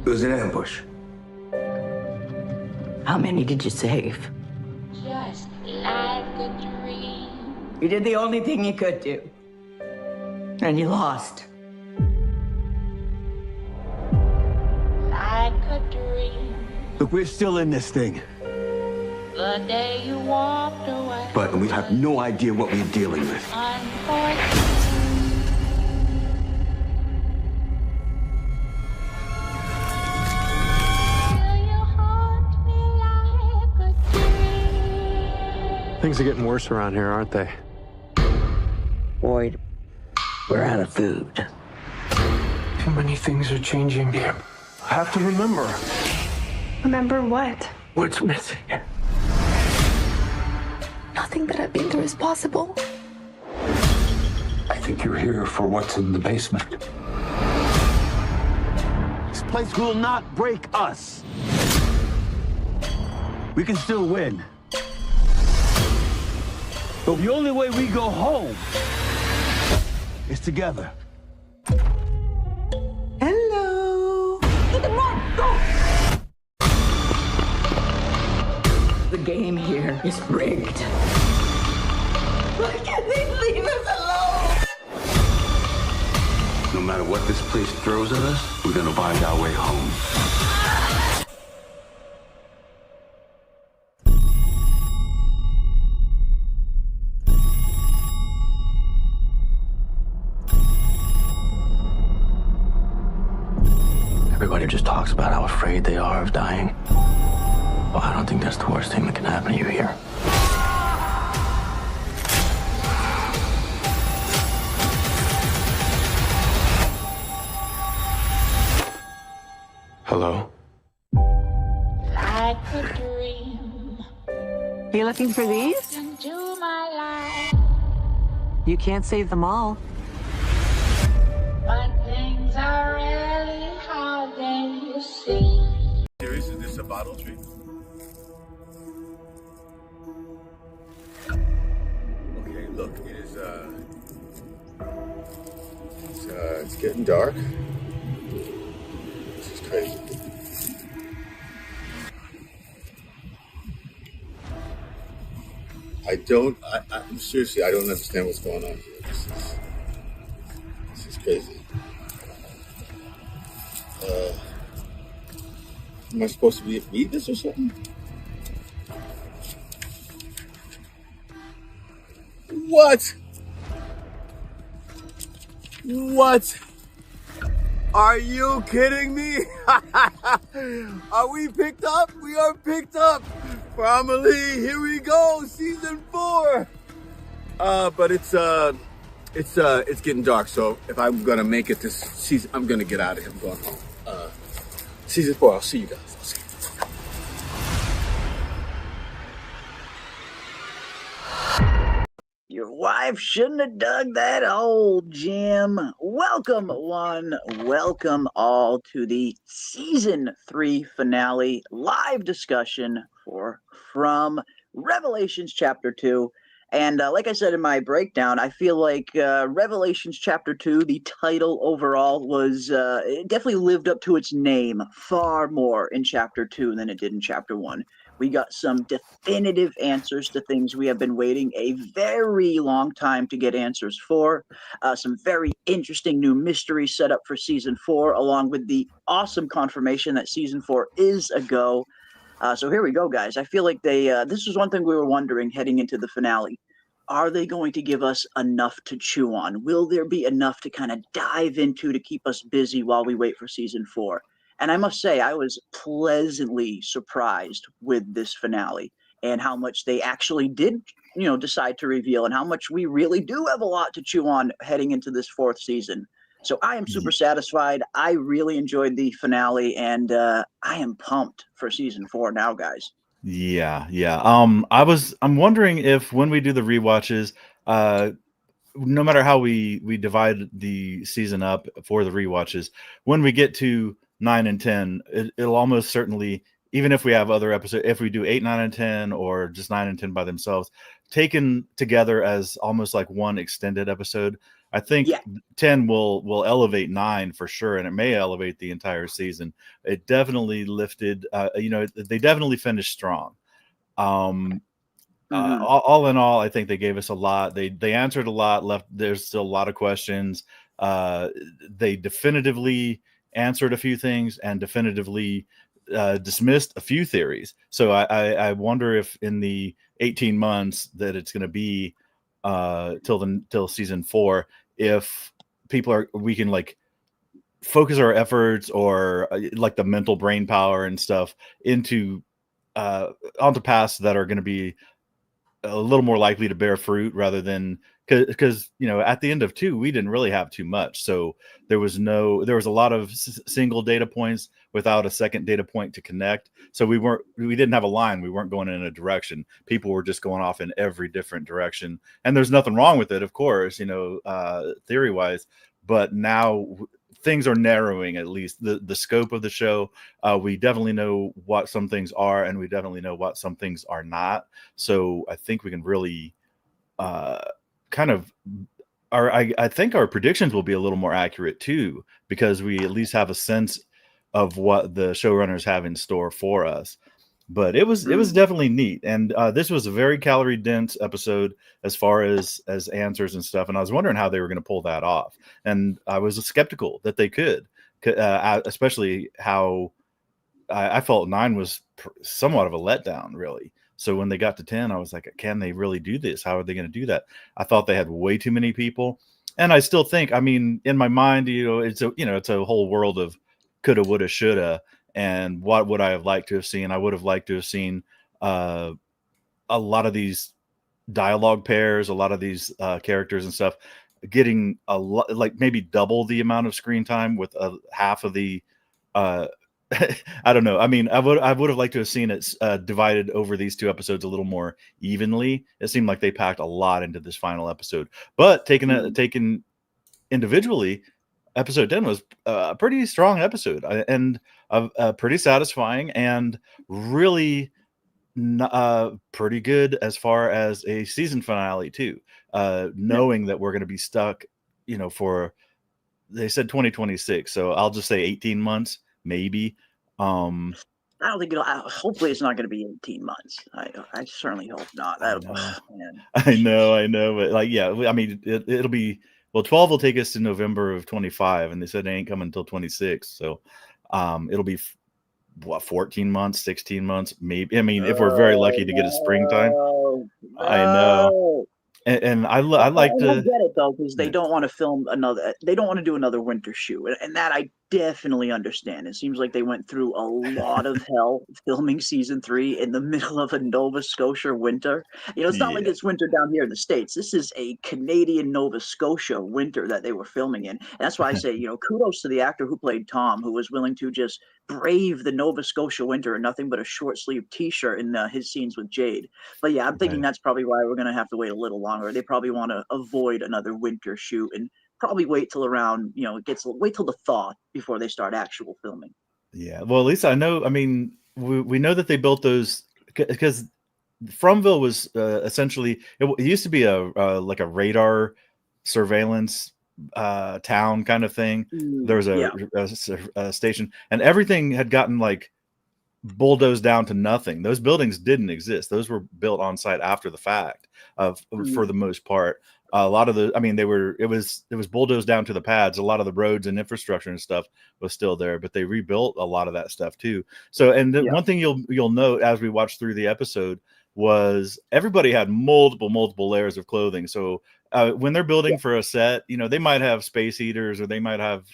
It was an ambush. How many did you save? Just like a dream. You did the only thing you could do. And you lost. Like a dream. Look, we're still in this thing. The day you walked away. But we have no idea what we're dealing with. Unfortunate. Things are getting worse around here, aren't they? Boyd, we're out of food. Too many things are changing. I have to remember. Remember what? What's missing? Nothing that I've been through is possible. I think you're here for what's in the basement. This place will not break us. We can still win. But the only way we go home is together. Hello. Run, go. The game here is rigged. Why can't they leave us alone? No matter what this place throws at us, we're gonna find our way home. Everybody just talks about how afraid they are of dying. Well, I don't think that's the worst thing that can happen to you here. Hello? Like a dream. You looking for these? Into my life. You can't save them all. But things are really how they seem. Is this a bottle tree? Okay, look, it's getting dark. This is crazy. I'm seriously, I don't understand what's going on here. This is crazy. Am I supposed to read this or something? What? What? Are you kidding me? Are we picked up? We are picked up. Fromily, here we go, season 4. But it's getting dark, so if I'm gonna make it this season, I'm gonna get out of here. I'm going home. Season 4, I'll see you guys. I'll see you. Your wife shouldn't have dug that hole, Jim. Welcome, one. Welcome all to the Season 3 finale live discussion from Revelations Chapter 2. And like I said in my breakdown, I feel like Revelations Chapter 2, the title overall, was it definitely lived up to its name far more in Chapter 2 than it did in Chapter 1. We got some definitive answers to things we have been waiting a very long time to get answers for. Some very interesting new mysteries set up for Season 4, along with the awesome confirmation that Season 4 is a go. So here we go, guys. I feel like this was one thing we were wondering heading into the finale. Are they going to give us enough to chew on? Will there be enough to kind of dive into to keep us busy while we wait for Season 4? And I must say, I was pleasantly surprised with this finale and how much they actually did, decide to reveal, and how much we really do have a lot to chew on heading into this 4th season. So I am super satisfied. I really enjoyed the finale, and I am pumped for Season 4 now, guys. Yeah. I'm wondering if when we do the rewatches, no matter how we divide the season up for the rewatches, when we get to 9 and 10, it'll almost certainly, even if we have other episodes, if we do 8, 9, and 10, or just 9 and 10 by themselves, taken together as almost like one extended episode, I think Yeah. 10 will elevate 9 for sure, and it may elevate the entire season. It definitely lifted. They definitely finished strong. All in all, I think they gave us a lot. They answered a lot. Left there's still a lot of questions. They definitively answered a few things and definitively dismissed a few theories. So I wonder if in the 18 months that it's going to be till season 4, if we can like focus our efforts or like the mental brain power and stuff into onto paths that are going to be a little more likely to bear fruit rather than because at the end of 2 we didn't really have too much, so there was a lot of single data points without a second data point to connect, so we didn't have a line, we weren't going in a direction, people were just going off in every different direction, and there's nothing wrong with it, of course, theory wise, but now things are narrowing, at least the scope of the show. We definitely know what some things are, and we definitely know what some things are not. So I think we can really kind of I think our predictions will be a little more accurate too, because we at least have a sense of what the showrunners have in store for us. But it was definitely neat, and this was a very calorie dense episode as far as answers and stuff. And I was wondering how they were going to pull that off, and I was skeptical that they could, especially how I felt 9 was somewhat of a letdown, really. So when they got to 10, I was like, can they really do this? How are they going to do that? I thought they had way too many people, and I still think, I mean, in my mind, it's a whole world of coulda, woulda, shoulda. And what would I have liked to have seen? I would have liked to have seen a lot of these dialogue pairs, a lot of these characters and stuff getting a lot, like maybe double the amount of screen time with half of the. I don't know. I mean, I would have liked to have seen it divided over these 2 episodes a little more evenly. It seemed like they packed a lot into this final episode, but taken individually, episode 10 was a pretty strong episode and pretty satisfying and really pretty as as far as a season finale too. Knowing that we're going to be stuck, for, they said 2026, so I'll just say 18 months, maybe. I don't think hopefully it's not going to be 18 months. I certainly hope not. I know, but like, yeah, I mean, it'll be, well, 12 will take us to November of 25, and they said they ain't coming until 26. So it'll be, 14 months, 16 months, maybe. I mean, if we're very lucky to get a springtime. I know. And I like to get it though, because they don't want to film another. They don't want to do another winter shoot, and that I definitely understand. It seems like they went through a lot of hell filming season 3 in the middle of a Nova Scotia winter. It's not like it's winter down here in the States. This is a Canadian Nova Scotia winter that they were filming in. And that's why I say, kudos to the actor who played Tom, who was willing to just brave the Nova Scotia winter in nothing but a short sleeve T-shirt in his scenes with Jade. But yeah, I'm thinking that's probably why we're going to have to wait a little longer. They probably want to avoid another winter shoot and probably wait till around, wait till the thaw before they start actual filming. Yeah. Well, at least I know, I mean, we know that they built those because Fromville was essentially, it used to be like a radar surveillance town kind of thing. There was a station, and everything had gotten like bulldozed down to nothing. Those buildings didn't exist. Those were built on site after the fact, for the most part. A lot of the, I mean, it was bulldozed down to the pads. A lot of the roads and infrastructure and stuff was still there, but they rebuilt a lot of that stuff too. So, and one thing you'll note as we watch through the episode was everybody had multiple layers of clothing. So when they're building for a set, they might have space heaters, or they might have,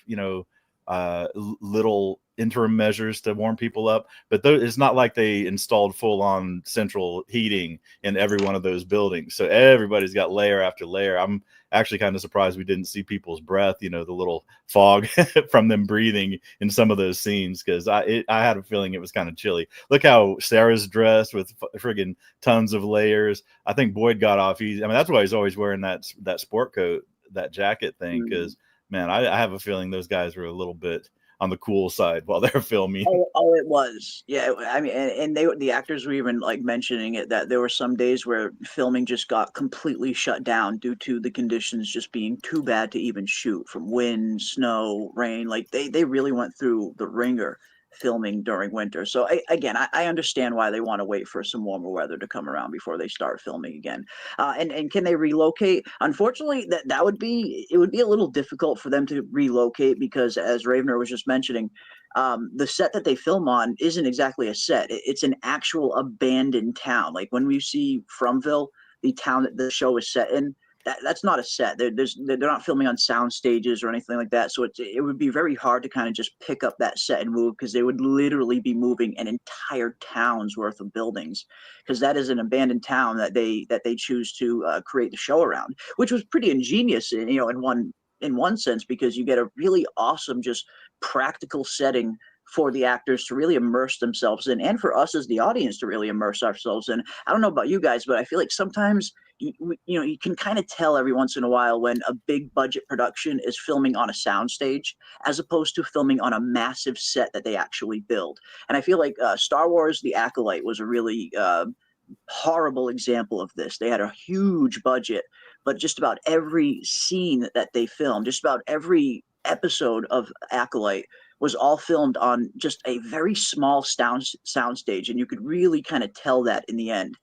little interim measures to warm people up, but it's not like they installed full-on central heating in every one of those buildings. So everybody's got layer after layer. I'm actually kind of surprised we didn't see people's breath, the little fog from them breathing in some of those scenes, because I had a feeling it was kind of chilly. Look how Sarah's dressed with friggin' tons of layers. I think Boyd got off easy. I mean, that's why he's always wearing that sport coat, that jacket thing, because man, I have a feeling those guys were a little bit on the cool side while they're filming. Oh, it was. Yeah, I mean, and the actors were even like mentioning it that there were some days where filming just got completely shut down due to the conditions just being too bad to even shoot, from wind, snow, rain. Like they really went through the ringer filming during winter. So again, I understand why they want to wait for some warmer weather to come around before they start filming again. And can they relocate? Unfortunately, that would be it would be a little difficult for them to relocate because, as Ravener was just mentioning, the set that they film on isn't exactly a set. It's an actual abandoned town. Like when we see Fromville, the town that the show is set in, that's not a set. They're not filming on sound stages or anything like that. So it would be very hard to kind of just pick up that set and move, because they would literally be moving an entire town's worth of buildings, because that is an abandoned town that they choose to create the show around, which was pretty ingenious, in one sense, because you get a really awesome just practical setting for the actors to really immerse themselves in, and for us as the audience to really immerse ourselves in. I don't know about you guys, but I feel like sometimes you can kind of tell every once in a while when a big budget production is filming on a soundstage as opposed to filming on a massive set that they actually build. And I feel like Star Wars: The Acolyte was a really horrible example of this. They had a huge budget, but just about every scene that they filmed, just about every episode of Acolyte was all filmed on just a very small soundstage, and you could really kind of tell that in the end.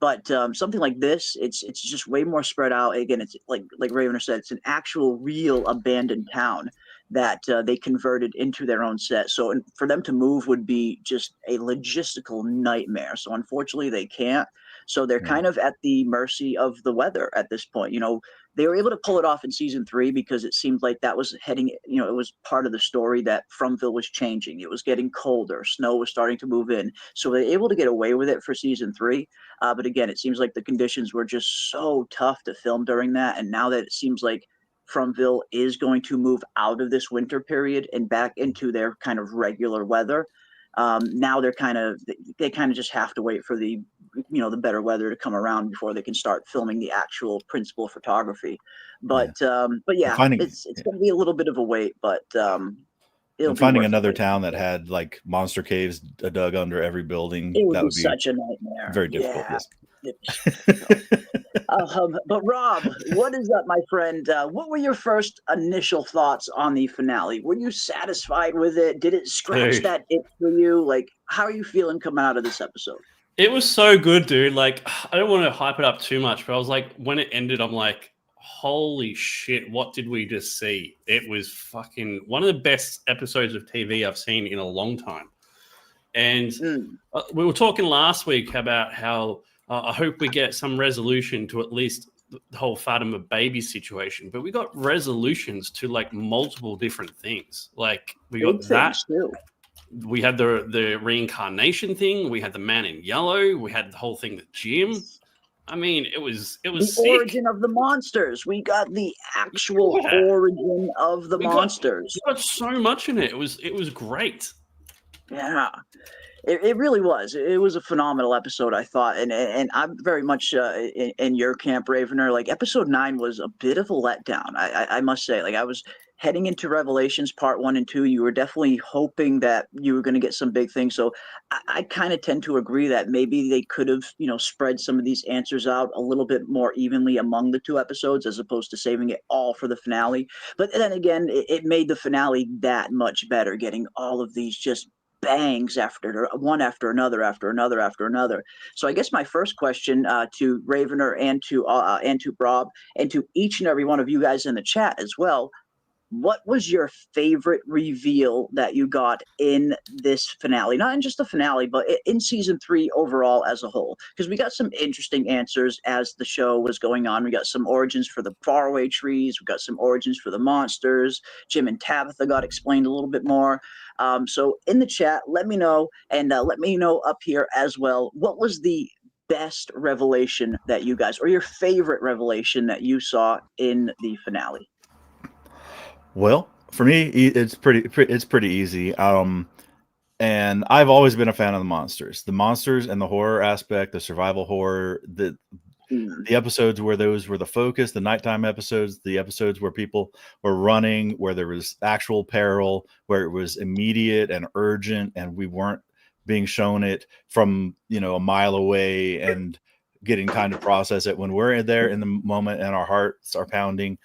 But something like this, it's just way more spread out. Again, it's like Ravener said, it's an actual real abandoned town that they converted into their own set. So for them to move would be just a logistical nightmare. So unfortunately, they can't. So they're kind of at the mercy of the weather at this point. They were able to pull it off in season 3 because it seemed like that was heading, it was part of the story that Fromville was changing. It was getting colder. Snow was starting to move in. So they were able to get away with it for season 3. But again, it seems like the conditions were just so tough to film during that. And now that it seems like Fromville is going to move out of this winter period and back into their kind of regular weather, now they kind of just have to wait for the better weather to come around before they can start filming the actual principal photography. But yeah, it's going to be a little bit of a wait, but and finding another town that had like monster caves dug under every building, that would be such a nightmare. Very difficult. Yeah. But Rob, what is up, my friend? What were your first initial thoughts on the finale? Were you satisfied with it? Did it scratch that itch for you? Like, how are you feeling coming out of this episode? It was so good, dude. Like, I don't want to hype it up too much, but I was like, when it ended, I'm like, holy shit, what did we just see? It was fucking one of the best episodes of TV I've seen in a long time. And we were talking last week about how I hope we get some resolution to at least the whole Fatima baby situation, but we got resolutions to like multiple different things. Like we got that. We had the reincarnation thing. We had the man in yellow. We had the whole thing with Jim. I mean, it was the sick. Origin of the monsters. We got the actual origin of the monsters. We got so much in it. It was great. Yeah. It really was. It was a phenomenal episode, I thought, and I'm very much in your camp, Ravener. Like episode 9 was a bit of a letdown. I must say. Like I was heading into Revelations Part 1 and 2. You were definitely hoping that you were going to get some big things. So I kind of tend to agree that maybe they could have spread some of these answers out a little bit more evenly among the 2 episodes, as opposed to saving it all for the finale. But then again, it made the finale that much better, getting all of these just bangs after another. So I guess my first question to Ravener and to Rob and to each and every one of you guys in the chat as well: what was your favorite reveal that you got in this finale? Not in just the finale, but in season 3 overall as a whole. Because we got some interesting answers as the show was going on. We got some origins for the faraway trees. We got some origins for the monsters. Jim and Tabitha got explained a little bit more. So in the chat, let me know, and let me know up here as well. What was the best revelation that you guys, or your favorite revelation that you saw in the finale? Well, for me, it's pretty easy. And I've always been a fan of the monsters and the horror aspect, the survival horror. Mm. The episodes where those were the focus, the nighttime episodes, the episodes where people were running, where there was actual peril, where it was immediate and urgent, and we weren't being shown it from, a mile away and getting time to process it when we're there in the moment and our hearts are pounding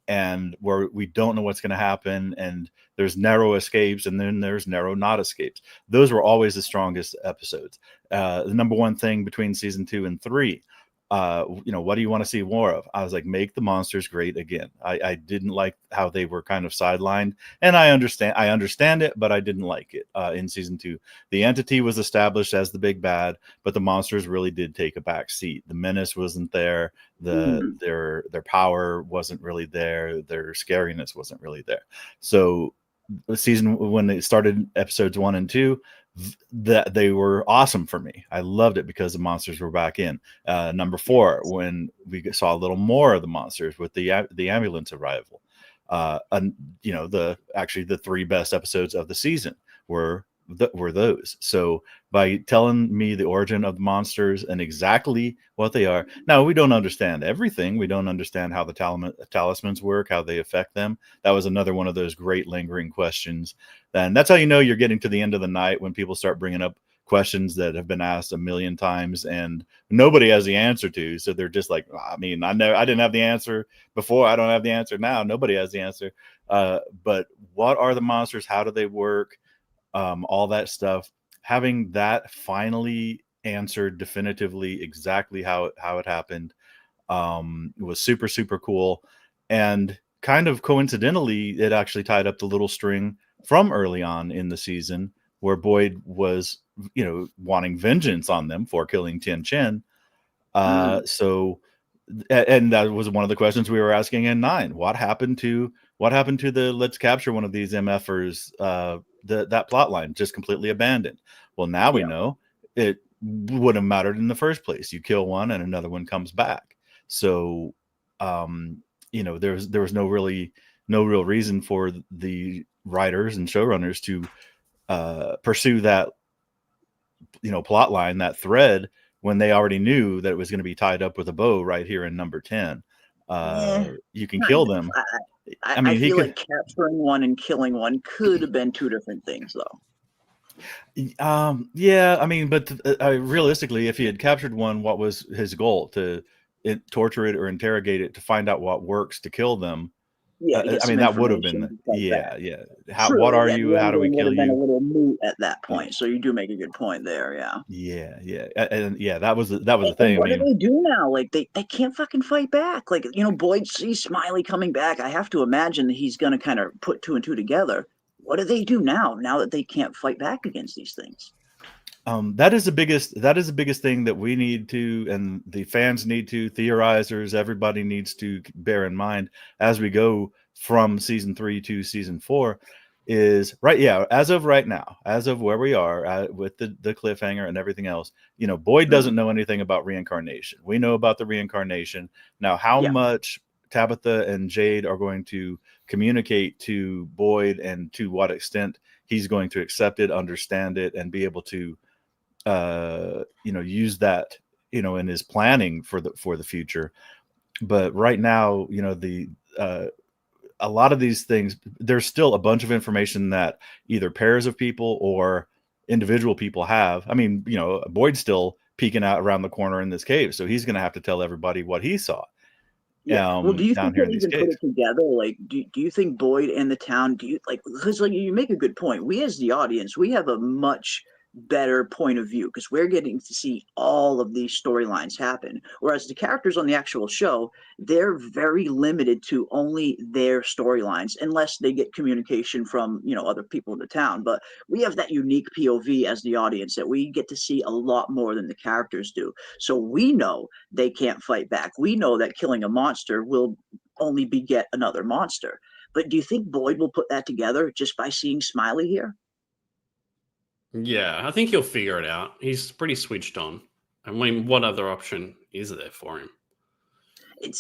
and where we don't know what's going to happen, and there's narrow escapes and then there's narrow not escapes. Those were always the strongest episodes. The number one thing between season 2 and 3, what do you want to see more of? I was like, make the monsters great again. I didn't like how they were kind of sidelined, and I understand it, but I didn't like it. In season 2, the entity was established as the big bad, but the monsters really did take a back seat. The menace wasn't there. Their power wasn't really there. Their scariness wasn't really there. So the season, when they started episodes 1 and 2, that they were awesome for me. I loved it because the monsters were back in. Number 4, when we saw a little more of the monsters with the ambulance arrival. And the 3 best episodes of the season were those. So by telling me the origin of the monsters and exactly what they are, now we don't understand everything. We don't understand how the talismans work, how they affect them. That was another one of those great lingering questions. And that's how you know you're getting to the end of the night, when people start bringing up questions that have been asked a million times and nobody has the answer to. So they're just like, I didn't have the answer before. I don't have the answer now. Nobody has the answer. But what are the monsters? How do they work? All that stuff, having that finally answered definitively exactly how it happened, was super, super cool. And kind of coincidentally, it actually tied up the little string from early on in the season where Boyd was, wanting vengeance on them for killing Tien Chen. So, and that was one of the questions we were asking in 9. What happened to the let's capture one of these MFers? That plot line just completely abandoned. Well, now we know it would have mattered in the first place. You kill one and another one comes back. So, there was no real reason for the writers and showrunners to pursue that plot line, that thread, when they already knew that it was going to be tied up with a bow right here in number 10. You can kill them. I feel like capturing one and killing one could have been 2 different things, though. But realistically, if he had captured one, what was his goal? To torture it or interrogate it to find out what works to kill them? That would have been what are you? How do we kill you? A little moot at that point. So you do make a good point there. That was the thing. What do they do now? Like they can't fucking fight back. Like, Boyd sees Smiley coming back. I have to imagine that he's going to kind of put 2 and 2 together. What do they do now that they can't fight back against these things? That is the biggest thing that we need to, and the fans need to, theorizers, everybody needs to bear in mind as we go from season 3 to season 4 is as of right now, as of where we are with the cliffhanger and everything else, Boyd doesn't know anything about reincarnation. We know about the reincarnation. Now, how much Tabitha and Jade are going to communicate to Boyd and to what extent he's going to accept it, understand it, and be able to use that in his planning for the future. But right now, a lot of these things, there's still a bunch of information that either pairs of people or individual people have. Boyd's still peeking out around the corner in this cave, so he's going to have to tell everybody what he saw. Well, do you think they even put it together? Like, do you think Boyd and the town, because you make a good point. We as the audience, we have a much better point of view because we're getting to see all of these storylines happen, whereas the characters on the actual show, they're very limited to only their storylines unless they get communication from other people in the town. But we have that unique POV as the audience that we get to see a lot more than the characters do. So we know they can't fight back. We know that killing a monster will only beget another monster. But do you think Boyd will put that together just by seeing Smiley here? Yeah, I think he'll figure it out. He's pretty switched on. What other option is there for him? It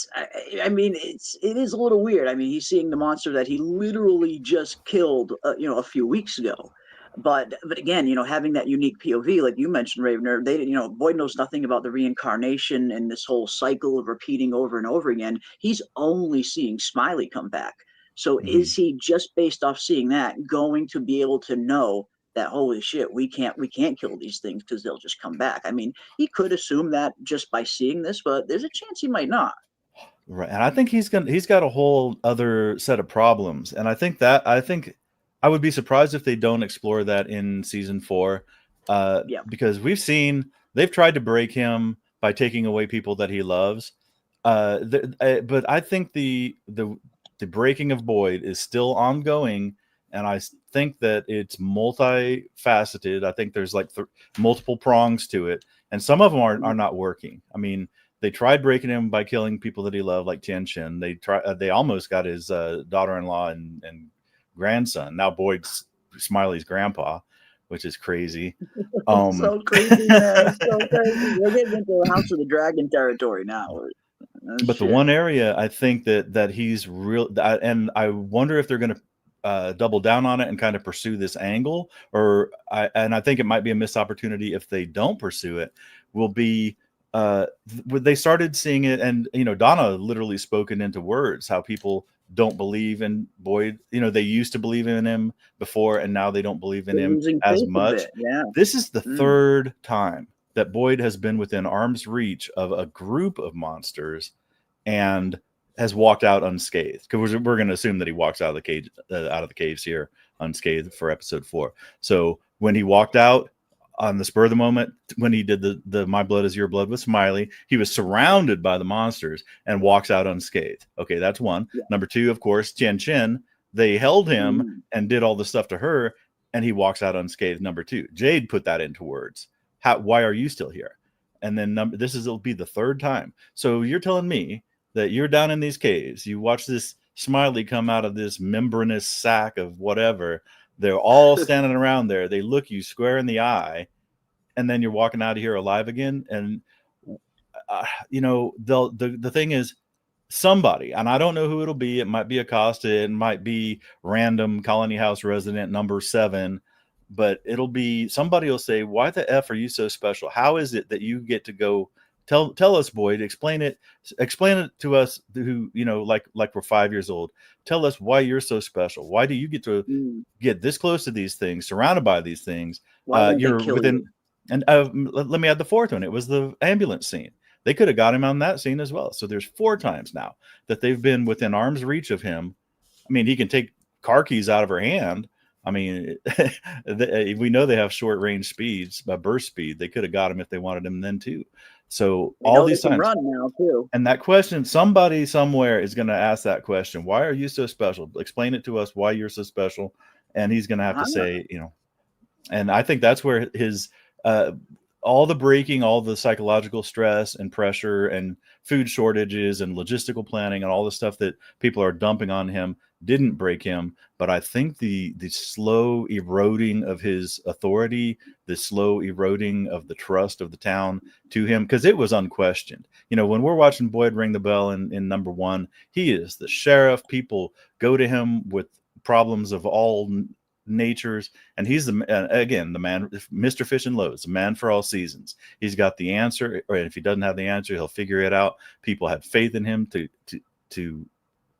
is a little weird. He's seeing the monster that he literally just killed, a few weeks ago. But again, having that unique POV, like you mentioned, Ravener, Boyd knows nothing about the reincarnation and this whole cycle of repeating over and over again. He's only seeing Smiley come back. So is he, just based off seeing that, going to be able to know that, holy shit, we can't kill these things because they'll just come back? I mean, he could assume that just by seeing this, but there's a chance he might not. Right. And I think he's got a whole other set of problems. And I think I would be surprised if they don't explore that in season 4. Because they've tried to break him by taking away people that he loves. But I think the breaking of Boyd is still ongoing, and I think that it's multifaceted. I think there's like multiple prongs to it, and some of them are not working. I mean, they tried breaking him by killing people that he loved, like Tian Shin. They almost got his daughter-in-law and grandson. Now Boyd's Smiley's grandpa, which is crazy. So crazy, man. So crazy. We're getting into House of the Dragon territory now. But the one area I think that he's real, and I wonder if they're going to double down on it and kind of pursue this angle, and I think it might be a missed opportunity if they don't pursue it, will be they started seeing it, and Donna literally spoken into words how people don't believe in Boyd. They used to believe in him before, and now they don't believe in him as much. Yeah. This is the third time that Boyd has been within arm's reach of a group of monsters and has walked out unscathed. Because we're going to assume that he walks out of the caves here unscathed for episode 4. So when he walked out on the spur of the moment, when he did the My Blood Is Your Blood with Smiley, he was surrounded by the monsters and walks out unscathed. Okay, that's one. Yeah. Number 2, of course, Tian Shin, they held him and did all the stuff to her, and he walks out unscathed. Number 2, Jade put that into words. Why are you still here? And then it'll be the third time. So you're telling me that you're down in these caves, you watch this Smiley come out of this membranous sack of whatever, they're all standing around there, they look you square in the eye, and then you're walking out of here alive again. And the thing is, somebody, and I don't know who it'll be, it might be Acosta, it might be random Colony House resident number 7, but it'll be somebody will say, why the F are you so special? How is it that you get to go tell us, Boyd, explain it to us, who, like we're 5 years old. Tell us why you're so special. Why do you get to get this close to these things, surrounded by these things? You're within, and let me add the fourth one. It was the ambulance scene. They could have got him on that scene as well. So there's 4 times now that they've been within arm's reach of him. I mean, he can take car keys out of her hand. I mean, we know they have short range speeds, burst speed. They could have got him if they wanted him then too. So all these times, run now too. And that question, somebody somewhere is going to ask that question. Why are you so special? Explain it to us why you're so special. And he's going to have to say, and I think that's where his, all the breaking, all the psychological stress and pressure and food shortages and logistical planning and all the stuff that people are dumping on him didn't break him. But I think the slow eroding of his authority, the slow eroding of the trust of the town to him, because it was unquestioned. When we're watching Boyd ring the bell in number 1, he is the sheriff. People go to him with problems of all natures, and he's the man, Mr. Fish and Loaves, the man for all seasons. He's got the answer, or if he doesn't have the answer, he'll figure it out. People had faith in him to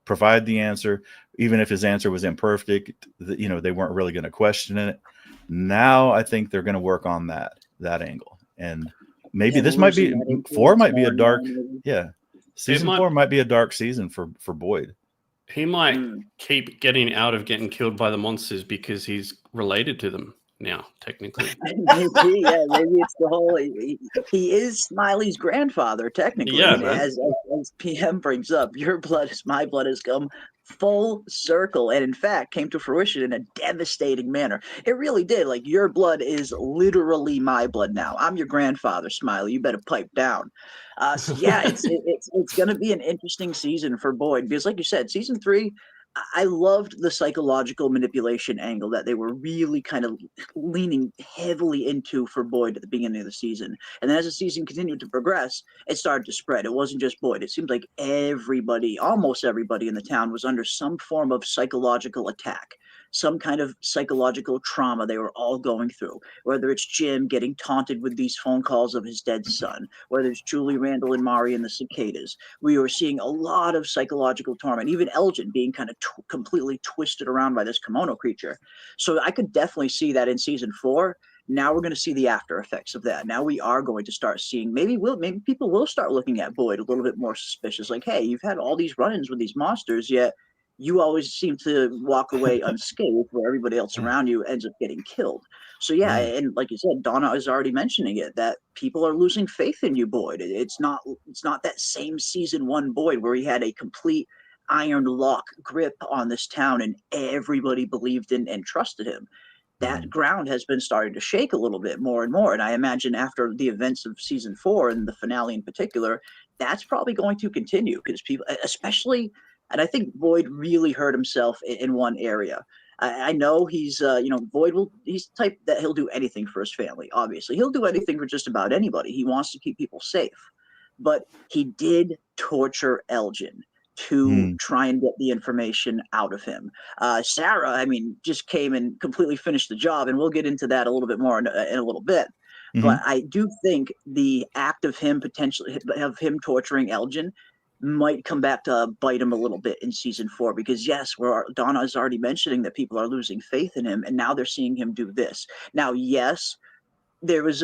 provide the answer, even if his answer was imperfect. They weren't really going to question it. Now I think they're going to work on that angle, and maybe this might be 4 might be a dark season 4 might be a dark season for Boyd. He might keep getting out of getting killed by the monsters because he's related to them now, technically. Maybe it's the whole. He is Smiley's grandfather, technically. Yeah, as PM brings up, your blood is my blood has come full circle, and in fact came to fruition in a devastating manner. It really did. Like, your blood is literally my blood now. I'm your grandfather, Smiley. You better pipe down. So yeah, it's going to be an interesting season for Boyd, because, like you said, season 3. I loved the psychological manipulation angle that they were really kind of leaning heavily into for Boyd at the beginning of the season. And then as the season continued to progress, it started to spread. It wasn't just Boyd. It seemed like almost everybody in the town was under some form of psychological attack. some kind of psychological trauma they were all going through, whether it's Jim getting taunted with these phone calls of his dead son, whether it's Julie, Randall, and Mari and the cicadas. We were seeing a lot of psychological torment, even Elgin being kind of completely twisted around by this kimono creature. So I could definitely see that in season 4. Now we're going to see the after effects of that. Now we are going to start seeing, maybe people will start looking at Boyd a little bit more suspicious. Like, hey, you've had all these run-ins with these monsters, yet you always seem to walk away unscathed, where everybody else around you ends up getting killed. So yeah, and like you said, Donna is already mentioning it, that people are losing faith in you, Boyd. It's not that same season 1 Boyd where he had a complete iron lock grip on this town and everybody believed in and trusted him. That ground has been starting to shake a little bit more and more. And I imagine after the events of season 4 and the finale in particular, that's probably going to continue, because people, especially, and I think Boyd really hurt himself in one area. I know he's, Boyd he's the type that he'll do anything for his family, obviously. He'll do anything for just about anybody. He wants to keep people safe. But he did torture Elgin to try and get the information out of him. Sarah, I mean, just came and completely finished the job, and we'll get into that a little bit more in a little bit. But I do think the act of him torturing Elgin might come back to bite him a little bit in season 4, because yes, Donna is already mentioning that people are losing faith in him, and now they're seeing him do this. Now, yes, there was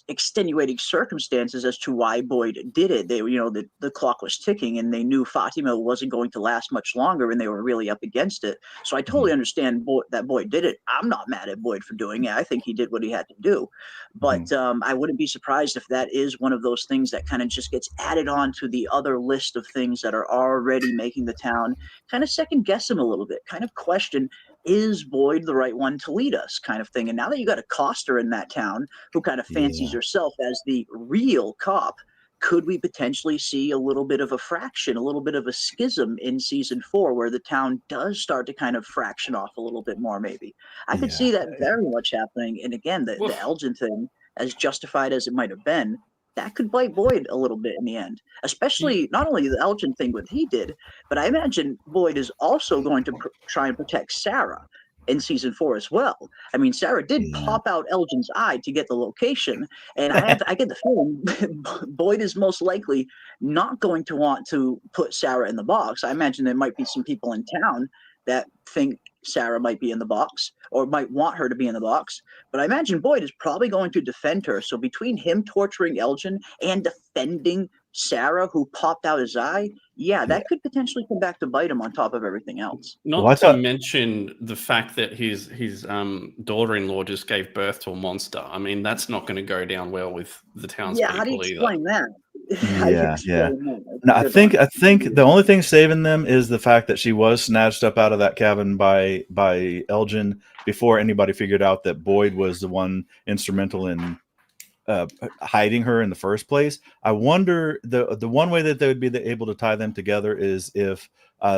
extenuating circumstances as to why Boyd did it. They, the clock was ticking, and they knew Fatima wasn't going to last much longer, and they were really up against it. So I totally understand that Boyd did it. I'm not mad at Boyd for doing it. I think he did what he had to do. But I wouldn't be surprised if that is one of those things that kind of just gets added on to the other list of things that are already making the town kind of second guess him a little bit, kind of question, is Boyd the right one to lead us, kind of thing. And now that you got a Coster in that town who kind of fancies herself as the real cop, could we potentially see a little bit of a fraction, a little bit of a schism in season 4, where the town does start to kind of fraction off a little bit more? Maybe I could see that very much happening. And again, the Elgin thing, as justified as it might have been, that could bite Boyd a little bit in the end, especially not only the Elgin thing, what he did, but I imagine Boyd is also going to try and protect Sarah in season 4 as well. I mean, Sarah did pop out Elgin's eye to get the location, and I get the feeling Boyd is most likely not going to want to put Sarah in the box. I imagine there might be some people in town that think Sarah might be in the box, or might want her to be in the box, but I imagine Boyd is probably going to defend her. So between him torturing Elgin and defending Sarah, who popped out his eye, that could potentially come back to bite him on top of everything else. Not to mention the fact that his daughter-in-law just gave birth to a monster. I mean, that's not going to go down well with the townspeople either. How do you explain that? No, I think the only thing saving them is the fact that she was snatched up out of that cabin by Elgin before anybody figured out that Boyd was the one instrumental in hiding her in the first place. I wonder, the one way that they would be able to tie them together is if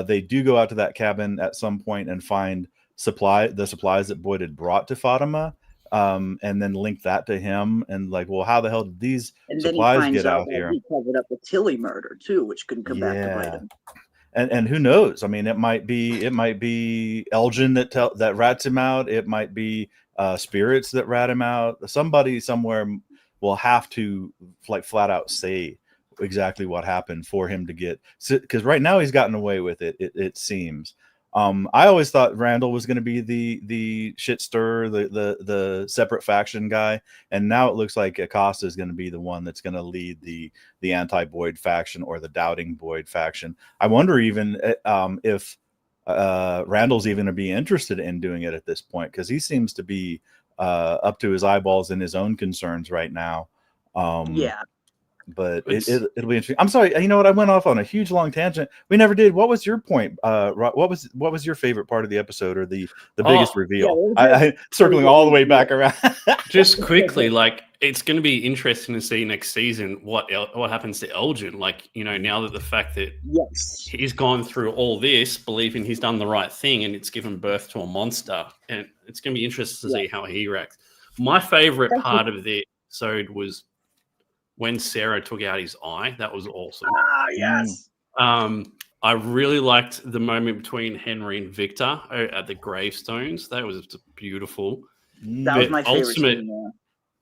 they do go out to that cabin at some point and find the supplies that Boyd had brought to Fatima. And then link that to him, and like, well, how the hell did these supplies get out here? He covered up the Tilly murder too, which could come back to bite him. And who knows? I mean, it might be Elgin that rats him out. It might be spirits that rat him out. Somebody somewhere will have to like flat out say exactly what happened for him to get, because right now he's gotten away with it. It seems. I always thought Randall was going to be the shit stirrer, the separate faction guy, and now it looks like Acosta is going to be the one that's going to lead the anti-Boyd faction, or the doubting Boyd faction. I wonder even if Randall's even going to be interested in doing it at this point, because he seems to be up to his eyeballs in his own concerns right now. But it'll be interesting. I'm sorry, you know what? I went off on a huge long tangent. We never did. What was your point? What was your favorite part of the episode, or the biggest reveal? I circling all the way back around. Just quickly, like, it's going to be interesting to see next season what happens to Elgin. Like, now that the fact that he's gone through all this, believing he's done the right thing, and it's given birth to a monster, and it's going to be interesting to see how he reacts. My favorite part of the episode was when Sarah took out his eye. That was awesome. Yes. I really liked the moment between Henry and Victor at the gravestones. That was beautiful. That was my favorite scene.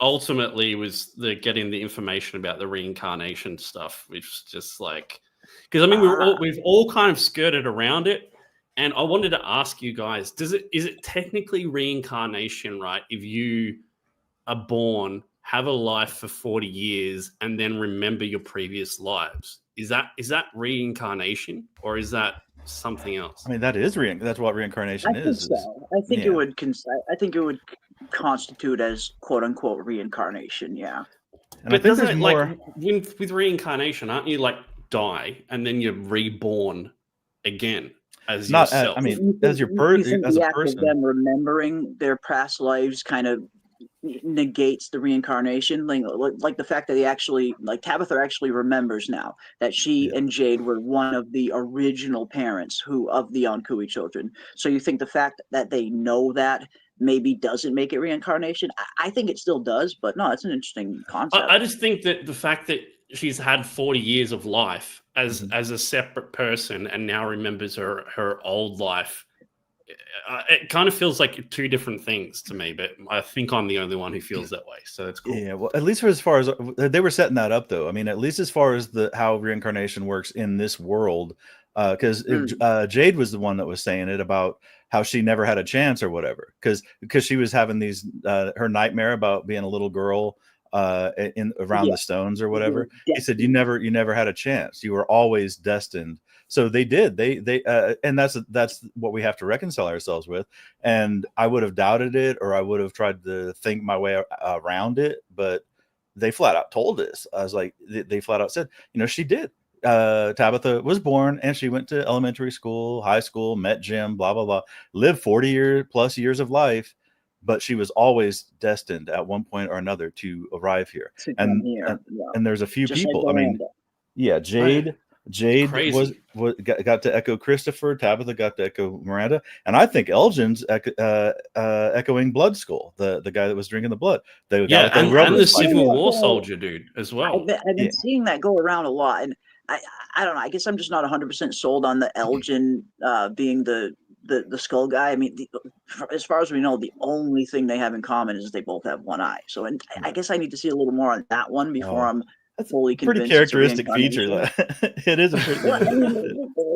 Ultimately, was the getting the information about the reincarnation stuff, which is just like, because I mean we've all kind of skirted around it, and I wanted to ask you guys: is it technically reincarnation, right? If you are born, have a life for 40 years, and then remember your previous lives. Is that reincarnation, or is that something else? I mean, that's what reincarnation is. So. I think it would. I think it would constitute as "quote unquote" reincarnation. Yeah. And I think there's more. Like with reincarnation, aren't you like die and then you're reborn again as yourself? I mean, as your person. As a person, them remembering their past lives kind of negates the reincarnation, like the fact that they actually, like Tabitha actually remembers now that she and Jade were one of the original parents of the Onkui children. So you think the fact that they know that maybe doesn't make it reincarnation? I think it still does, but no, it's an interesting concept. I just think that the fact that she's had 40 years of life as a separate person and now remembers her old life, it kind of feels like two different things to me, but I think I'm the only one who feels that way. So that's cool. Yeah, well, at least as far as they were setting that up, though. I mean, at least as far as how reincarnation works in this world, because Jade was the one that was saying it about how she never had a chance or whatever, because she was having these her nightmare about being a little girl around the stones or whatever. He said you never had a chance. You were always destined. So they did. They and that's what we have to reconcile ourselves with. And I would have doubted it, or I would have tried to think my way around it, but they flat out told us. I was like, they flat out said, she did. Tabitha was born and she went to elementary school, high school, met Jim, blah blah blah, lived 40 plus years of life, but she was always destined at one point or another to arrive here. And there's a few just people. Like I mean, yeah, Jade got to echo Christopher. Tabitha got to echo Miranda, and I think Elgin's echoing Blood Skull, the guy that was drinking the blood. And the Civil War soldier dude as well. I've been seeing that go around a lot, and I don't know. I guess I'm just not 100% sold on the Elgin being the skull guy. I mean, as far as we know, the only thing they have in common is they both have one eye. So, and I guess I need to see a little more on that one before I'm fully convinced. Pretty characteristic feature. It is a pretty.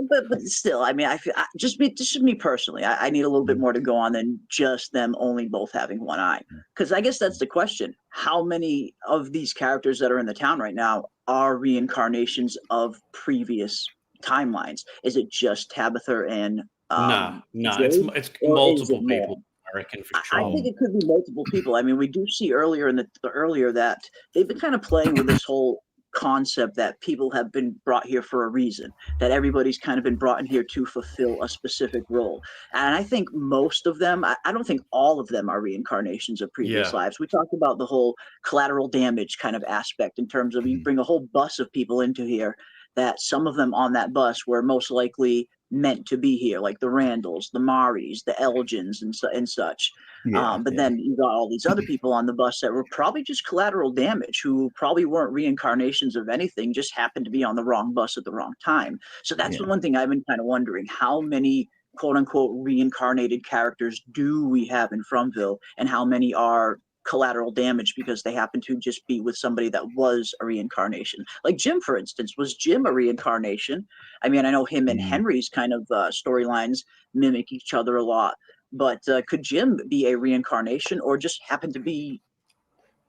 But still, I mean, I feel just me personally. I need a little bit more to go on than just them only both having one eye. Because I guess that's the question: how many of these characters that are in the town right now are reincarnations of previous timelines? Is it just Tabitha and? No, it's multiple people. I reckon for sure. I think it could be multiple people. I mean, we do see earlier that they've been kind of playing with this whole concept that people have been brought here for a reason, that everybody's kind of been brought in here to fulfill a specific role. And I think most of them, I don't think all of them are reincarnations of previous lives. We talked about the whole collateral damage kind of aspect in terms of you bring a whole bus of people into here, that some of them on that bus were most likely meant to be here, like the Randalls, the Maris, the Elgins, and such. But then you got all these other people on the bus that were probably just collateral damage, who probably weren't reincarnations of anything, just happened to be on the wrong bus at the wrong time. So that's the one thing I've been kind of wondering: how many quote unquote reincarnated characters do we have in Fromville, and how many are collateral damage because they happen to just be with somebody that was a reincarnation? Like Jim, for instance. Was Jim a reincarnation? I mean, I know him and Henry's kind of storylines mimic each other a lot, but could Jim be a reincarnation, or just happen to be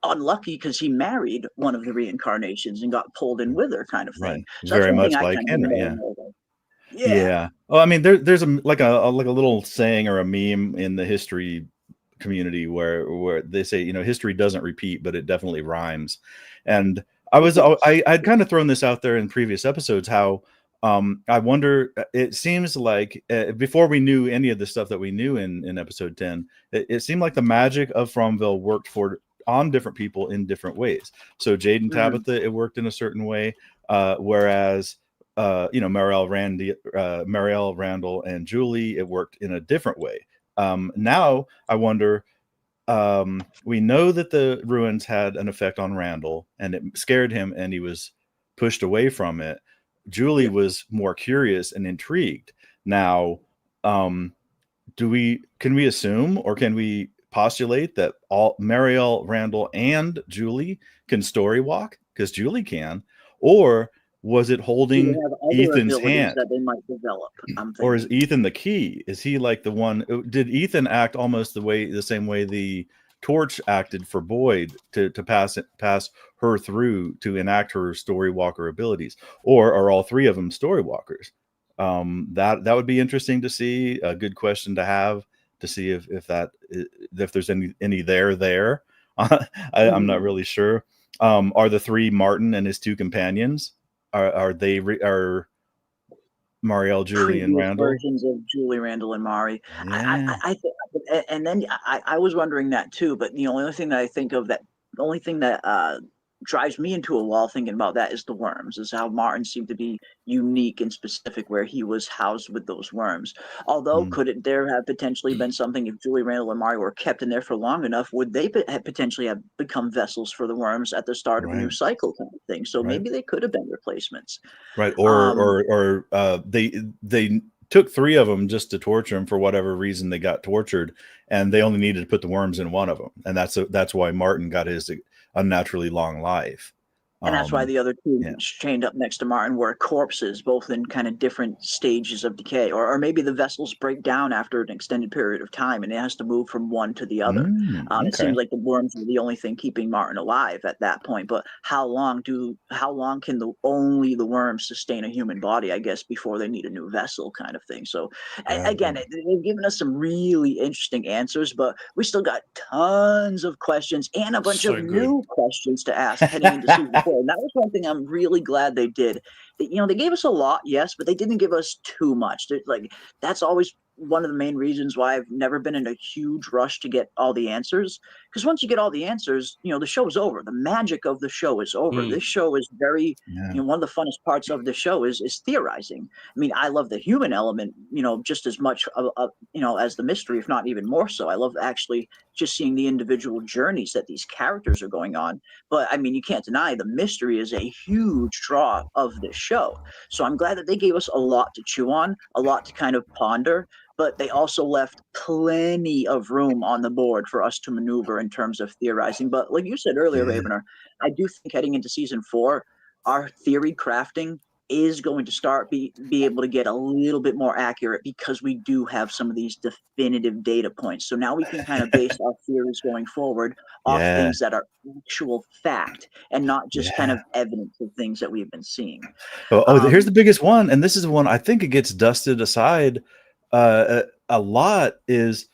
unlucky because he married one of the reincarnations and got pulled in with her, kind of thing? Right. So very much like Henry. Yeah. Well, I mean, there's a little saying or a meme in the history community where they say, history doesn't repeat, but it definitely rhymes. And I'd kind of thrown this out there in previous episodes, how I wonder, it seems like before we knew any of the stuff that we knew in episode 10, it seemed like the magic of Fromville worked on different people in different ways. So Jade and Tabitha, it worked in a certain way, whereas Marielle, Randall, and Julie, it worked in a different way. Now I wonder, we know that the ruins had an effect on Randall and it scared him and he was pushed away from it. Julie was more curious and intrigued. Now, can we assume, or can we postulate that all Marielle, Randall, and Julie can story walk? Because Julie can. Or was it Do holding they have other Ethan's abilities hand? that they might develop? I'm Or is thinking. Ethan the key? Is he like the one? Did Ethan act almost the same way the Torch acted for Boyd to pass her through to enact her story walker abilities? Or are all three of them story walkers? That would be interesting to see. A good question to have, to see if there's any there. I'm not really sure. Are the three Martin and his two companions? Are Marielle, Julie, and Previous Randall? versions of Julie, Randall, and Mari. Yeah. And then I was wondering that too. But the only thing that I think of, that the only thing that drives me into a wall thinking about that is the worms. Is how Martin seemed to be unique and specific where he was housed with those worms. Although, could it there have potentially been something if Julie, Randall, and Mari were kept in there for long enough? Would they potentially have become vessels for the worms at the start of a new Right. cycle kind of thing? So Right. maybe they could have been replacements. Right. Um, Or they took three of them just to torture him for whatever reason. They got tortured, and they only needed to put the worms in one of them, and that's why Martin got his unnaturally long life. And that's why the other two Yeah. chained up next to Martin were corpses, both in kind of different stages of decay. Or maybe the vessels break down after an extended period of time and it has to move from one to the other. It Okay. seems like the worms were the only thing keeping Martin alive at that point. But how long can only the worms sustain a human body, I guess, before they need a new vessel kind of thing? So again, they've given us some really interesting answers, but we still got tons of questions and a bunch So of good. new questions to ask heading into season 4. And that was one thing I'm really glad they did. They gave us a lot, yes, but they didn't give us too much. That's always one of the main reasons why I've never been in a huge rush to get all the answers. Because once you get all the answers, the show's over. The magic of the show is over. This show is very, one of the funnest parts of the show is theorizing. I mean, I love the human element, just as much as the mystery, if not even more so. I love actually just seeing the individual journeys that these characters are going on. But I mean, you can't deny the mystery is a huge draw of this show. So I'm glad that they gave us a lot to chew on, a lot to kind of ponder, but they also left plenty of room on the board for us to maneuver in terms of theorizing. But like you said earlier, Yeah. Ravener, I do think heading into season 4, our theory crafting is going to start be able to get a little bit more accurate because we do have some of these definitive data points. So now we can kind of base our theories going forward off Yeah. things that are actual fact and not just kind Yeah. of evidence of things that we've been seeing. Here's the biggest one, and this is the one I think it gets dusted aside a lot, is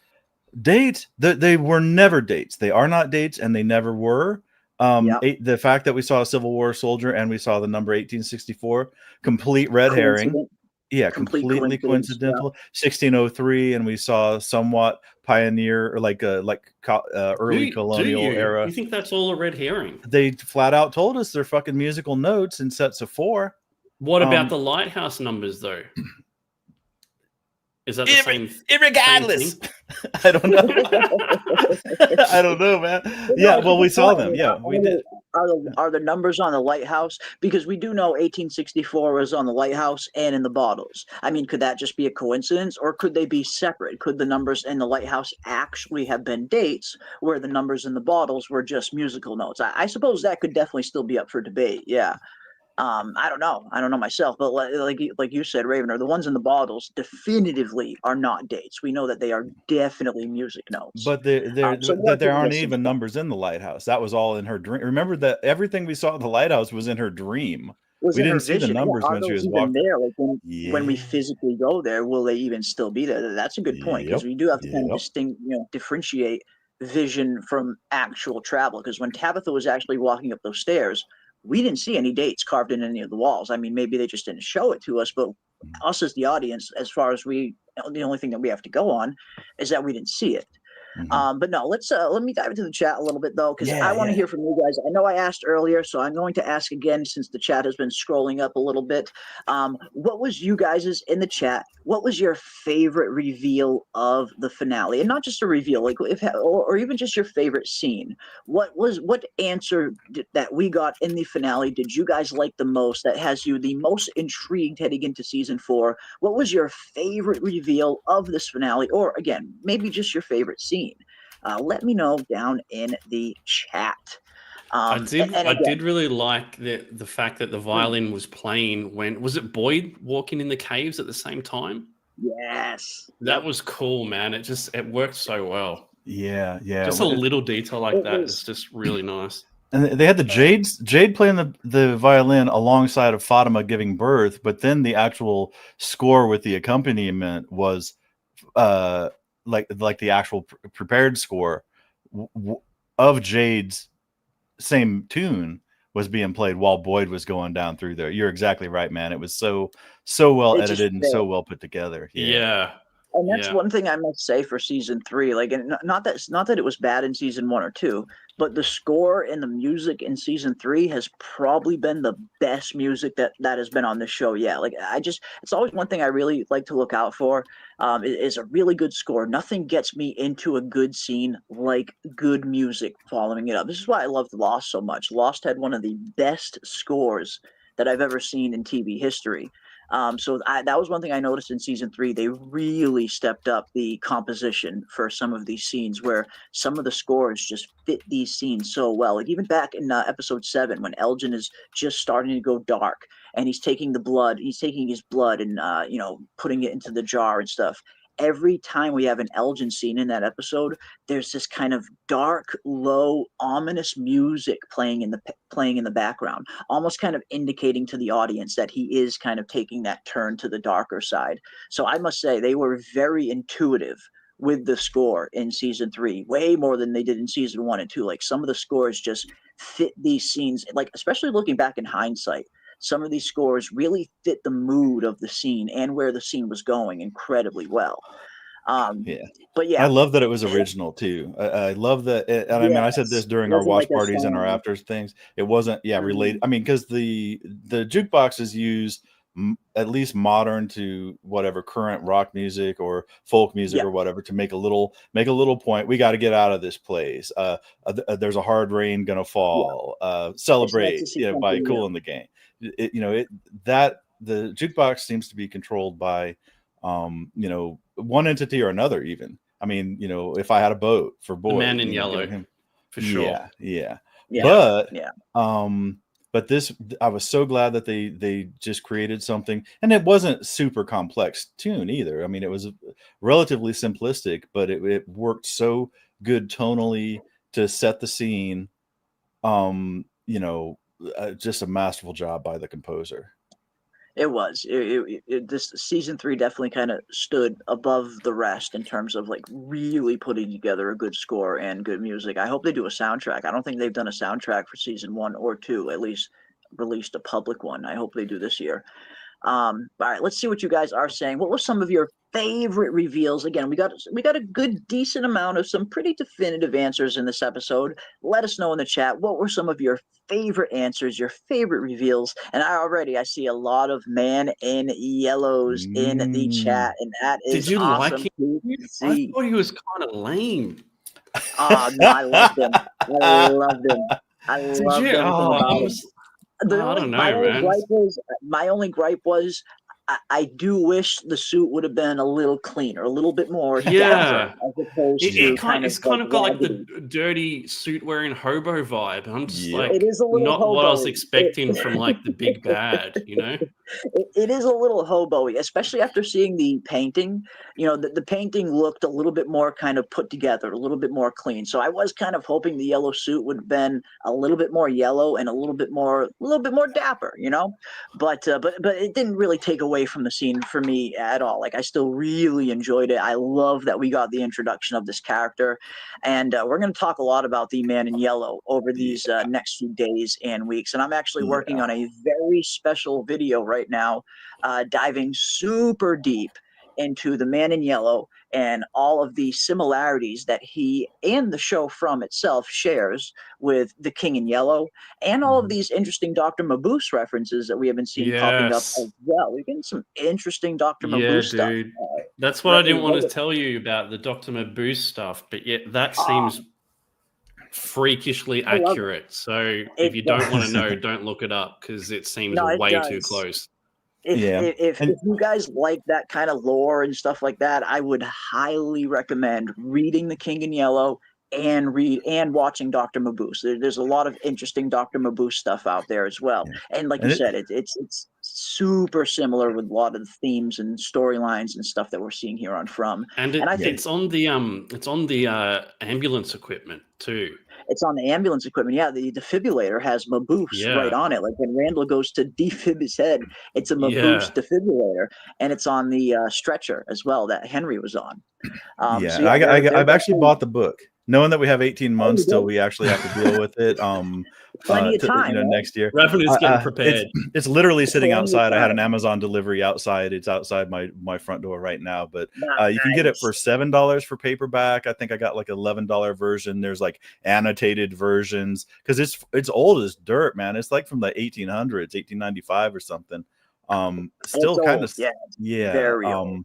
dates. They were never dates. They are not dates, and they never were. The fact that we saw a Civil War soldier and we saw the number 1864, complete red herring. Yeah, completely coincidental. 1603, and we saw somewhat pioneer, or early colonial era. You think that's all a red herring? They flat out told us they're fucking musical notes in sets of 4. What about the lighthouse numbers, though? Is that the same? Irregardless, same thing? I don't know. I don't know, man. Yeah, well, we saw them. Yeah, we did. Are the numbers on the lighthouse? Because we do know 1864 was on the lighthouse and in the bottles. I mean, could that just be a coincidence, or could they be separate? Could the numbers in the lighthouse actually have been dates, where the numbers in the bottles were just musical notes? I suppose that could definitely still be up for debate. Yeah. I don't know myself, but like you said, Ravener, the ones in the bottles definitively are not dates. We know that they are definitely music notes. But there aren't even numbers in the lighthouse. That was all in her dream. Remember that everything we saw at the lighthouse was in her dream. We didn't see the numbers when she was walking there. Like when we physically go there, will they even still be there? That's a good point, because we do have to kind of differentiate vision from actual travel. Because when Tabitha was actually walking up those stairs, we didn't see any dates carved in any of the walls. I mean, maybe they just didn't show it to us, but us as the audience, as far as the only thing that we have to go on is that we didn't see it. But no, let me dive into the chat a little bit though, because I want to Yeah. hear from you guys. I know I asked earlier, so I'm going to ask again since the chat has been scrolling up a little bit. What was you guys' in the chat? What was your favorite reveal of the finale, and not just a reveal, like if or even just your favorite scene? What answer that we got in the finale did you guys like the most? That has you the most intrigued heading into season 4? What was your favorite reveal of this finale, or again, maybe just your favorite scene? Let me know down in the chat. I did. And I again, did really like the fact that the violin was playing when was it Boyd walking in the caves at the same time? yes, That was cool, man. It worked so well. Yeah, yeah. Just a little detail like it that was is just really nice. And they had the Jade playing the violin alongside of Fatima giving birth, but then the actual score with the accompaniment was like the actual prepared score of Jade's same tune was being played while Boyd was going down through there. You're exactly right, man. It was so well it just edited and fit. so well put together. Yeah. And that's one thing I must say for season 3. Like, and not that it was bad in season 1 or 2, but the score and the music in season 3 has probably been the best music that has been on the show. Yeah, like it's always one thing I really like to look out for. Is a really good score. Nothing gets me into a good scene like good music following it up. This is why I loved Lost so much. Lost had one of the best scores that I've ever seen in TV history. That was one thing I noticed in season 3. They really stepped up the composition for some of these scenes, where some of the scores just fit these scenes so well. Like even back in episode 7, when Elgin is just starting to go dark, and he's taking his blood and putting it into the jar and stuff. Every time we have an Elgin scene in that episode, there's this kind of dark, low, ominous music playing in the background, almost kind of indicating to the audience that he is kind of taking that turn to the darker side. So I must say they were very intuitive with the score in season 3, way more than they did in season 1 and 2. Like some of the scores just fit these scenes, like especially looking back in hindsight, some of these scores really fit the mood of the scene and where the scene was going incredibly well. But I love that it was original too. I love that, and I mean, I said this during our watch parties and our after things. It wasn't, related. I mean, because the jukeboxes use at least modern to whatever current rock music or folk music or whatever to make a little point. We got to get out of this place. There's a hard rain gonna fall. Celebrate, by cooling the game. That the jukebox seems to be controlled by one entity or another. Even I mean, if I had a boat for Boyd, the Man in Yellow, for sure. But this, I was so glad that they just created something, and it wasn't super complex tune either. I mean, it was relatively simplistic, but it worked so good tonally to set the scene. Just a masterful job by the composer. It was. This season 3 definitely kind of stood above the rest in terms of like really putting together a good score and good music. I hope they do a soundtrack. I don't think they've done a soundtrack for season 1 or 2, at least released a public one. I hope they do this year. All right, let's see what you guys are saying. What were some of your favorite reveals? Again, we got a good decent amount of some pretty definitive answers in this episode. Let us know in the chat, what were some of your favorite answers, your favorite reveals? And I see a lot of Man in Yellows in the chat, and that is Did you awesome like him? I thought he was kind of lame. No, I loved him. I loved him. I loved everything about him. My only gripe was I do wish the suit would have been a little cleaner, a little bit more dapper, as opposed to it's kind of got like the dirty suit wearing hobo vibe. I'm just like, it is a little not hobo-y. what I was expecting from like the big bad, It is a little hobo-y, especially after seeing the painting. The painting looked a little bit more kind of put together, a little bit more clean. So I was kind of hoping the yellow suit would have been a little bit more yellow and a little bit more dapper, But it didn't really take away from the scene for me at all. Like I still really enjoyed it. I love that we got the introduction of this character, and we're going to talk a lot about the Man in Yellow over these next few days and weeks. And I'm actually working on a very special video right now, diving super deep into the Man in Yellow and all of the similarities that he and the show From itself shares with the King in Yellow, and all of these interesting Dr. Mabuse references that we have been seeing popping up as well. We're getting some interesting Dr. Mabuse stuff. Dude. That's what I didn't want to tell you about the Dr. Mabuse stuff, but yet that seems freakishly accurate. So if you don't want to know, don't look it up because it seems way too close. If you guys like that kind of lore and stuff like that, I would highly recommend reading The King in Yellow and watching Dr. Mabuse. There's a lot of interesting Dr. Mabuse stuff out there as well. And like you said, it's super similar with a lot of the themes and storylines and stuff that we're seeing here on From. And I think it's on the ambulance equipment too. It's on the ambulance equipment. Yeah, the defibrillator has Mabuse right on it. Like when Randall goes to defib his head, it's a Mabuse defibrillator, and it's on the stretcher as well that Henry was on. I've actually bought the book, knowing that we have 18 months till we actually have to deal with it. Plenty of time, next year. Revenue's getting prepared. It's literally sitting outside. I had an Amazon delivery outside. It's outside my front door right now. But you can get it for $7 for paperback. I think I got like $11 version. There's like annotated versions because it's old as dirt, man. It's like from the 1800s, 1895 or something. Still kind of very old.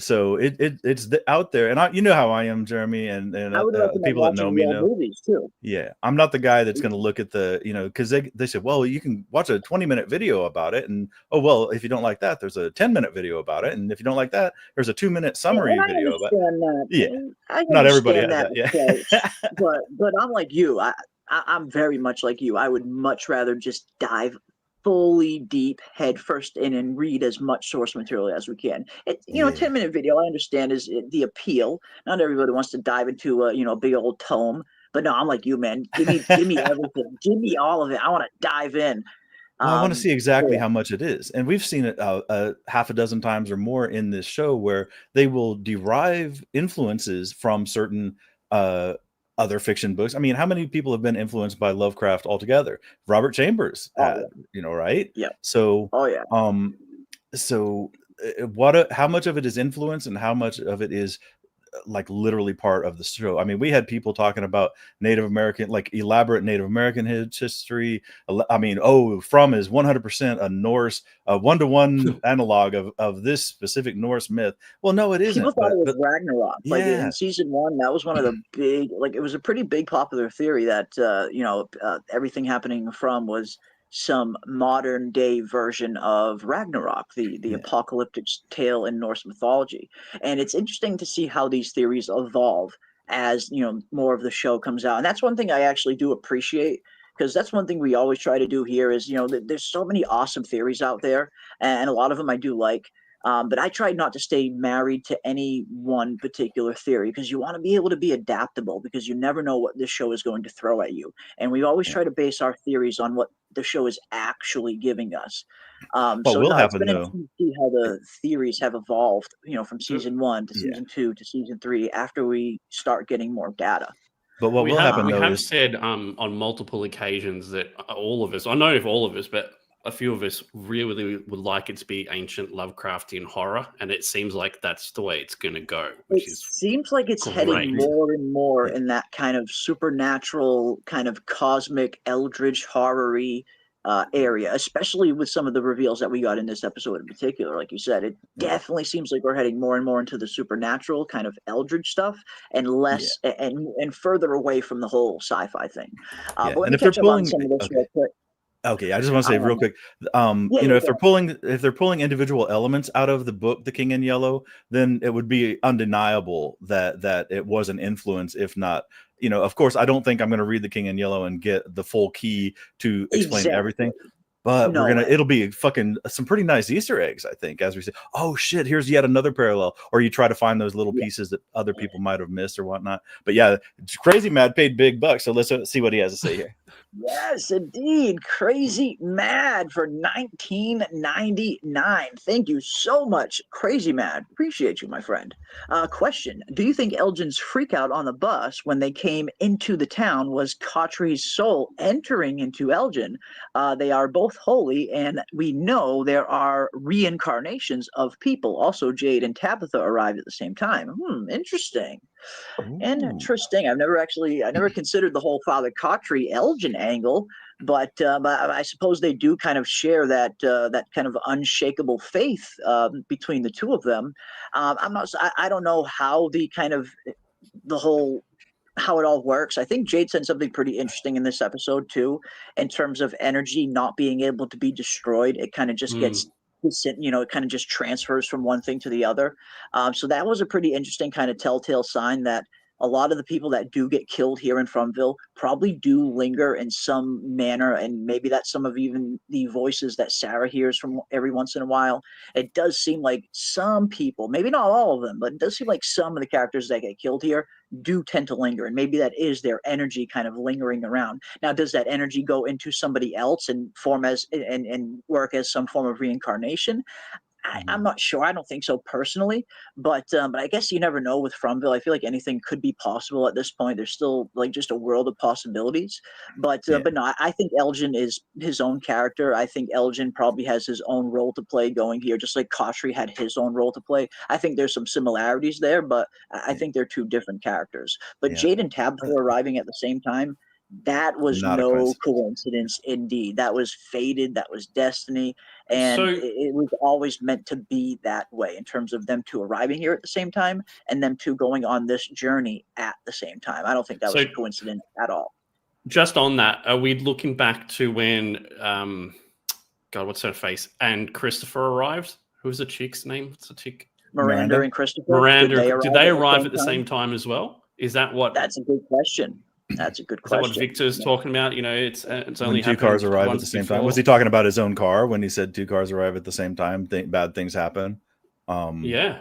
So it's out there, and you know how I am, Jeremy, and people that know me know. Movies too. Yeah, I'm not the guy that's going to look at the, because they said, well, you can watch a 20-minute video about it, and if you don't like that, there's a 10-minute video about it, and if you don't like that, there's a 2-minute summary video about it. Yeah, not everybody has that. Yeah, but I'm like you. I'm very much like you. I would much rather just dive fully deep head first in and read as much source material as we can. A 10-minute video I understand is the appeal. Not everybody wants to dive into a big old tome, but no, I'm like you, man. Give me everything. Give me all of it. I want to dive in. Well, I want to see exactly how much it is, and we've seen it half a dozen times or more in this show where they will derive influences from certain other fiction books. I mean, how many people have been influenced by Lovecraft altogether? Robert Chambers, right? Yeah. So, so how much of it is influence and how much of it is like literally part of the show? I mean, we had people talking about Native American, like elaborate Native American history. I mean, From is 100% a Norse, a 1-to-1 analog of this specific Norse myth. Well, no, it isn't. People thought it was Ragnarok. Like in season 1, that was one of the big, it was a pretty big popular theory that, everything happening From was some modern day version of Ragnarok, the apocalyptic tale in Norse mythology. And it's interesting to see how these theories evolve as more of the show comes out. And that's one thing I actually do appreciate, because that's one thing we always try to do here is there's so many awesome theories out there, and a lot of them I do like. But I tried not to stay married to any one particular theory, because you want to be able to be adaptable, because you never know what this show is going to throw at you. And we always try to base our theories on what the show is actually giving us. It's been interesting to see how the theories have evolved, from season 1 to season 2 to season 3 after we start getting more data. But what will happen, we have said on multiple occasions that all of us, I know if all of us, but a few of us really would like it to be ancient Lovecraftian horror, and it seems like that's the way it's going to go. Seems like it's heading more and more in that kind of supernatural, kind of cosmic, eldritch horror-y area, especially with some of the reveals that we got in this episode in particular. Like you said, it definitely seems like we're heading more and more into the supernatural kind of eldritch stuff, and less and further away from the whole sci-fi thing. But let me catch up on some of this real quick. Okay, I just want to say real quick, if they're pulling individual elements out of the book, The King in Yellow, then it would be undeniable that it was an influence. If not, of course, I don't think I'm going to read The King in Yellow and get the full key to explain everything. But it'll be fucking some pretty nice Easter eggs, I think, as we say, oh shit, here's yet another parallel, or you try to find those little pieces that other people might have missed or whatnot. But yeah, Crazy Mad paid big bucks, so let's see what he has to say here. Yes, indeed. Crazy Mad for 1999. Thank you so much, Crazy Mad. Appreciate you, my friend. Question: do you think Elgin's freakout on the bus when they came into the town was Cautry's soul entering into Elgin? They are both holy, and we know there are reincarnations of people. Also, Jade and Tabitha arrived at the same time. Interesting. Ooh. Interesting. I never considered the whole Father Cautry Elgin angle, but I suppose they do kind of share that kind of unshakable faith between the two of them. I'm not. I don't know how the whole how it all works. I think Jade said something pretty interesting in this episode too, in terms of energy not being able to be destroyed. It kind of just Mm. gets, it kind of just transfers from one thing to the other. So that was a pretty interesting kind of telltale sign that a lot of the people that do get killed here in Fromville probably do linger in some manner, and maybe that's some of even the voices that Sarah hears from every once in a while. It does seem like some people, maybe not all of them, but it does seem like some of the characters that get killed here do tend to linger, and maybe that is their energy kind of lingering around. Now, does that energy go into somebody else and form as and work as some form of reincarnation? I'm not sure. I don't think so personally, but I guess you never know with Fromville. I feel like anything could be possible at this point. There's still like just a world of possibilities. Yeah. But no, I think Elgin is his own character. I think Elgin probably has his own role to play going here, just like Cautry had his own role to play. I think there's some similarities there, but I Yeah. think they're two different characters. But Yeah. Jade and Tabitha arriving at the same time, that was Not a no coincidence. coincidence indeed. That was fated. That was destiny, and So, it was always meant to be that way in terms of them two arriving here at the same time and them two going on this journey at the same time. I don't think that was so a coincidence at all. just on that, are we looking back to when, God, what's her face, and Christopher arrived? Who's the chick's name? What's the chick? Miranda and Christopher, Miranda. Did they arrive at the time? same time as well? Is that what? That's a good question. That's a good Is that what question. Victor's talking about? You know, it's only When two cars happened arrive at once the same before. time. Was he talking about his own car when he said two cars arrive at the same time? Bad things happen. Yeah.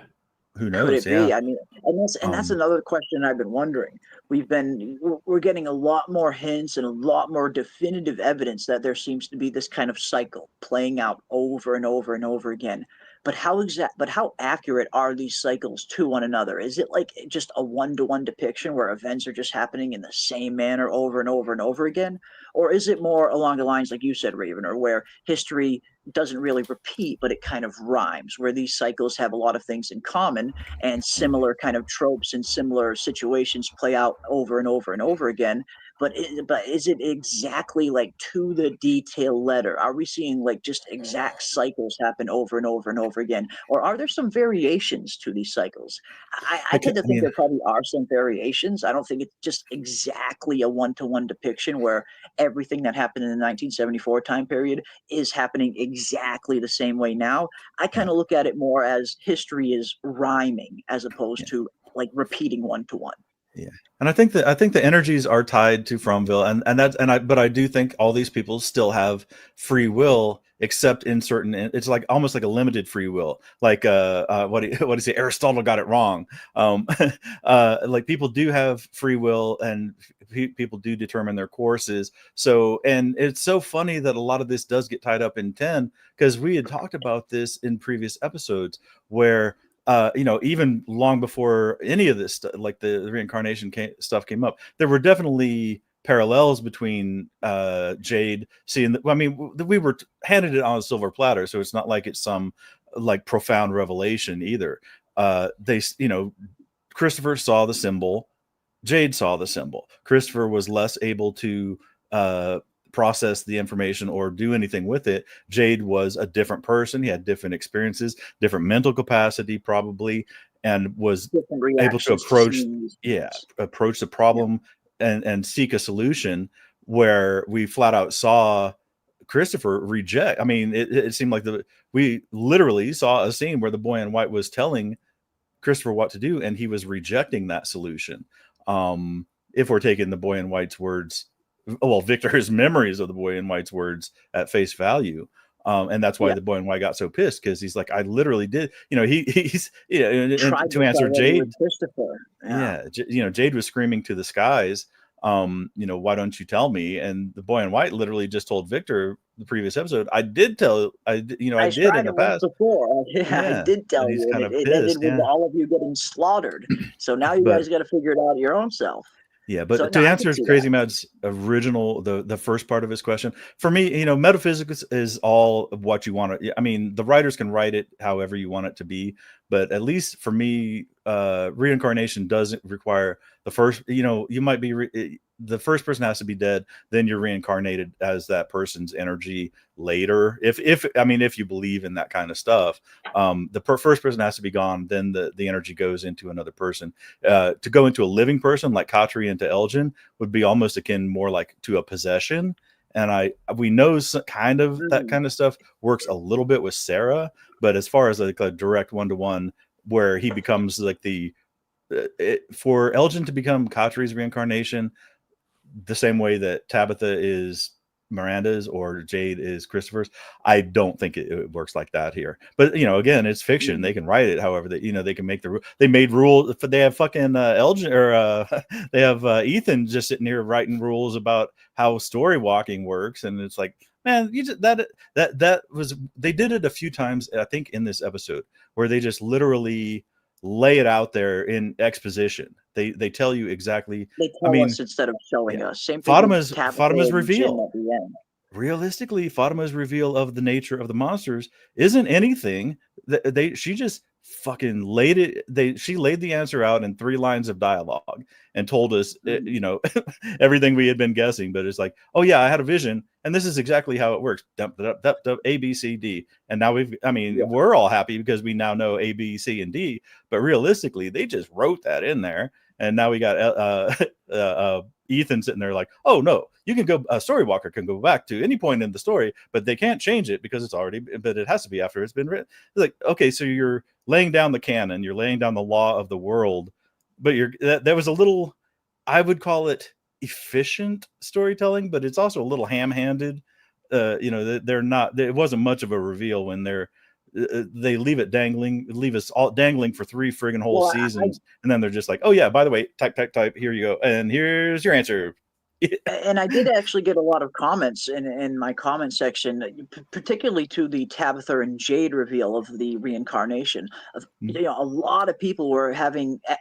Who knows? Could it be? Yeah. I mean, and that's another question I've been wondering. We're getting a lot more hints and a lot more definitive evidence that there seems to be this kind of cycle playing out over and over and over again. But how accurate are these cycles to one another? Is it like just a one-to-one depiction where events are just happening in the same manner over and over and over again? Or is it more along the lines like you said, Raven, or where history doesn't really repeat, but it kind of rhymes, where these cycles have a lot of things in common and similar kind of tropes and similar situations play out over and over and over again. But is it exactly like to the detail letter? Are we seeing like just exact cycles happen over and over and over again, or are there some variations to these cycles? I tend to think there probably are some variations. I don't think it's just exactly a one-to-one depiction where everything that happened in the 1974 time period is happening exactly the same way now. I kind of look at it more as history is rhyming as opposed to like repeating one to one. Yeah, and I think the energies are tied to Fromville, but I do think all these people still have free will, except in certain. It's like almost like a limited free will. Like what do you say? Aristotle got it wrong. Like people do have free will, and people do determine their courses. So, and it's so funny that a lot of this does get tied up in 10, because we had talked about this in previous episodes where. Even long before any of this, like the reincarnation stuff came up, there were definitely parallels between Jade seeing. We were handed it on a silver platter, so it's not like it's some like profound revelation either. Christopher saw the symbol, Jade saw the symbol. Christopher was less able to process the information or do anything with it. Jade was a different person. He had different experiences, different mental capacity probably, and was able to approach the problem and seek a solution, where we flat out saw Christopher reject. I mean, it seemed like we literally saw a scene where the boy in white was telling Christopher what to do, and he was rejecting that solution. If we're taking the boy in white's words, Victor's memories of the boy in white's words at face value. And that's why the boy in white got so pissed, because he's like, I literally did, he's and to answer Jade. Jade was screaming to the skies. why don't you tell me? And the boy in white literally just told Victor the previous episode, I did in the past before. I did tell and he's you, kind and of it pissed. ended with all of you getting slaughtered. So now you But guys got to figure it out your own self. yeah, but So, to I answer can see Crazy that. Mad's original, the first part of his question, for me, metaphysics is all of what you want to. I mean, the writers can write it however you want it to be, but at least for me, reincarnation doesn't require the first. You might be the first person has to be dead, then you're reincarnated as that person's energy later. If you believe in that kind of stuff, the first person has to be gone, then the energy goes into another person. To go into a living person like Katri into Elgin would be almost akin more like to a possession. And we know kind of that kind of stuff works a little bit with Sarah, but as far as like a direct one-to-one where he becomes like for Elgin to become Katri's reincarnation, the same way that Tabitha is Miranda's or Jade is Christopher's, I don't think it works like that here. But again, it's fiction. They can write it however that they can make they made rules. They have fucking Elgin or they have Ethan just sitting here writing rules about how story walking works, and it's like, man, you just that was they did it a few times, I think, in this episode where they just literally lay it out there in exposition. They tell you exactly. They tell us instead of showing us. Same thing with Fatima's reveal. at the end. Realistically, Fatima's reveal of the nature of the monsters isn't anything. She just fucking laid it. She laid the answer out in 3 lines of dialogue and told us, everything we had been guessing. But it's like, oh yeah, I had a vision, and this is exactly how it works. A, B, C, D, and now we're all happy because we now know A, B, C, and D. But realistically, they just wrote that in there, and now we got Ethan sitting there like, oh no, you can go. A story walker can go back to any point in the story, but they can't change it because but it has to be after it's been written. It's like, okay, so you're laying down the canon, you're laying down the law of the world, but there was a little, I would call it efficient storytelling, but it's also a little ham-handed. They're not. It wasn't much of a reveal when they leave us all dangling for 3 friggin' whole seasons, and then they're just like, oh yeah, by the way, type, here you go, and here's your answer. And I did actually get a lot of comments in my comment section, particularly to the Tabitha and Jade reveal of the reincarnation. A lot of people were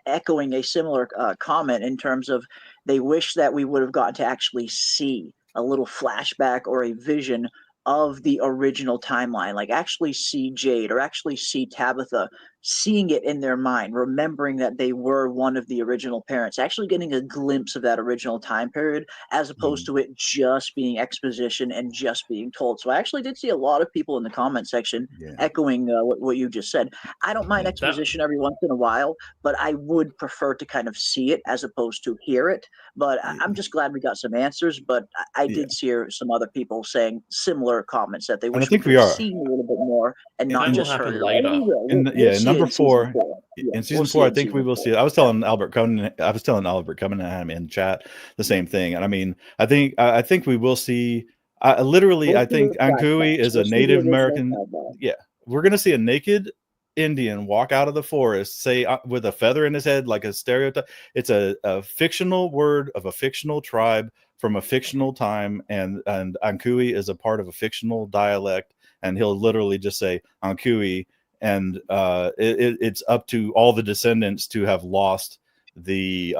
echoing a similar comment in terms of they wish that we would have gotten to actually see a little flashback or a vision of the original timeline, like actually see Jade or actually see Tabitha seeing it in their mind, remembering that they were one of the original parents, actually getting a glimpse of that original time period, as opposed to it just being exposition and just being told. So I actually did see a lot of people in the comment section echoing what you just said. I don't mind exposition every once in a while, but I would prefer to kind of see it as opposed to hear it. But I'm just glad we got some answers. But I did hear some other people saying similar comments that they wish we could have seen a little bit more and not just heard it later. Number 4 in season 4, I think we will see it. I was telling Albert Cunningham in chat the same thing, and I mean, I think we will see. I think Ankui is a Native American. Yeah, we're gonna see a naked Indian walk out of the forest, say with a feather in his head, like a stereotype. It's a fictional word of a fictional tribe from a fictional time, and Ankui is a part of a fictional dialect, and he'll literally just say Ankui, and it's up to all the descendants to have lost the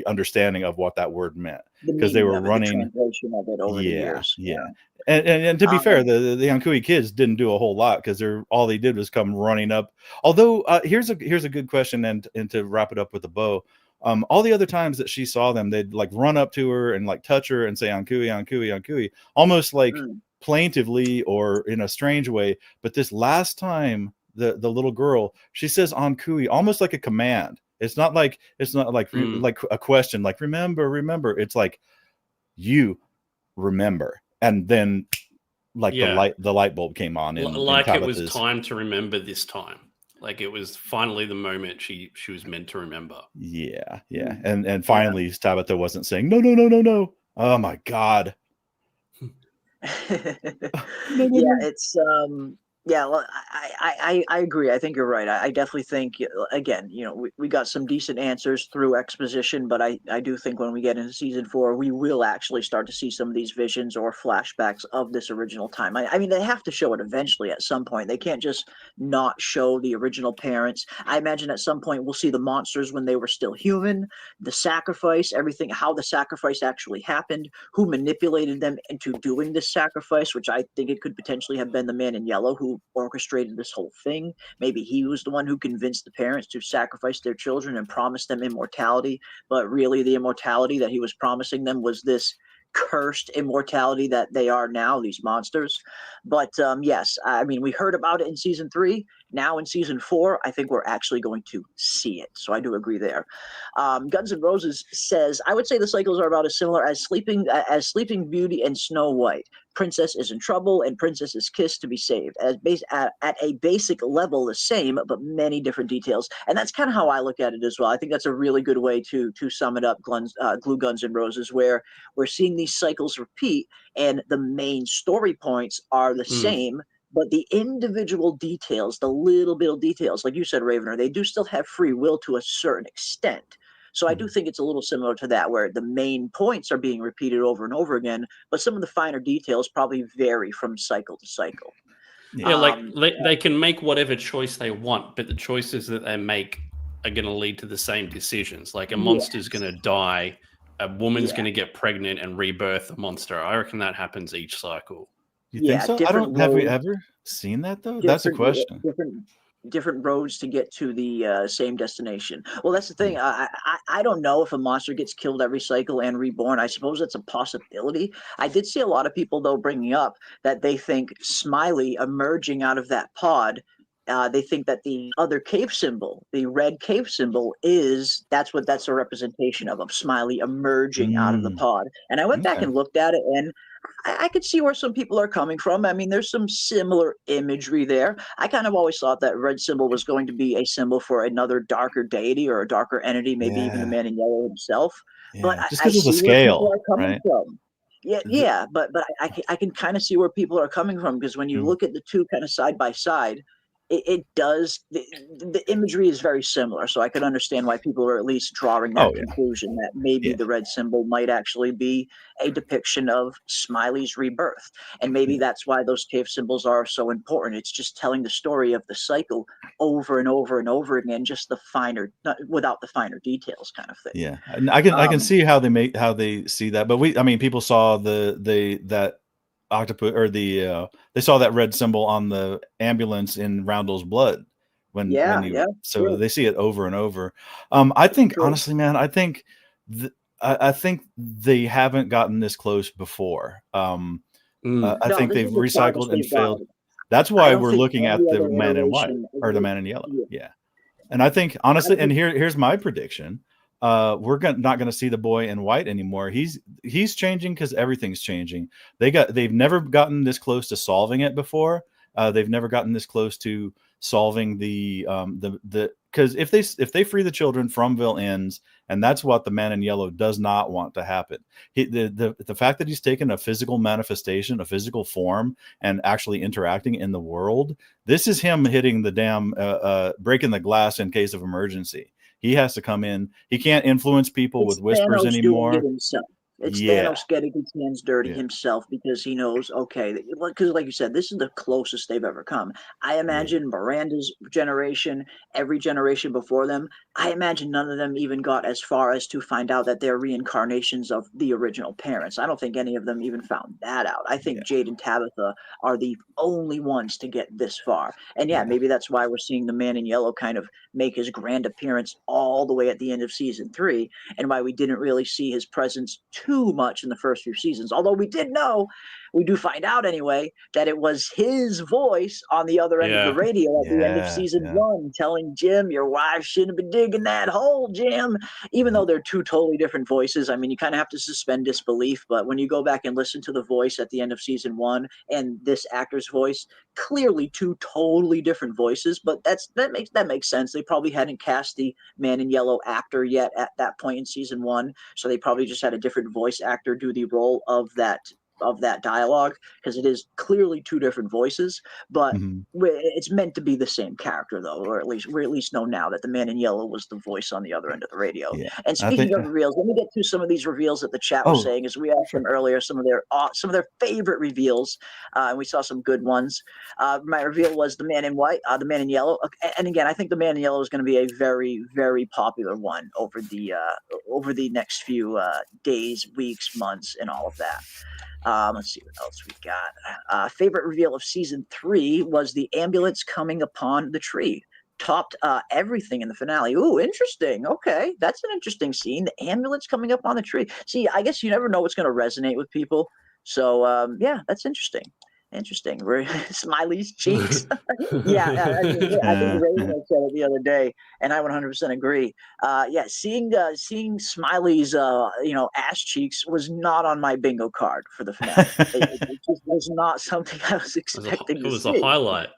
understanding of what that word meant, because they were running the translation of it over the years. And to be fair, the Ankui kids didn't do a whole lot, because all they did was come running up. Although here's a good question, and to wrap it up with a bow, all the other times that she saw them, they'd like run up to her and like touch her and say Ankui, Ankui, Ankui, almost like plaintively or in a strange way. But this last time, the little girl, she says Ankui almost like a command. It's not like like a question, like remember. It's like, you remember. And then the light bulb came on like it was time to remember this time. Like it was finally the moment she was meant to remember. Yeah. And finally Tabitha wasn't saying no. Oh my God. It's Yeah, well, I agree. I think you're right. I definitely think, again, we got some decent answers through exposition, but I do think when we get into season four, we will actually start to see some of these visions or flashbacks of this original time. I mean, they have to show it eventually at some point. They can't just not show the original parents. I imagine at some point we'll see the monsters when they were still human, the sacrifice, everything, how the sacrifice actually happened, who manipulated them into doing this sacrifice, which I think it could potentially have been the man in yellow who orchestrated this whole thing. Maybe he was the one who convinced the parents to sacrifice their children and promise them immortality, but really the immortality that he was promising them was this cursed immortality that they are now, these monsters. But yes, I mean, we heard about it in season three. Now in season four, I think we're actually going to see it. So I do agree there. Guns N' Roses says, I would say the cycles are about as similar as Sleeping Beauty and Snow White. Princess is in trouble and princess is kissed to be saved. At a basic level, the same, but many different details. And that's kind of how I look at it as well. I think that's a really good way to sum it up, Glue Guns N' Roses, where we're seeing these cycles repeat and the main story points are the same, but the individual details, the little bit of details, like you said, Ravener, they do still have free will to a certain extent. So I do think it's a little similar to that, where the main points are being repeated over and over again, but some of the finer details probably vary from cycle to cycle. Yeah, like they can make whatever choice they want, but the choices that they make are going to lead to the same decisions. Like a monster's going to die, a woman's going to get pregnant and rebirth a monster. I reckon that happens each cycle. You think so? I don't. Have we ever seen that though? That's a question. Different roads to get to the same destination. Well, that's the thing. I don't know if a monster gets killed every cycle and reborn. I suppose that's a possibility. I did see a lot of people though bringing up that they think Smiley emerging out of that pod. They think that the other cave symbol, the red cave symbol, that's a representation of Smiley emerging out of the pod. And I went back and looked at it, and I could see where some people are coming from. I mean, there's some similar imagery there. I kind of always thought that red symbol was going to be a symbol for another darker deity or a darker entity, maybe even the man in yellow himself. Yeah. But Just I because of the see where people scale, are coming right? from. Yeah, but I can kind of see where people are coming from, because when you look at the two kind of side by side, it does the imagery is very similar, so I could understand why people are at least drawing that conclusion that maybe the red symbol might actually be a depiction of Smiley's rebirth, and maybe that's why those cave symbols are so important. It's just telling the story of the cycle over and over and over again, just the finer, without the finer details, kind of thing. Yeah, and I can see how they see that, but people saw that octopus, or they saw that red symbol on the ambulance in Roundell's blood so they see it over and over. I think honestly, man, I think they haven't gotten this close before. I think they've recycled and failed. That's why we're looking at the man in white or the man in yellow. Yeah. And I think honestly, and here's my prediction. We're not going to see the boy in white anymore. He's changing because everything's changing. They've never gotten this close to solving it before. They've never gotten this close to solving because if they free the children, Fromville ends, and that's what the man in yellow does not want to happen. The fact that he's taken a physical manifestation, a physical form, and actually interacting in the world, this is him hitting the damn breaking the glass in case of emergency. He has to come in. He can't influence people with whispers anymore. It's Thanos getting his hands dirty himself, because he knows, okay, because like you said, this is the closest they've ever come. I imagine Miranda's generation, every generation before them, I imagine none of them even got as far as to find out that they're reincarnations of the original parents. I don't think any of them even found that out. I think Jade and Tabitha are the only ones to get this far. And maybe that's why we're seeing the man in yellow kind of make his grand appearance all the way at the end of season 3, and why we didn't really see his presence too much in the first few seasons. Although we do find out anyway, that it was his voice on the other end of the radio at the end of season 1 telling Jim, your wife shouldn't be digging that hole, Jim. Even though they're two totally different voices, I mean, you kind of have to suspend disbelief, but when you go back and listen to the voice at the end of season 1 and this actor's voice, clearly two totally different voices, but that makes sense. They probably hadn't cast the man in yellow actor yet at that point in season 1, so they probably just had a different voice actor do the role of that of that dialogue, because it is clearly two different voices, but it's meant to be the same character, though, or at least we at least know now that the man in yellow was the voice on the other end of the radio. Yeah, And I speaking think. of reveals, let me get to some of these reveals that the chat was saying, as we asked them earlier, some of their favorite reveals, and we saw some good ones. My reveal was the man in white, the man in yellow, and again, I think the man in yellow is going to be a very, very popular one over the next few days, weeks, months, and all of that. Let's see what else we got. Favorite reveal of season 3 was the ambulance coming upon the tree. Topped everything in the finale. Ooh, interesting. Okay, that's an interesting scene. The ambulance coming up on the tree. See, I guess you never know what's going to resonate with people. So, yeah, that's interesting. Interesting. Smiley's cheeks. Yeah, I think Raven said it the other day, and I 100% agree. Yeah, seeing Smiley's ass cheeks was not on my bingo card for the finale. It just was not something I was expecting to see. It was a highlight.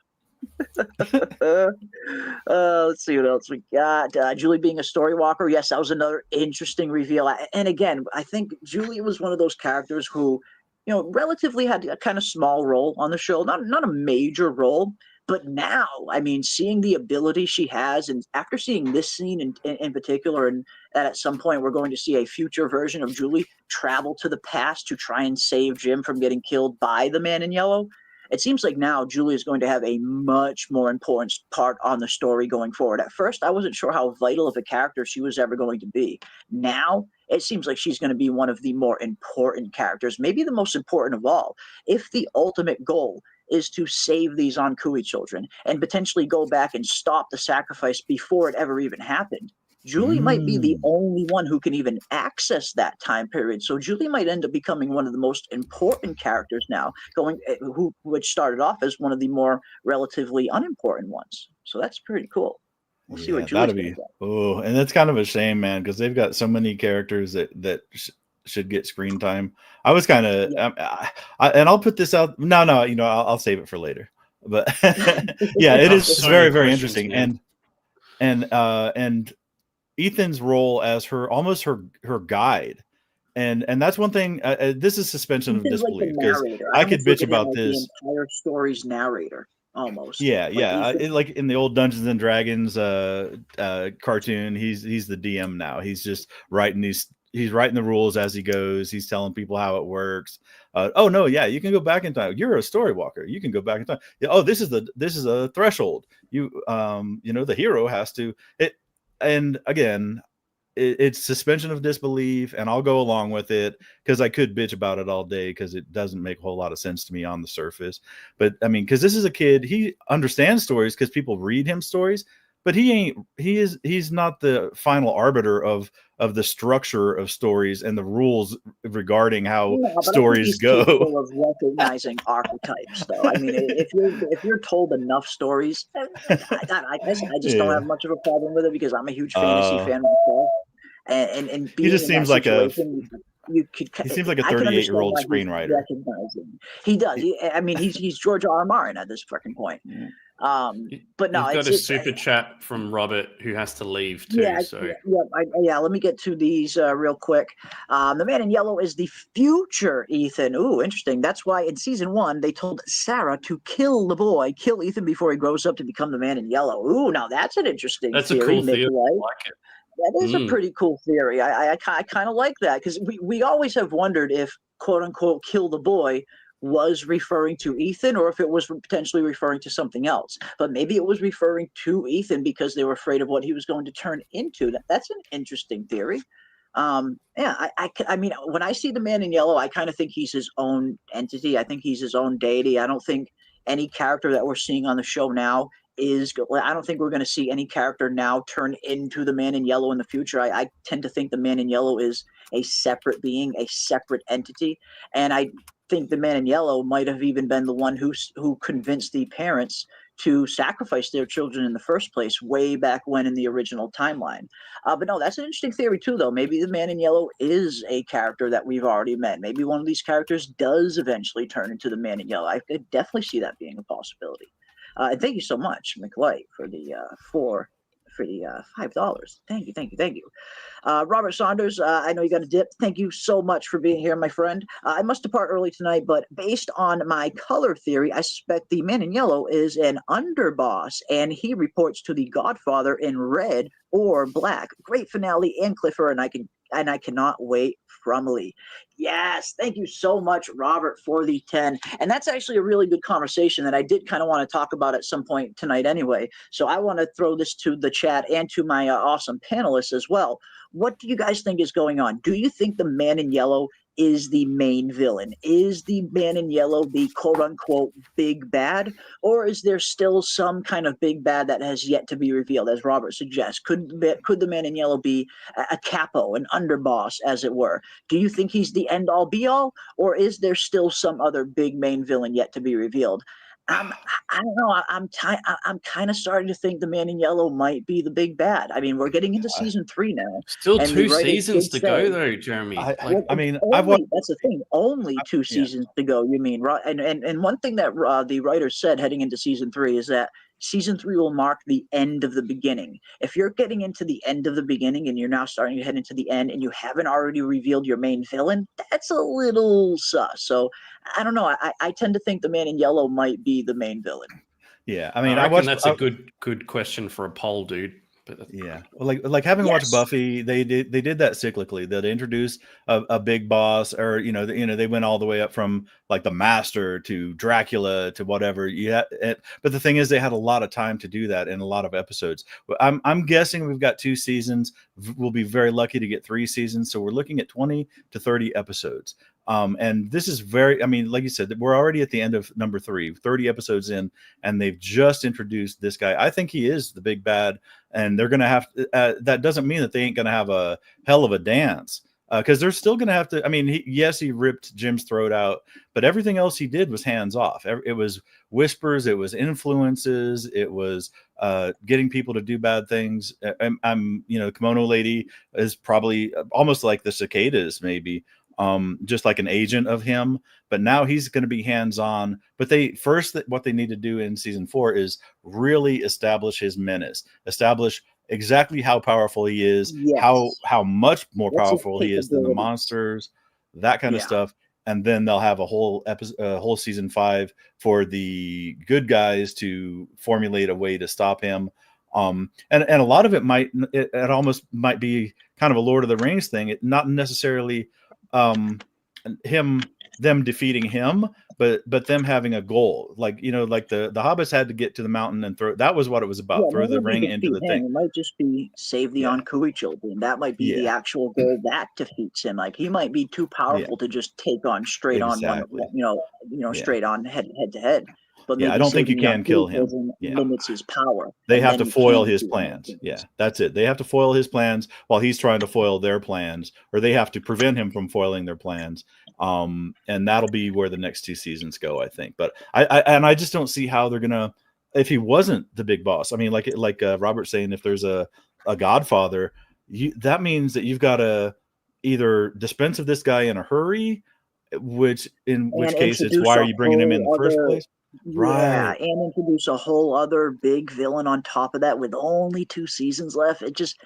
Let's see what else we got. Julie being a story walker. Yes, that was another interesting reveal. And again, I think Julie was one of those characters who, relatively had a kind of small role on the show, not a major role, but now, I mean, seeing the ability she has, and after seeing this scene in particular, and that at some point we're going to see a future version of Julie travel to the past to try and save Jim from getting killed by the man in yellow. It seems like now Julie is going to have a much more important part on the story going forward. At first, I wasn't sure how vital of a character she was ever going to be. Now, it seems like she's going to be one of the more important characters, maybe the most important of all. If the ultimate goal is to save these Ankui children and potentially go back and stop the sacrifice before it ever even happened, Julie might be the only one who can even access that time period. So Julie might end up becoming one of the most important characters now, which started off as one of the more relatively unimportant ones. So that's pretty cool. We'll see what Julie's going to get. Oh, and that's kind of a shame, man, because they've got so many characters that should get screen time. I was kind of, and I'll put this out. No, I'll save it for later. But yeah, it is very, very interesting, man. and Ethan's role as almost her guide, and that's one thing. This is suspension of disbelief, because I could bitch about this. The entire story's narrator, almost. Yeah, like in the old Dungeons and Dragons cartoon, he's the DM now. He's just writing he's writing the rules as he goes. He's telling people how it works. Oh no, yeah, you can go back in time. You're a story walker. You can go back in time. Yeah, oh, this is a threshold. The hero has to it. And again, it's suspension of disbelief, and I'll go along with it because I could bitch about it all day because it doesn't make a whole lot of sense to me on the surface. But I mean, because this is a kid, he understands stories because people read him stories, but he's not the final arbiter of the structure of stories and the rules regarding how stories go. Of recognizing archetypes, though. I mean, if you're told enough stories, I just don't have much of a problem with it because I'm a huge fantasy fan myself. And he just seems like he seems like a 38-year-old screenwriter. He does. He's George R. R. Martin at this freaking point. But no, We've got a super chat from Robert who has to leave too. Let me get to these real quick. The man in yellow is the future Ethan. Ooh, interesting. That's why in season 1 they told Sarah to kill Ethan before he grows up to become the man in yellow. Ooh, now that's an interesting theory. That's a cool theory. I like it. That is a pretty cool theory. I kind of like that because we always have wondered if quote unquote kill the boy was referring to Ethan or if it was potentially referring to something else. But maybe it was referring to Ethan because they were afraid of what he was going to turn into. That's an interesting theory. I mean, when I see the man in yellow, I kind of think he's his own entity. I think he's his own deity. I don't think any character that we're seeing on the show now I don't think we're going to see any character now turn into the man in yellow in the future. I tend to think the man in yellow is a separate being, a separate entity. And I think the man in yellow might have even been the one who convinced the parents to sacrifice their children in the first place way back when in the original timeline. But no, that's an interesting theory too, though. Maybe the man in yellow is a character that we've already met. Maybe one of these characters does eventually turn into the man in yellow. I could definitely see that being a possibility. And thank you so much, McLeod, for the for the $5. Thank you. Robert Saunders, I know you got a dip. Thank you so much for being here, my friend. I must depart early tonight, but based on my color theory, I suspect the man in yellow is an underboss, and he reports to the Godfather in red or black. Great finale and Clifford, and I cannot wait. Fromily. Yes, thank you so much, Robert, for the 10. And that's actually a really good conversation that I did kind of want to talk about at some point tonight anyway. So I want to throw this to the chat and to my awesome panelists as well. What do you guys think is going on? Do you think the man in yellow is the main villain? Is the man in yellow the quote-unquote big bad? Or is there still some kind of big bad that has yet to be revealed, as Robert suggests? Could the man in yellow be a capo, an underboss, as it were? Do you think he's the end-all, be-all? Or is there still some other big main villain yet to be revealed? I don't know. I'm kind of starting to think the man in yellow might be the big bad. I mean, we're getting into season 3 now. Still and 2 seasons to go, though, Jeremy. I've watched. That's the thing. Only 2 seasons to go. You mean right? And one thing that the writers said heading into season 3 is that season 3 will mark the end of the beginning. If you're getting into the end of the beginning and you're now starting to head into the end and you haven't already revealed your main villain, that's a little sus. So I don't know. I tend to think the man in yellow might be the main villain. Yeah, I mean, I reckon that's a good question for a poll, dude. Yeah, well, like having watched Buffy, they did that cyclically. They'd introduce a big boss, or they went all the way up from like the Master to Dracula to whatever. But the thing is, they had a lot of time to do that in a lot of episodes. I'm guessing we've got 2 seasons. We'll be very lucky to get 3 seasons, so we're looking at 20 to 30 episodes. And this is I mean, like you said, we're already at the end of number 3, 30 episodes in, and they've just introduced this guy. I think he is the big bad, and they're going to have to, that doesn't mean that they ain't going to have a hell of a dance, because they're still going to have to. I mean, he ripped Jim's throat out, but everything else he did was hands off. It was whispers, it was influences, it was getting people to do bad things. Kimono Lady is probably almost like the cicadas, maybe. Just like an agent of him, but now he's going to be hands-on. But what they need to do in season 4 is really establish his menace, establish exactly how powerful he is, how much more powerful he is than the monsters, that kind of stuff. And then they'll have a whole season 5 for the good guys to formulate a way to stop him. And a lot of it almost might be kind of a Lord of the Rings thing. It not necessarily them defeating him, but them having a goal, like the hobbits had to get to the mountain and throw. That was what it was about. Throw the ring into the thing. It might just be save the Ankhui children. That might be the actual goal that defeats him. Like he might be too powerful to just take on straight on straight on head to head. But I don't think you can kill him. Limits his power. They have to foil his plans. Yeah, that's it. They have to foil his plans while he's trying to foil their plans, or they have to prevent him from foiling their plans. And that'll be where the next 2 seasons go, I think. But I just don't see how they're gonna, if he wasn't the big boss. I mean, like Robert's saying, if there's a Godfather, that means that you've got to either dispense of this guy in a hurry, in which case it's why are you bringing him in the first place? Right. And introduce a whole other big villain on top of that with only 2 seasons left. It's just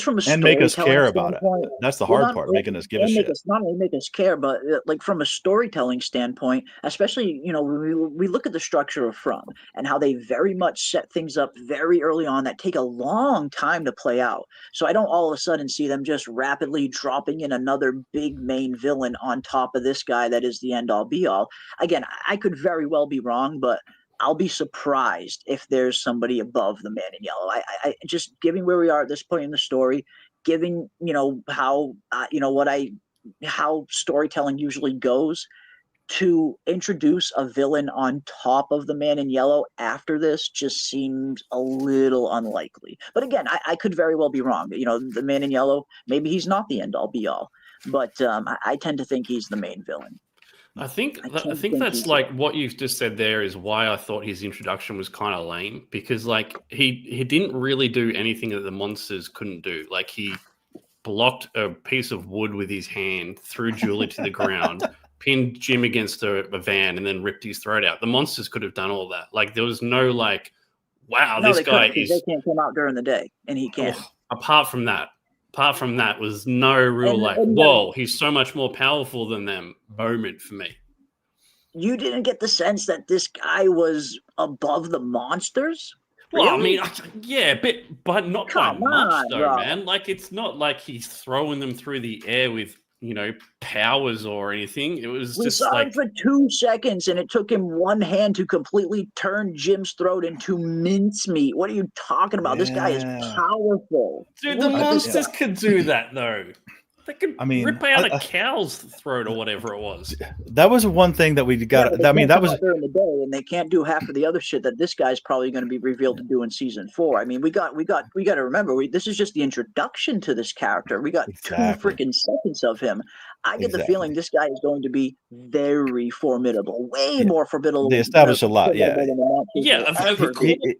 from a storytelling and make us care about it. That's the hard part, making us give a shit. Not only make us care, but like from a storytelling standpoint, especially we look at the structure of From and how they very much set things up very early on that take a long time to play out. So I don't all of a sudden see them just rapidly dropping in another big main villain on top of this guy that is the end all be all. Again, I could very well be wrong, but I'll be surprised if there's somebody above the man in yellow. I just giving where we are at this point in the story, giving how how storytelling usually goes, to introduce a villain on top of the man in yellow after this just seems a little unlikely. But again, I could very well be wrong. The man in yellow, maybe he's not the end all be all, but I tend to think he's the main villain. I think that's like what you've just said there is why I thought his introduction was kind of lame, because like he didn't really do anything that the monsters couldn't do. Like he blocked a piece of wood with his hand, threw Julie to the ground, pinned Jim against a van, and then ripped his throat out. The monsters could have done all that. Like there was no like wow, No, this they guy couldn't because is. they can't come out during the day, and he can. Oh, apart from that, was no real And whoa, he's so much more powerful than them moment for me. you didn't get the sense that this guy was above the monsters? Well, I Really? mean, yeah, but not by Come much on, though, bro. man. Like, it's not like he's throwing them through the air with, powers or anything. It was We just saw him like, for 2 seconds, and it took him one hand to completely turn Jim's throat into mincemeat. What are you talking about? This guy is powerful. dude, the Look at this monsters guy. could do that though. They could I mean, rip out a cow's throat or whatever it was. that was one thing that we Yeah, got. but they I mean, can't that come was out during the day, and they can't do half of the other shit that this guy's probably going to be revealed to do in season 4. I mean, we got to remember, this is just the introduction to this character. We got Exactly. 2 freaking seconds of him. I get the Exactly. feeling this guy is going to be very formidable, way more formidable. They established a lot. Yeah, than the monsters Yeah, will of ever course. be.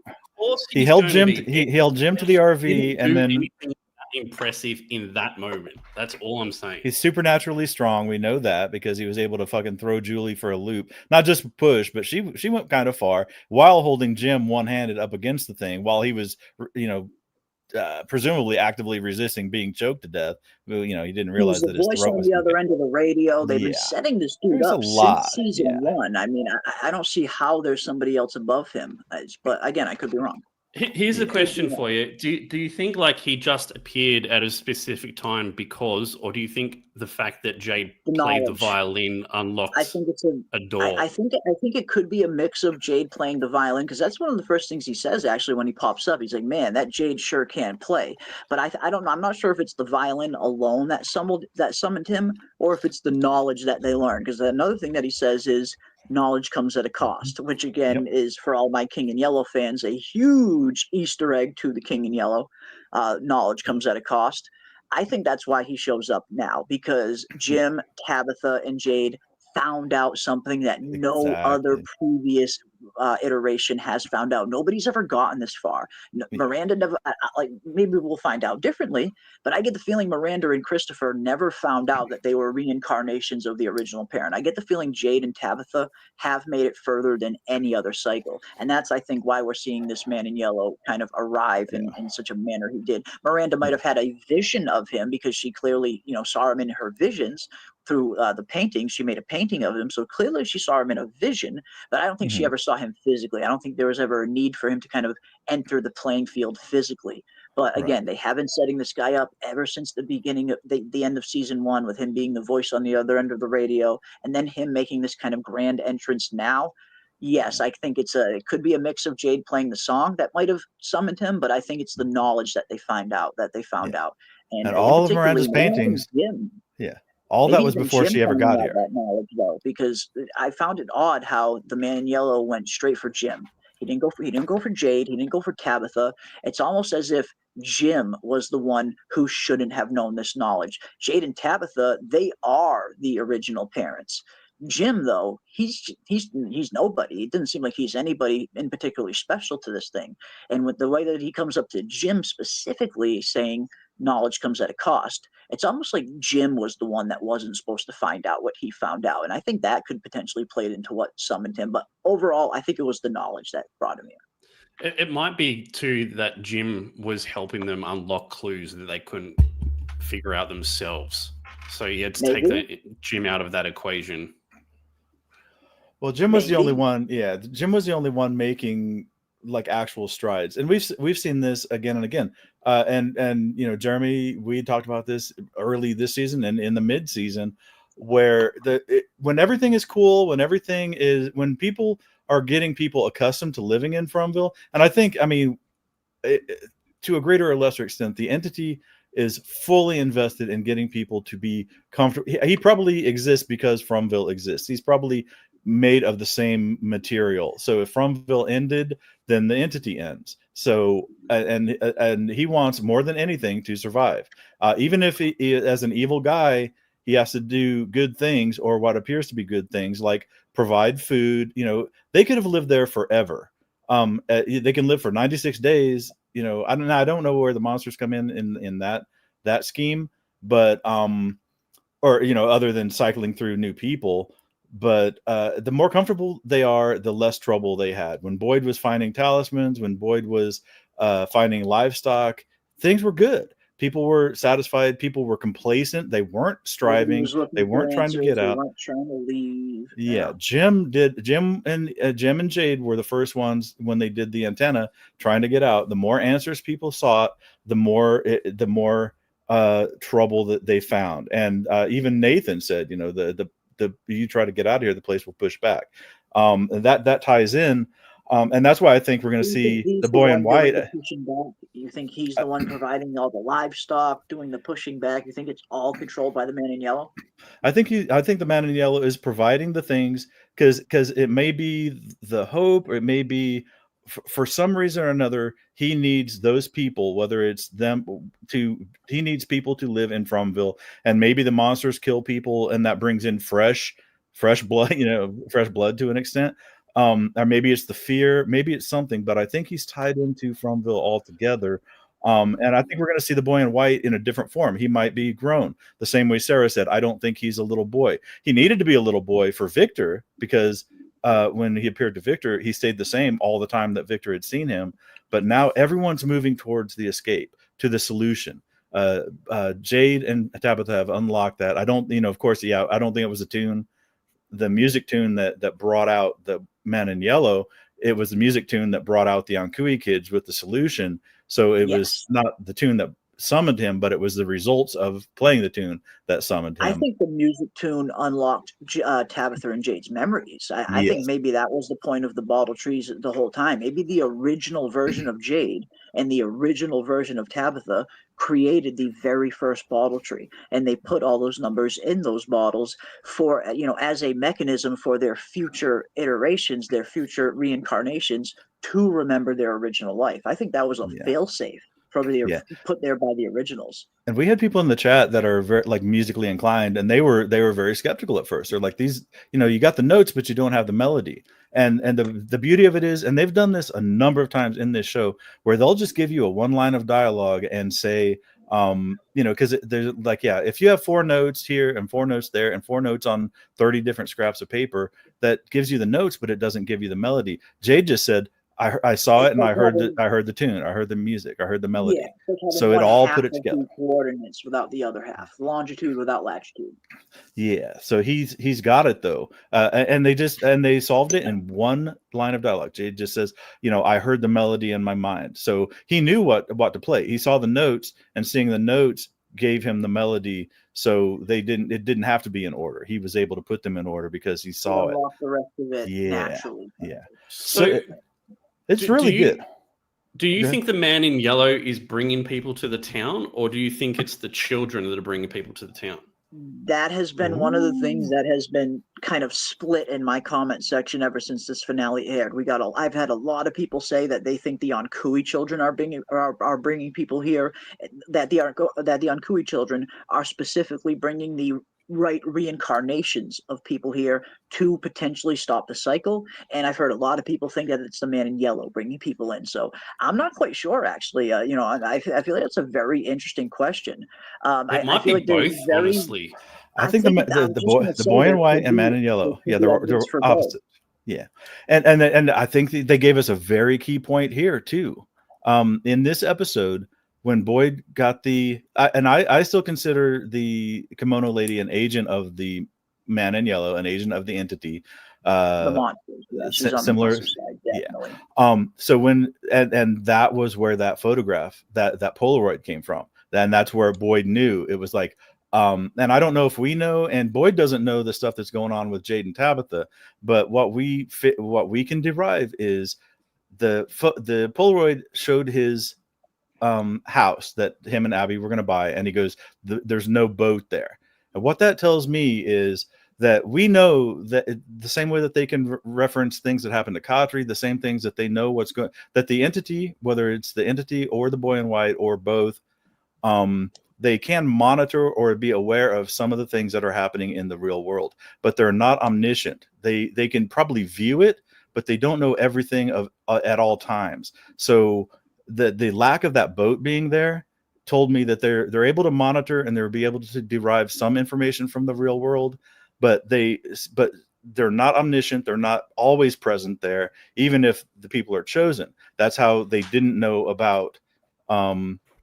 he held Jim. He held Jim to the RV, and then anything impressive in that moment. That's all I'm saying. he's supernaturally strong. We know that because he was able to fucking throw Julie for a loop, not just push, but she went kind of far while holding Jim one-handed up against the thing while he was, presumably actively resisting being choked to death. Well, he didn't He was realize the that his voice throat on was the gonna other get- end of the radio. They've been Yeah. setting this dude There's a up lot, since season yeah. 1. I mean, I don't see how there's somebody else above him. But again, I could be wrong. Here's a question for you. Do you think like he just appeared at a specific time because, or do you think the fact that Jade played the Knowledge. violin unlocked I think it's a door? I think it could be a mix of Jade playing the violin, because that's one of the first things he says actually when he pops up. He's like, "Man, that Jade sure can play." But I don't know. I'm not sure if it's the violin alone that summoned him, or if it's the knowledge that they learned. Because another thing that he says is knowledge comes at a cost, which again is, for all my King in Yellow fans, a huge Easter egg to the King in Yellow. Knowledge comes at a cost. I think that's why he shows up now, because Jim, Tabitha, and Jade found out something that no other Exactly. previous iteration has found out. Nobody's ever gotten this far. Miranda never, like, maybe we'll find out differently, but I get the feeling Miranda and Christopher never found out that they were reincarnations of the original parent. I get the feeling Jade and Tabitha have made it further than any other cycle. And that's, I think, why we're seeing this man in yellow kind of arrive in such a manner he did. Miranda might have had a vision of him because she clearly, saw him in her visions through the painting. She made a painting of him, so clearly she saw him in a vision, but I don't think she ever saw him physically. I don't think there was ever a need for him to kind of enter the playing field physically. But again, they have been setting this guy up ever since the beginning of the end of season 1, with him being the voice on the other end of the radio, and then him making this kind of grand entrance now. Yes, I think it could be a mix of Jade playing the song that might have summoned him, but I think it's the knowledge that they found out. And all of particularly Miranda's paintings, Jim. all Maybe that was even before Jim she ever finding got out here. that knowledge, though, because I found it odd how the man in yellow went straight for Jim. He didn't go for Jade. He didn't go for Tabitha. It's almost as if Jim was the one who shouldn't have known this knowledge. Jade and Tabitha, they are the original parents. Jim, though, he's nobody. It doesn't seem like he's anybody in particularly special to this thing. And with the way that he comes up to Jim specifically saying knowledge comes at a cost, it's almost like Jim was the one that wasn't supposed to find out what he found out. And I think that could potentially play into what summoned him. But overall, I think it was the knowledge that brought him here. It might be too that Jim was helping them unlock clues that they couldn't figure out themselves. So he had to take Jim out of that equation. Well, Jim was the only one. Yeah, Jim was the only one making like actual strides, and we've seen this again and again. And Jeremy, we talked about this early this season and in the mid season, where when everything is cool, when people are getting people accustomed to living in Fromville, and I think, to a greater or lesser extent, the entity is fully invested in getting people to be comfortable. He probably exists because Fromville exists. He's probably made of the same material. So if Fromville ended, then the entity ends. So and he wants more than anything to survive. Even if he, as an evil guy, he has to do good things, or what appears to be good things, like provide food. They could have lived there forever. They can live for 96 days. I don't know where the monsters come in that scheme, but or other than cycling through new people. but the more comfortable they are, the less trouble they had. When Boyd was finding talismans, when Boyd was finding livestock, things were good. People were satisfied. People were complacent. They weren't He striving. was They looking for weren't trying to answers. get They out. weren't trying to leave. Yeah, Jim and Jade were the first ones when they did the antenna trying to get out. The more answers people sought, the more trouble that they found. And even Nathan said, the you try to get out of here, the place will push back. And that ties in, and that's why I think we're going to Do you think see he's the the boy in one doing white. the pushing back? You think he's the one providing all the livestock, doing the pushing back? You think it's all controlled by the man in yellow? I think the man in yellow is providing the things because it may be the hope, or it may be for some reason or another he needs those people, whether it's them he needs people to live in Fromville, and maybe the monsters kill people, and that brings in fresh blood, fresh blood to an extent. Or maybe it's the fear, maybe it's something, but I think he's tied into Fromville altogether. And I think we're going to see the boy in white in a different form. He might be grown, the same way Sarah said. I don't think he's a little boy. He needed to be a little boy for Victor, because when he appeared to Victor, he stayed the same all the time that Victor had seen him. But now everyone's moving towards the escape, to the solution. Jade and Tabitha have unlocked that. I don't, of course, I don't think it was a tune, the music tune that brought out the man in yellow. It was the music tune that brought out the Ankui kids with the solution. So it was not the tune that summoned him, but it was the results of playing the tune that summoned him. I think the music tune unlocked Tabitha and Jade's memories. I think maybe that was the point of the bottle trees the whole time. Maybe the original version of Jade and the original version of Tabitha created the very first bottle tree, and they put all those numbers in those bottles for, as a mechanism for their future iterations, their future reincarnations, to remember their original life. I think that was a failsafe put there by the originals. And we had people in the chat that are very musically inclined, and they were very skeptical at first. They're like, these, you got the notes, but you don't have the melody. And the beauty of it is, and they've done this a number of times in this show, where they'll just give you a one line of dialogue and say, because there's if you have 4 notes here and 4 notes there and 4 notes on 30 different scraps of paper, that gives you the notes, but it doesn't give you the melody. Jade just said, I saw it, and I heard the tune, I heard the music, I heard the melody. So it all put it together. Coordinates without the other half, longitude without latitude. Yeah, so he's got it though, and they solved it in one line of dialogue. Jade just says, I heard the melody in my mind, so he knew what to play. He saw the notes, and seeing the notes gave him the melody. So it didn't have to be in order. He was able to put them in order because he saw it. The rest of it naturally. Yeah. So it's really good. Do you think the man in yellow is bringing people to the town, or do you think it's the children that are bringing people to the town? That has been one of the things that has been kind of split in my comment section ever since this finale aired. I've had a lot of people say that they think the Ankui children are bringing people here, that the Ankui children are specifically bringing the right reincarnations of people here to potentially stop the cycle. And I've heard a lot of people think that it's the man in yellow bringing people in. So I'm not quite sure, actually. I feel like that's a very interesting question. It might be both, honestly. I think the boy in white and man in yellow, they're opposite. Yeah, and I think they gave us a very key point here too. In this episode, when Boyd got I still consider the kimono lady an agent of the man in yellow, an agent of the entity. The monsters. Yeah, she's on similar. The side, definitely. So when and that was where that photograph, that Polaroid came from. And that's where Boyd knew. It was like, and I don't know if we know, and Boyd doesn't know the stuff that's going on with Jade and Tabitha, but what we can derive is the Polaroid showed his house that him and Abby were going to buy, and he goes, there's no boat there. And what that tells me is that we know that the same way that they can reference things that happen to Kadri, the same things that they know what's going, that the entity, whether it's the entity or the boy in white or both, they can monitor or be aware of some of the things that are happening in the real world, but they're not omniscient. They can probably view it, but they don't know everything at all times. So the lack of that boat being there told me that they're able to monitor and they'll be able to derive some information from the real world, but they're not omniscient. They're not always present there, even if the people are chosen. That's how they didn't know about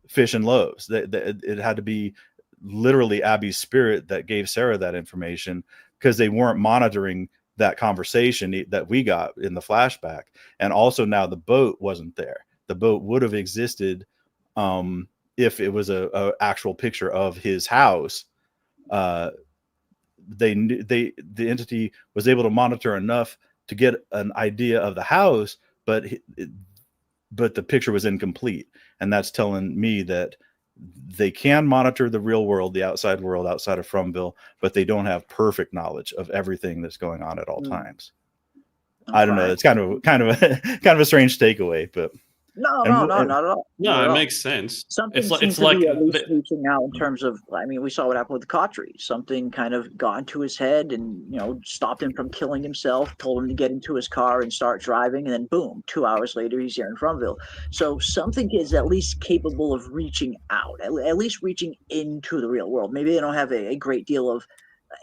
fish and loaves. It had to be literally Abby's spirit that gave Sarah that information, because they weren't monitoring that conversation that we got in the flashback. And also now the boat wasn't there. The boat would have existed if it was a actual picture of his house. The entity was able to monitor enough to get an idea of the house, but the picture was incomplete. And that's telling me that they can monitor the real world, the outside world outside of Fromville, but they don't have perfect knowledge of everything that's going on at all times. I don't know. It's kind of a strange takeaway, but no, not at all. No, it makes sense. Something seems to be at least reaching out in terms of, I mean, we saw what happened with Kotri. Something kind of got into his head and, stopped him from killing himself, told him to get into his car and start driving, and then boom, 2 hours later, he's here in Fromville. So something is at least capable of reaching out, at least reaching into the real world. Maybe they don't have a great deal of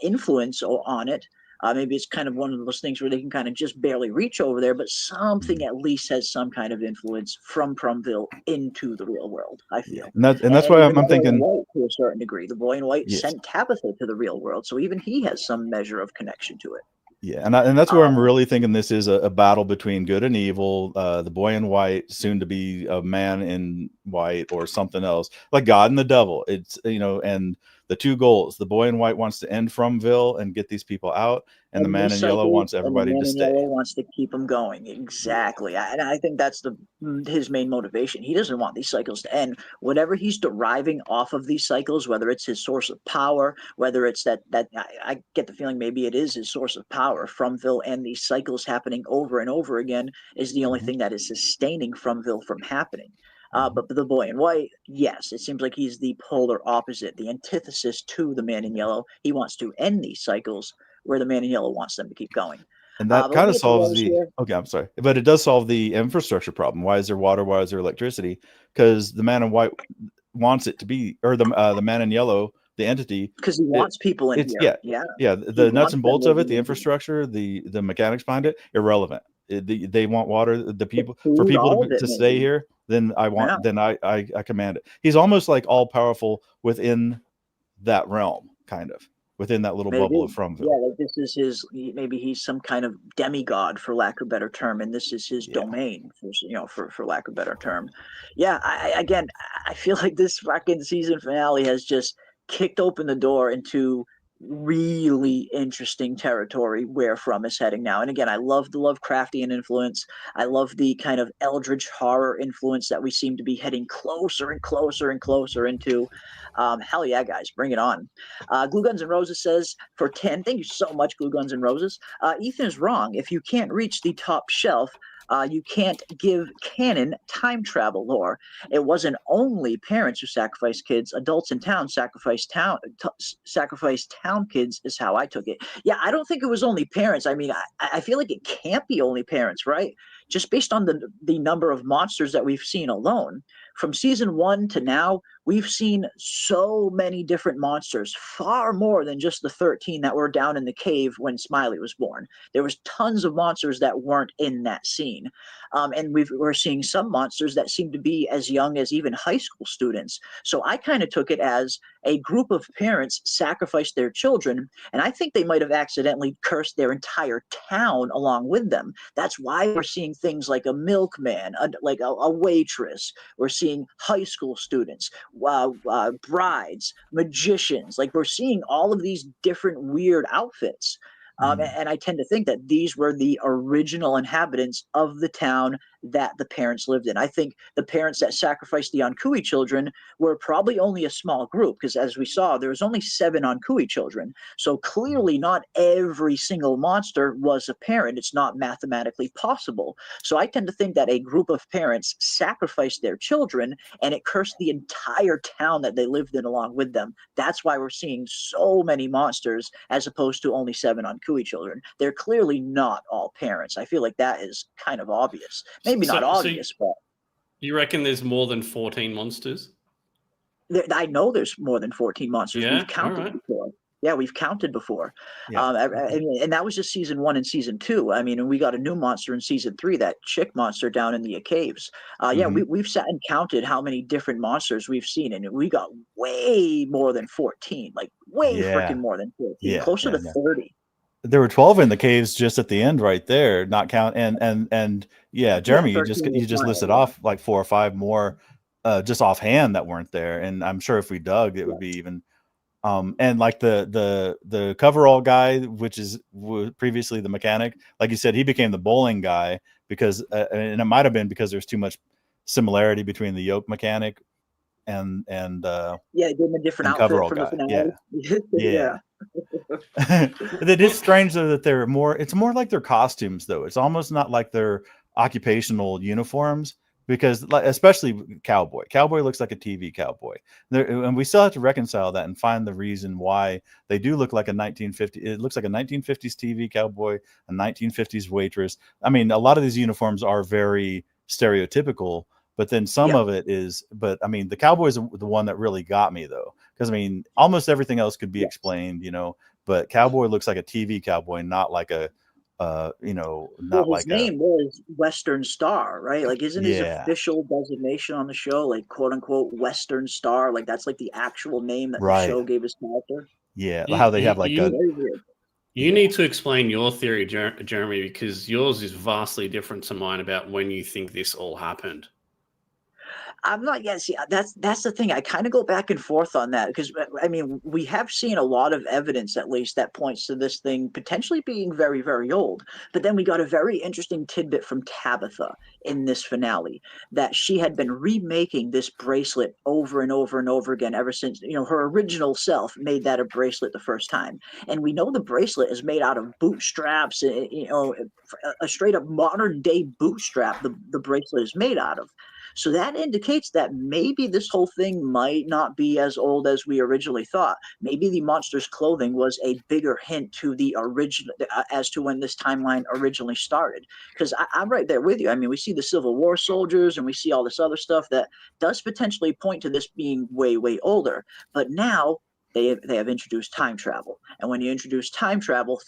influence on it. Maybe it's kind of one of those things where they can kind of just barely reach over there, but something at least has some kind of influence from Fromville into the real world, I feel. And that's why I'm thinking, to a certain degree, the boy in white yes, sent Tabitha to the real world, so even he has some measure of connection to it. Yeah, and that's where I'm really thinking this is a battle between good and evil. The boy in white, soon to be a man in white or something else, like God and the devil. It's and the two goals: the boy in white wants to end Fromville and get these people out, and the man in yellow wants everybody to stay. Yellow wants to keep them going. Exactly, and I think that's his main motivation. He doesn't want these cycles to end. Whatever he's deriving off of these cycles, whether it's his source of power, whether it's that I get the feeling maybe it is his source of power. Fromville and these cycles happening over and over again is the only thing that is sustaining Fromville from happening. But the boy in white, yes, it seems like he's the polar opposite, the antithesis to the man in yellow. He wants to end these cycles where the man in yellow wants them to keep going. And that kind of solves okay, I'm sorry, but it does solve the infrastructure problem. Why is there water? Why is there electricity? Because the man in white wants it to be, or the man in yellow, the entity, because he wants people in here. Yeah. The nuts and bolts of it, the infrastructure, the mechanics behind it, irrelevant. They want water. The people for people to stay here. Then I want. Then I command it. He's almost like all powerful within that realm, kind of within that little bubble of Fromville. Yeah, like this is maybe he's some kind of demigod, for lack of a better term, and this is his domain, for lack of a better term. Yeah, I feel like this fucking season finale has just kicked open the door into really interesting territory where From is heading now. And again, I love the Lovecraftian influence. I love the kind of eldritch horror influence that we seem to be heading closer and closer and closer into. Hell yeah, guys, bring it on. Glue Guns and Roses says, for 10, thank you so much, Glue Guns and Roses. Ethan is wrong. If you can't reach the top shelf, you can't give canon time travel lore. It wasn't only parents who sacrificed kids. Adults in town sacrificed town kids is how I took it. Yeah, I don't think it was only parents. I mean, I feel like it can't be only parents, right? Just based on the number of monsters that we've seen alone. From season 1 to now, we've seen so many different monsters, far more than just the 13 that were down in the cave when Smiley was born. There was tons of monsters that weren't in that scene. And we're seeing some monsters that seem to be as young as even high school students. So I kind of took it as a group of parents sacrificed their children, and I think they might have accidentally cursed their entire town along with them. That's why we're seeing things like a milkman, like a waitress. We're seeing high school students, brides, magicians. Like, we're seeing all of these different weird outfits. And I tend to think that these were the original inhabitants of the town that the parents lived in. I think the parents that sacrificed the Ankui children were probably only a small group, because as we saw, there was only 7 Ankui children. So clearly not every single monster was a parent. It's not mathematically possible. So I tend to think that a group of parents sacrificed their children, and it cursed the entire town that they lived in along with them. That's why we're seeing so many monsters as opposed to only 7 Ankui children. They're clearly not all parents. I feel like that is kind of obvious. Maybe not obvious, but you reckon there's more than 14 monsters? I know there's more than 14 monsters. We've counted before. Yeah, we've counted before. Yeah. And that was just season 1 and season 2. I mean, and we got a new monster in season 3, that chick monster down in the caves. Yeah, Mhm. we've sat and counted how many different monsters we've seen, and we got way more than 14, like way Yeah. freaking more than 14, Yeah. closer Yeah. to Yeah. 30. There were 12 in the caves just at the end right there, not count and yeah, Yeah, Jeremy, 13 you was just final, listed yeah. off like 4 or 5 more just offhand that weren't there. And I'm sure if we dug, it would be even and like the coverall guy, which was previously the mechanic, like you said, he became the bowling guy because and it might have been because there's too much similarity between the yoke mechanic and Yeah, gave him a different and outfit coverall from the guy. finale. Yeah. Yeah. Yeah. It is strange though that it's more like their costumes though. It's almost not like their occupational uniforms because like, especially cowboy looks like a TV cowboy and we still have to reconcile that and find the reason why they do look like it looks like a 1950s TV cowboy, a 1950s waitress. I mean, a lot of these uniforms are very stereotypical, but then some Yeah. of it is, but I mean, the cowboys are the one that really got me though. Because I mean, almost everything else could be Yes. explained, but cowboy looks like a TV cowboy, not like a, not Well, his like a, name was Western Star, right? Like, isn't his yeah, official designation on the show, like, quote unquote, Western Star? Like, that's like the actual name that the right, show gave his character. yeah. You, How they you, have like a, you, Very weird. you need to explain your theory, Jeremy, because yours is vastly different to mine about when you think this all happened. I'm not yet. See, that's the thing. I kind of go back and forth on that because I mean we have seen a lot of evidence, at least, that points to this thing potentially being very, very old. But then we got a very interesting tidbit from Tabitha in this finale that she had been remaking this bracelet over and over and over again ever since her original self made that a bracelet the first time. And we know the bracelet is made out of bootstraps. A straight up modern day bootstrap. The bracelet is made out of. So that indicates that maybe this whole thing might not be as old as we originally thought. Maybe the monster's clothing was a bigger hint to the original, as to when this timeline originally started. Because I'm right there with you. I mean, we see the Civil War soldiers and we see all this other stuff that does potentially point to this being way, way older. But now they have introduced time travel. And when you introduce time travel,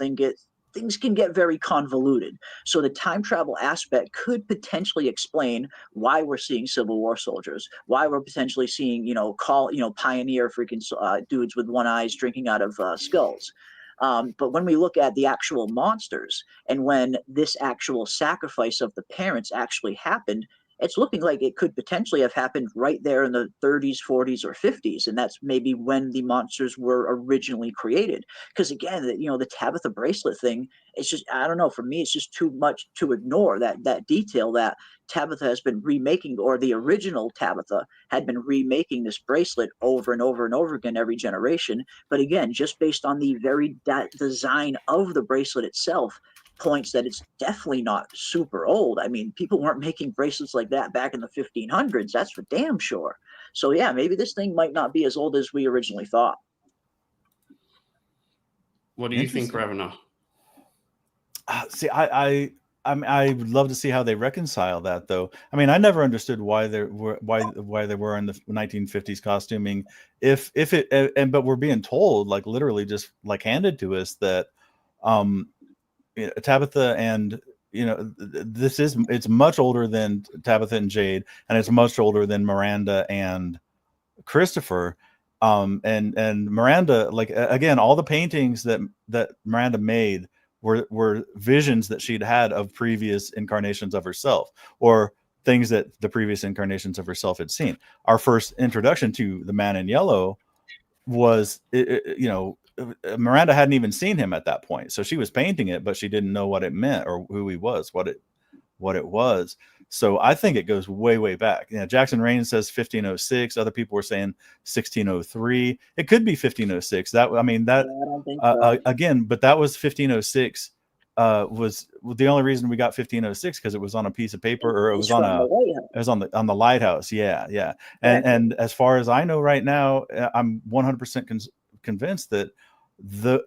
things can get very convoluted. So the time travel aspect could potentially explain why we're seeing Civil War soldiers, why we're potentially seeing, pioneer freaking dudes with one eyes drinking out of skulls. But when we look at the actual monsters and when this actual sacrifice of the parents actually happened, it's looking like it could potentially have happened right there in the 30s, 40s, or 50s. And that's maybe when the monsters were originally created. Because again, the Tabitha bracelet thing, it's just, I don't know, for me, it's just too much to ignore that detail that Tabitha has been remaking, or the original Tabitha had been remaking this bracelet over and over and over again every generation. But again, just based on the very design of the bracelet itself, points that it's definitely not super old. I mean, people weren't making bracelets like that back in the 1500s. That's for damn sure. So yeah, maybe this thing might not be as old as we originally thought. What do you think, Ravener? See, I would love to see how they reconcile that, though. I mean, I never understood why they were in the 1950s costuming. But we're being told, like literally, just like handed to us that, Tabitha and it's much older than Tabitha and Jade, and it's much older than Miranda and Christopher. And Miranda, like again, all the paintings that Miranda made were visions that she'd had of previous incarnations of herself, or things that the previous incarnations of herself had seen. Our first introduction to the man in yellow was, Miranda hadn't even seen him at that point, so she was painting it, but she didn't know what it meant or who he was, what it was. So I think it goes way, way back. Jackson Rain says 1506. Other people were saying 1603. It could be 1506. That, I mean, that, I don't think so. again, but that was 1506. Was the only reason we got 1506 because it was on a piece of paper, or it was on the lighthouse. Yeah. And as far as I know right now, I'm 100% convinced that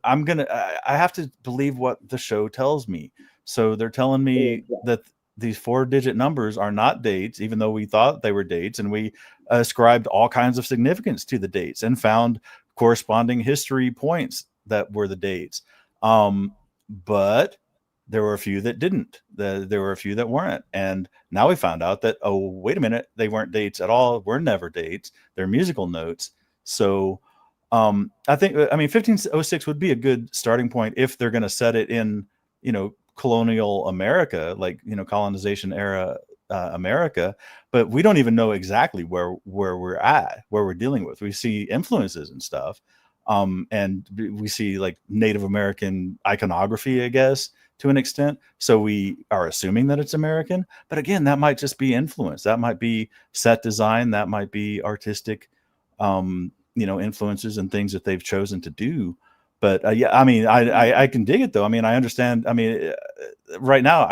I have to believe what the show tells me. So they're telling me that these 4-digit numbers are not dates, even though we thought they were dates, and we ascribed all kinds of significance to the dates and found corresponding history points that were the dates. But there were a few that didn't. There were a few that weren't. And now we found out that, oh, wait a minute, they weren't dates at all. Were never dates. They're musical notes. So I think, 1506 would be a good starting point if they're going to set it in, colonial America, like, colonization era America. But we don't even know exactly where we're at, where we're dealing with. We see influences and stuff. And we see like Native American iconography, I guess, to an extent. So we are assuming that it's American, but again, that might just be influence. That might be set design. That might be artistic, influences and things that they've chosen to do. But I can dig it though. I understand. Right now,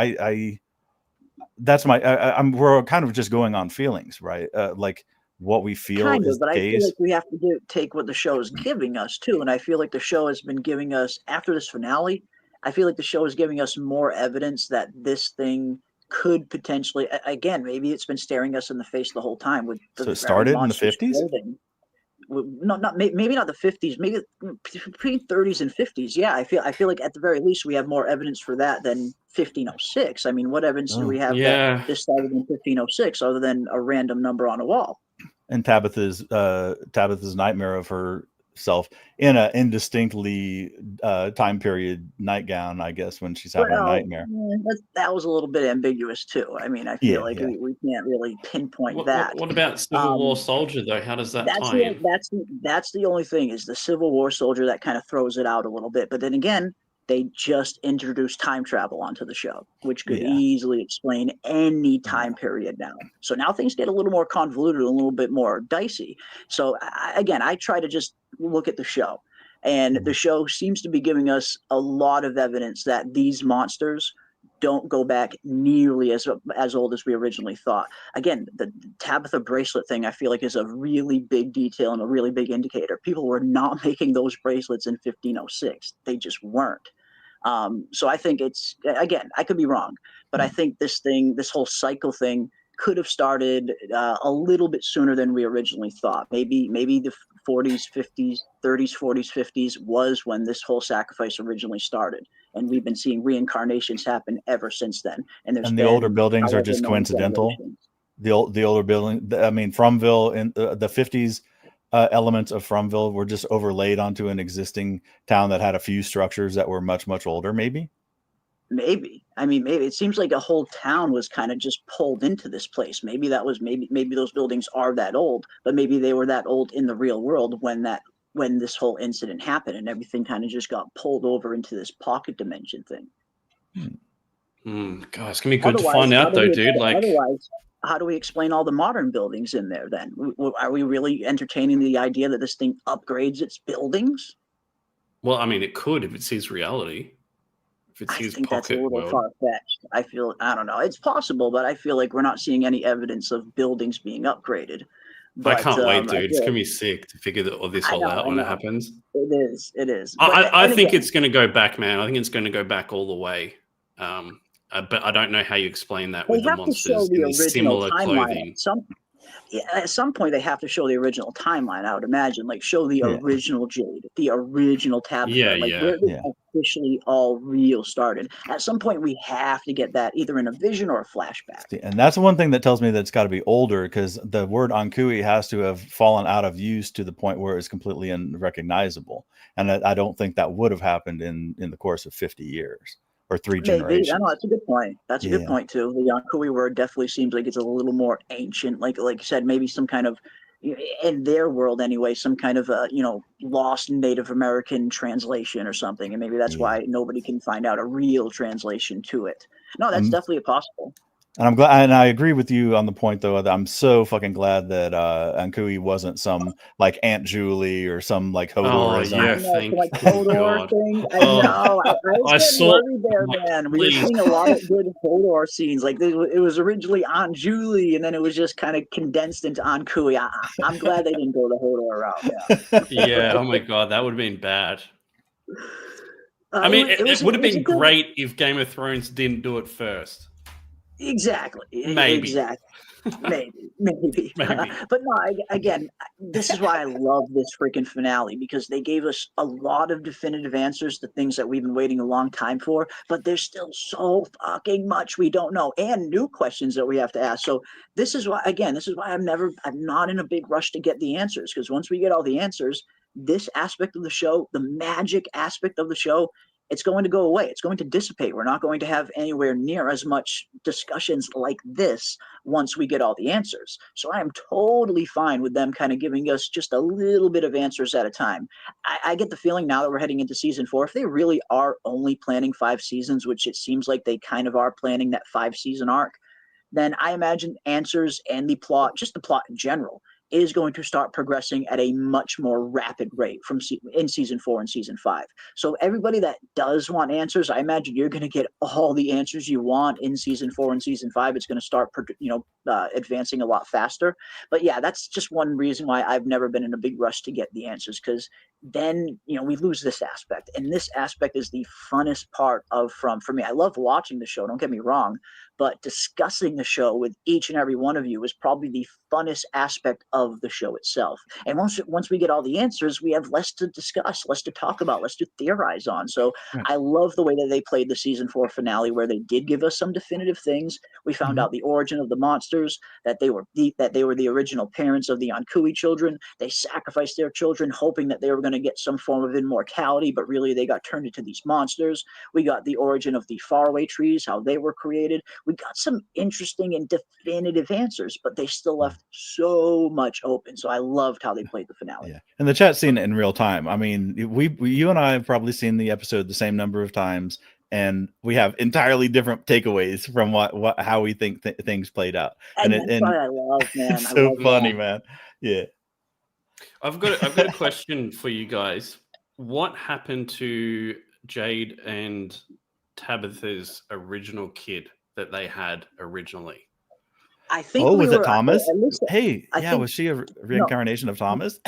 we're kind of just going on feelings, right? Like what we feel is but the case. I feel like we have to take what the show is giving us too, and I feel like the show has been giving us, after this finale, I feel like the show is giving us more evidence that this thing could potentially, again, maybe it's been staring us in the face the whole time. So it started in the 50s? Maybe not the 50s, maybe between 30s and 50s. Yeah, I feel like at the very least we have more evidence for that than 1506. What evidence do we have that this started in 1506 other than a random number on a wall? And Tabitha's nightmare of herself in an indistinctly time period nightgown, I guess, when she's having a nightmare. That was a little bit ambiguous too. I feel like we can't really pinpoint that. What about Civil War soldier though? How does that tie in? That's the only thing, is the Civil War soldier that kind of throws it out a little bit. But then again, they just introduced time travel onto the show, which could easily explain any time period now. So now things get a little more convoluted, a little bit more dicey. So I try to just look at the show, and the show seems to be giving us a lot of evidence that these monsters don't go back nearly as old as we originally thought. Again, the Tabitha bracelet thing, I feel like, is a really big detail and a really big indicator. People were not making those bracelets in 1506. They just weren't. So I think it's, again, I could be wrong, but I think this whole cycle thing could have started a little bit sooner than we originally thought. Maybe the 40s, 50s, 30s, 40s, 50s was when this whole sacrifice originally started. And we've been seeing reincarnations happen ever since then. And the older buildings are just coincidental. The older building, Fromville in the 50s, elements of Fromville were just overlaid onto an existing town that had a few structures that were much, much older, maybe. Maybe it seems like a whole town was kind of just pulled into this place. Maybe those buildings are that old, but maybe they were that old in the real world when this whole incident happened, and everything kind of just got pulled over into this pocket dimension thing. God, it's gonna be good to find out though, dude. Otherwise, how do we explain all the modern buildings in there then? Are we really entertaining the idea that this thing upgrades its buildings? Well, it could if it sees reality. If it sees pocket that's a little far-fetched. I don't know. It's possible, but I feel like we're not seeing any evidence of buildings being upgraded. But, I can't wait, dude. It's going to be sick to figure all this out when it happens. It is. I think it's going to go back, man. I think it's going to go back all the way. But I don't know how you explain that with the monsters in similar clothing. At some point, they have to show the original timeline, I would imagine. Like, show the original Jade, the original Tabitha. Where this officially all real started. At some point, we have to get that either in a vision or a flashback. And that's one thing that tells me that it's got to be older, because the word Ankui has to have fallen out of use to the point where it's completely unrecognizable. And I don't think that would have happened in the course of 50 years. Or 3 generations. I know, that's a good point. That's a good point too. The Yankui word definitely seems like it's a little more ancient. Like you said, maybe some kind of, in their world anyway, some kind of lost Native American translation or something, and maybe that's why nobody can find out a real translation to it. No, that's definitely possible. And I'm glad, and I agree with you on the point though, that I'm so fucking glad that Ankui wasn't some like Aunt Julie or some like Hodor. Hodor thing. I know. I saw worried there, man. We were seeing a lot of good Hodor scenes. Like it was originally Aunt Julie, and then it was just kind of condensed into Ankui. I'm glad they didn't go the Hodor route. Yeah. Oh my god, that would have been bad. It would have been great if Game of Thrones didn't do it first. Exactly. Maybe. Exactly. Maybe. Maybe. But no, again, this is why I love this freaking finale, because they gave us a lot of definitive answers to things that we've been waiting a long time for, but there's still so fucking much we don't know and new questions that we have to ask. So this is why, again, this is why I'm not in a big rush to get the answers, because once we get all the answers, this aspect of the show, the magic aspect of the show, it's going to go away. It's going to dissipate. We're not going to have anywhere near as much discussions like this once we get all the answers. So I am totally fine with them kind of giving us just a little bit of answers at a time. I get the feeling now that we're heading into season 4, if they really are only planning 5 seasons, which it seems like they kind of are planning that 5-season arc, then I imagine answers and the plot, just the plot in general, is going to start progressing at a much more rapid rate in season 4 and season 5. So everybody that does want answers, I imagine you're going to get all the answers you want in season 4 and season 5. It's going to start, advancing a lot faster. But yeah, that's just one reason why I've never been in a big rush to get the answers, because then we lose this aspect, and this aspect is the funnest part for me. I love watching the show, don't get me wrong, but discussing the show with each and every one of you is probably the funnest aspect of the show itself. And once we get all the answers, we have less to discuss, less to talk about, less to theorize on. So I love the way that they played the season 4 finale, where they did give us some definitive things. We found out the origin of the monsters, that they were the original parents of the Ankui children. They sacrificed their children hoping that they were going to get some form of immortality, but really they got turned into these monsters. We got the origin of the faraway trees, how they were created. We got some interesting and definitive answers, but they still left so much open. So I loved how they played the finale. Yeah, and the chat's seen it in real time. I mean, you and I have probably seen the episode the same number of times, and we have entirely different takeaways from how we think things played out. And that's what I love, man. It's so funny, man. Yeah. I've got a question for you guys. What happened to Jade and Tabitha's original kid that they had originally? I think was it Thomas? Think, was she a reincarnation of Thomas?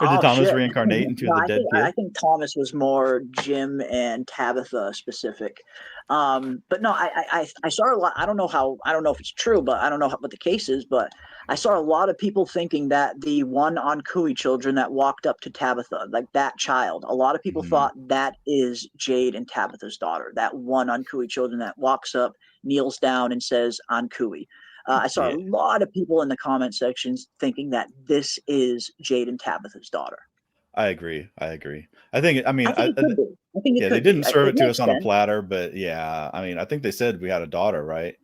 Or did Thomas reincarnate into the dead kid? I think Thomas was more Jim and Tabitha specific. But no, I saw a lot. I don't know if it's true, but I don't know what the case is, but I saw a lot of people thinking that the one Ankui children that walked up to Tabitha, like that child, a lot of people thought that is Jade and Tabitha's daughter, that one Ankui children that walks up, kneels down and says Ankui. I saw a lot of people in the comment sections thinking that this is Jade and Tabitha's daughter. I agree. I think they didn't serve it to us on a platter, but yeah, I mean, I think they said we had a daughter, right?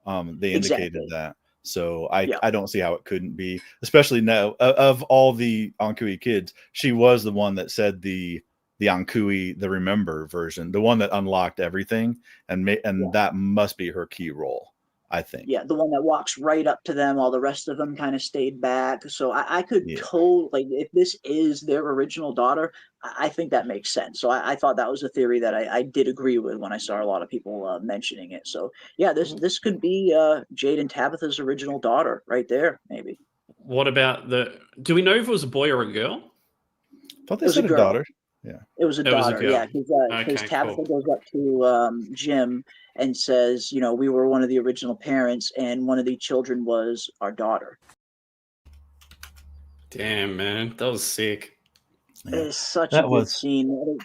They indicated that. So I don't see how it couldn't be, especially now of all the Ankui kids, she was the one that said the Ankui, the remember version, the one that unlocked everything, and that must be her key role, I think. Yeah, the one that walks right up to them while the rest of them kind of stayed back. So I could totally, if this is their original daughter, I think that makes sense. So I thought that was a theory that I did agree with when I saw a lot of people mentioning it. So yeah, this could be Jade and Tabitha's original daughter right there, maybe. What about do we know if it was a boy or a girl? I thought they said a daughter. Yeah, it was a daughter. Because Tabitha goes up to Jim and says, we were one of the original parents, and one of the children was our daughter. Damn, man, that was sick. It's such a good scene.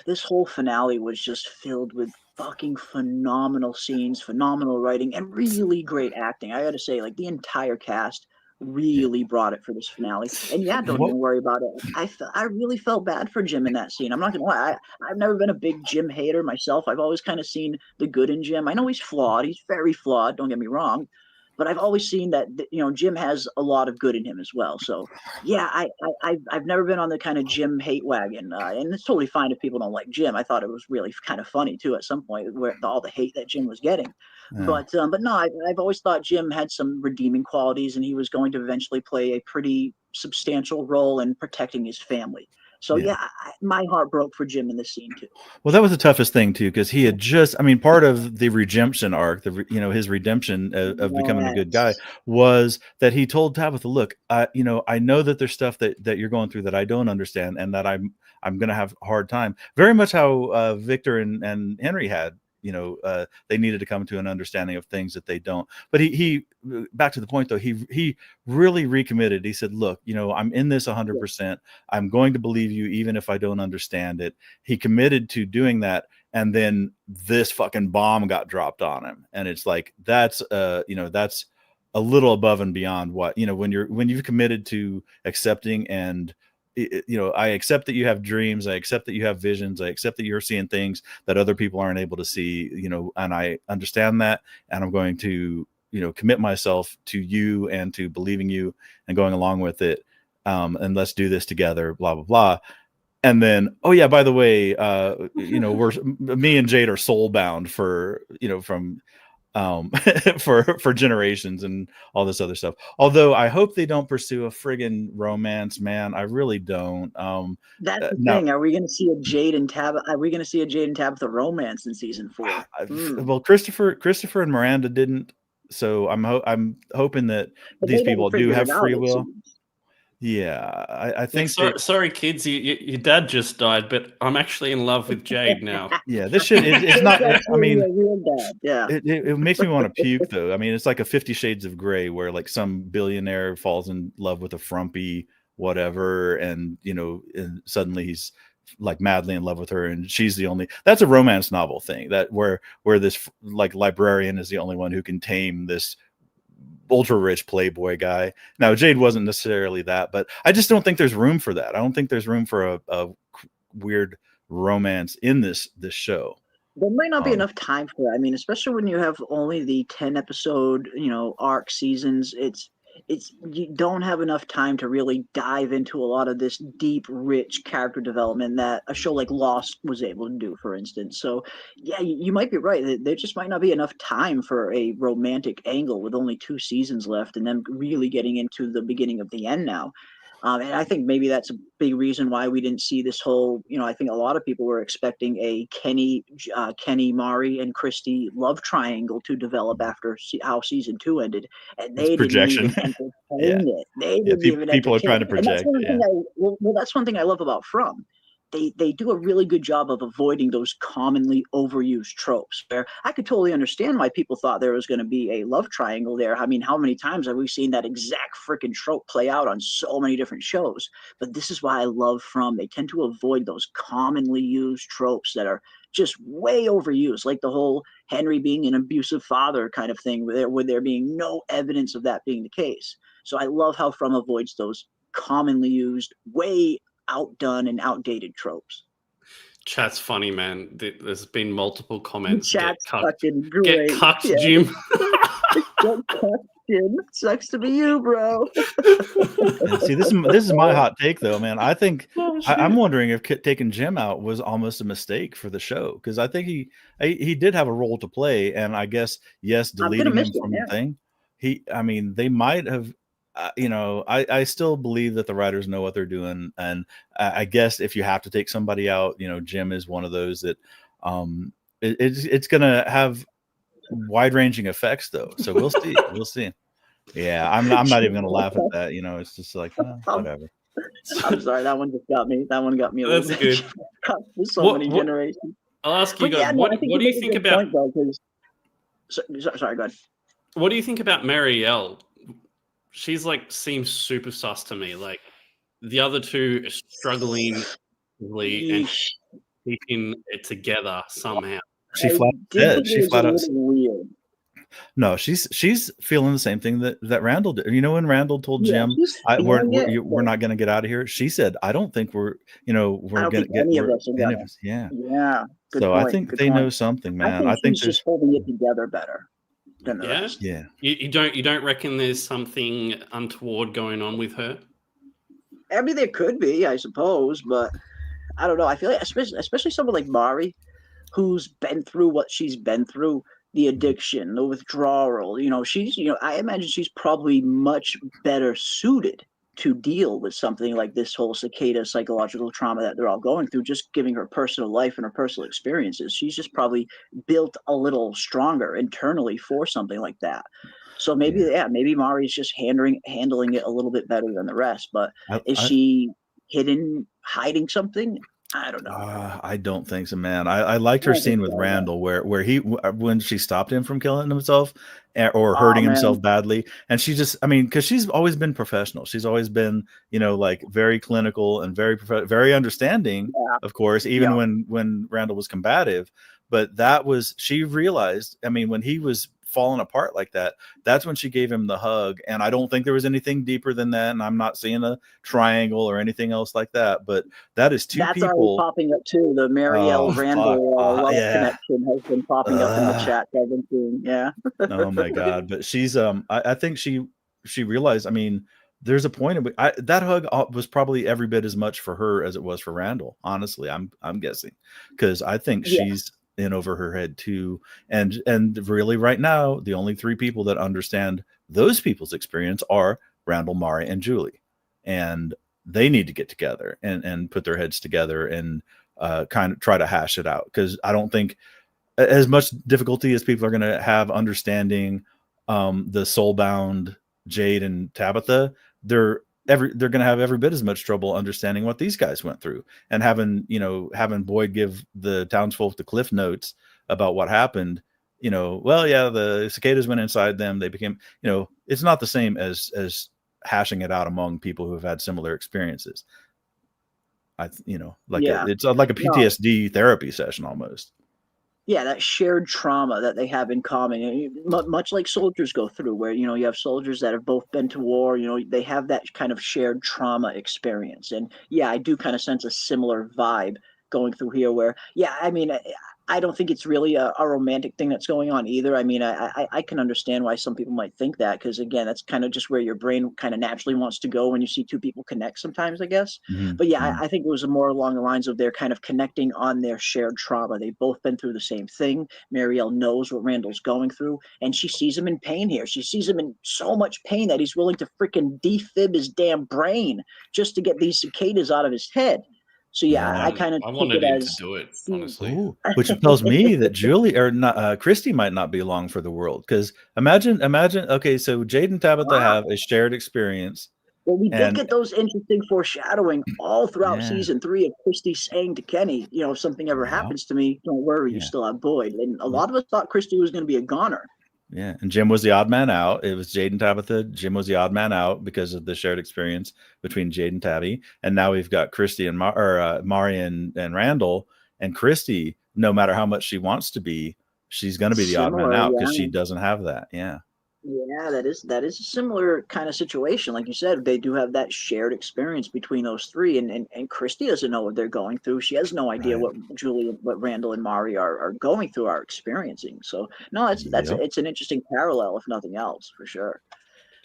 This whole finale was just filled with fucking phenomenal scenes, phenomenal writing, and really great acting. I got to say, the entire cast really brought it for this finale. And don't even worry about it. I really felt bad for Jim in that scene. I'm not gonna lie. I've never been a big Jim hater myself. I've always kind of seen the good in Jim. I know he's flawed. He's very flawed. Don't get me wrong. But I've always seen that Jim has a lot of good in him as well. So yeah, I've never been on the kind of Jim hate wagon, and it's totally fine if people don't like Jim. I thought it was really kind of funny too at some point, where all the hate that Jim was getting. Yeah. But no, I've always thought Jim had some redeeming qualities, and he was going to eventually play a pretty substantial role in protecting his family. So my heart broke for Jim in this scene too. Well, that was the toughest thing too, because he had part of the redemption arc, his redemption of becoming a good guy was that he told Tabitha, "Look, I know that there's stuff that you're going through that I don't understand, and that I'm going to have a hard time." Very much how Victor and Henry had they needed to come to an understanding of things that they don't. But he back to the point though, he really recommitted. He said, look, I'm in this 100%. I'm going to believe you even if I don't understand it. He committed to doing that, and then this fucking bomb got dropped on him, and it's like that's that's a little above and beyond what when you've committed to accepting. And I accept that you have dreams, I accept that you have visions, I accept that you're seeing things that other people aren't able to see, and I understand that, and I'm going to commit myself to you and to believing you and going along with it, and let's do this together, blah blah blah. And then, oh yeah, by the way, me and Jade are soul bound for from for generations and all this other stuff. Although I hope they don't pursue a friggin' romance, man. I really don't. That's the thing. Are we going to see a Jade and Tabitha? Are we going to see a Jade and Tabitha romance in season 4? Well, Christopher and Miranda didn't, so I'm hoping that these people do have free will. Yeah, I think. Sorry, kids, your dad just died, but I'm actually in love with Jade now. Yeah, this shit it's not. I mean, yeah, it makes me want to puke though. I mean, it's like a 50 Shades of Grey where like some billionaire falls in love with a frumpy whatever, and and suddenly he's like madly in love with her, and she's the only. That's a romance novel thing that where this like librarian is the only one who can tame this ultra rich playboy guy. Now Jade wasn't necessarily that, but I just don't think there's room for that. I don't think there's room for a weird romance in this show. There might not be enough time for it. I mean, especially when you have only the 10 episode arc seasons, it's you don't have enough time to really dive into a lot of this deep, rich character development that a show like Lost was able to do, for instance. So, yeah, you might be right. There just might not be enough time for a romantic angle with only 2 seasons left, and then really getting into the beginning of the end now. And I think maybe that's a big reason why we didn't see this whole, I think a lot of people were expecting a Kenny, Mari, and Christy love triangle to develop after how season 2 ended. And they didn't even entertain it. They didn't even people are trying to project. That's one thing I love about From. They do a really good job of avoiding those commonly overused tropes where I could totally understand why people thought there was going to be a love triangle there. I mean, how many times have we seen that exact freaking trope play out on so many different shows? But this is why I love From. They tend to avoid those commonly used tropes that are just way overused, like the whole Henry being an abusive father kind of thing, with there being no evidence of that being the case. So I love how From avoids those commonly used, way outdone and outdated tropes. Chat's funny, man. There's been multiple comments. Chat's fucking great. Get cucked, yeah. Jim. Get cucked, Jim. Sucks to be you, bro. See, this is my hot take, though, man. I think I'm wondering if taking Jim out was almost a mistake for the show, because I think he did have a role to play, and I guess deleting him from the thing. They might have. I still believe that the writers know what they're doing, and I guess if you have to take somebody out, Jim is one of those that it's gonna have wide-ranging effects, though. So we'll see. Yeah, I'm not even gonna laugh at that. It's just like whatever. I'm sorry, that one just got me. That one got me. That's good. For many generations. I'll ask you guys. What do you think about? Sorry, go ahead. What do you think about Marielle? She's seems super sus to me. Like the other two are struggling and keeping it together somehow. She flat dead. She flat out. Weird. No, she's feeling the same thing that Randall did. When Randall told Jim, "We're not going to get out of here," she said, "I don't think we're going to get any of us." Yeah. So point. I think they know something, man. I think she's just holding it together better. Yeah. You don't reckon there's something untoward going on with her? I mean, there could be, I suppose, but I don't know. I feel like, especially someone like Mari, who's been through what she's been through, the addiction, the withdrawal. She's. I imagine she's probably much better suited to deal with something like this whole cicada psychological trauma that they're all going through, just giving her personal life and her personal experiences. She's just probably built a little stronger internally for something like that. So maybe Mari's just handling it a little bit better than the rest. But is she hiding something? I don't know. I don't think so, man. I liked her scene with Randall where he when she stopped him from killing himself or hurting himself badly, and she just, I mean, because she's always been professional. She's always been, like very clinical and very understanding, of course, even when Randall was combative. But she realized, I mean, when he was falling apart like that, that's when she gave him the hug. And I don't think there was anything deeper than that. And I'm not seeing a triangle or anything else like that. But that is two That's people already popping up too. The Marielle Randall love connection has been popping up in the chat. I've been seeing. Yeah. Oh my God. But she's I think she realized, I mean, there's a point that hug was probably every bit as much for her as it was for Randall. Honestly, I'm guessing, because I think she's in over her head too. And really right now, the only three people that understand those people's experience are Randall, Mari, and Julie. And they need to get together and put their heads together and kind of try to hash it out. Because I don't think as much difficulty as people are going to have understanding the soulbound Jade and Tabitha, they're going to have every bit as much trouble understanding what these guys went through, and having Boyd give the townsfolk the cliff notes about what happened. Well, yeah, the cicadas went inside them. They became, it's not the same as hashing it out among people who have had similar experiences. It's like a PTSD therapy session almost. Yeah, that shared trauma that they have in common, much like soldiers go through, where you have soldiers that have both been to war. They have that kind of shared trauma experience, and I do kind of sense a similar vibe going through here. Where I mean, I don't think it's really a romantic thing that's going on either. I mean, I can understand why some people might think that, because again, that's kind of just where your brain kind of naturally wants to go when you see two people connect sometimes, I guess. Mm-hmm. But I think it was more along the lines of they're kind of connecting on their shared trauma. They've both been through the same thing. Marielle knows what Randall's going through, and she sees him in pain here. She sees him in so much pain that he's willing to freaking defib his damn brain just to get these cicadas out of his head. So I kind of wanted him to do it, honestly. Ooh, which tells me that Julie or not Christy might not be long for the world. Because imagine. Okay, so Jade and Tabitha have a shared experience. Well, we did get those interesting foreshadowing all throughout season 3 of Christy saying to Kenny, if something ever happens to me, don't worry, you still have Boyd. And a lot of us thought Christy was going to be a goner. Yeah, and Jim was the odd man out. It was Jade and Tabitha. Jim was the odd man out because of the shared experience between Jade and Tabby. And now we've got Christy and Mari and Randall. And Christy, no matter how much she wants to be, she's going to be the odd man out because she doesn't have that. Yeah. Yeah, that is a similar kind of situation. Like you said, they do have that shared experience between those three, and Christy doesn't know what they're going through. She has no idea what Julie, what Randall and Mari are going through, are experiencing. So no, it's an interesting parallel, if nothing else, for sure.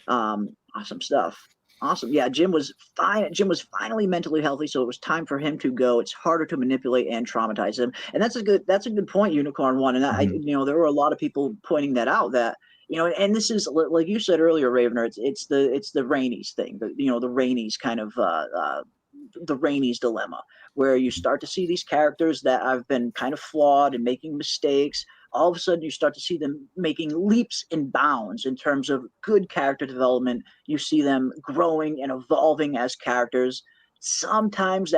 Awesome stuff. Awesome. Yeah, Jim was fine. Jim was finally mentally healthy, so it was time for him to go. It's harder to manipulate and traumatize him, and that's a good point, Unicorn One. And there were a lot of people pointing that out, that and this is like you said earlier, Ravener. It's the Rainey's thing. The Rainey's kind of the Rainey's dilemma, where you start to see these characters that have been kind of flawed and making mistakes. All of a sudden, you start to see them making leaps and bounds in terms of good character development. You see them growing and evolving as characters. Oftentimes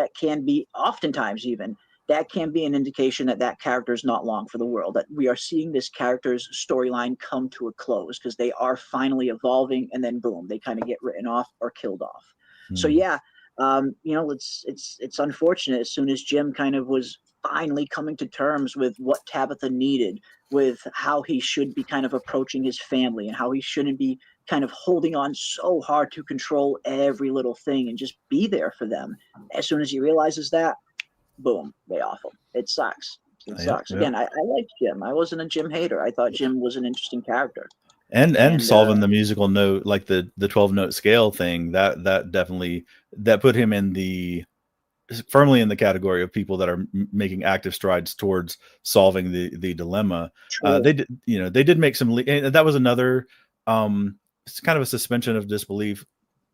even, that can be an indication that character is not long for the world, that we are seeing this character's storyline come to a close because they are finally evolving, and then boom, they kind of get written off or killed off. So it's unfortunate. As soon as Jim kind of was finally coming to terms with what Tabitha needed, with how he should be kind of approaching his family, and how he shouldn't be kind of holding on so hard to control every little thing and just be there for them. As soon as he realizes that, boom, they off him. It sucks. Again, I liked Jim. I wasn't a Jim hater. I thought Jim was an interesting character. And solving the musical note, like the 12-note scale thing, that definitely put him firmly in the category of people that are making active strides towards solving the dilemma. They did make some that was another it's kind of a suspension of disbelief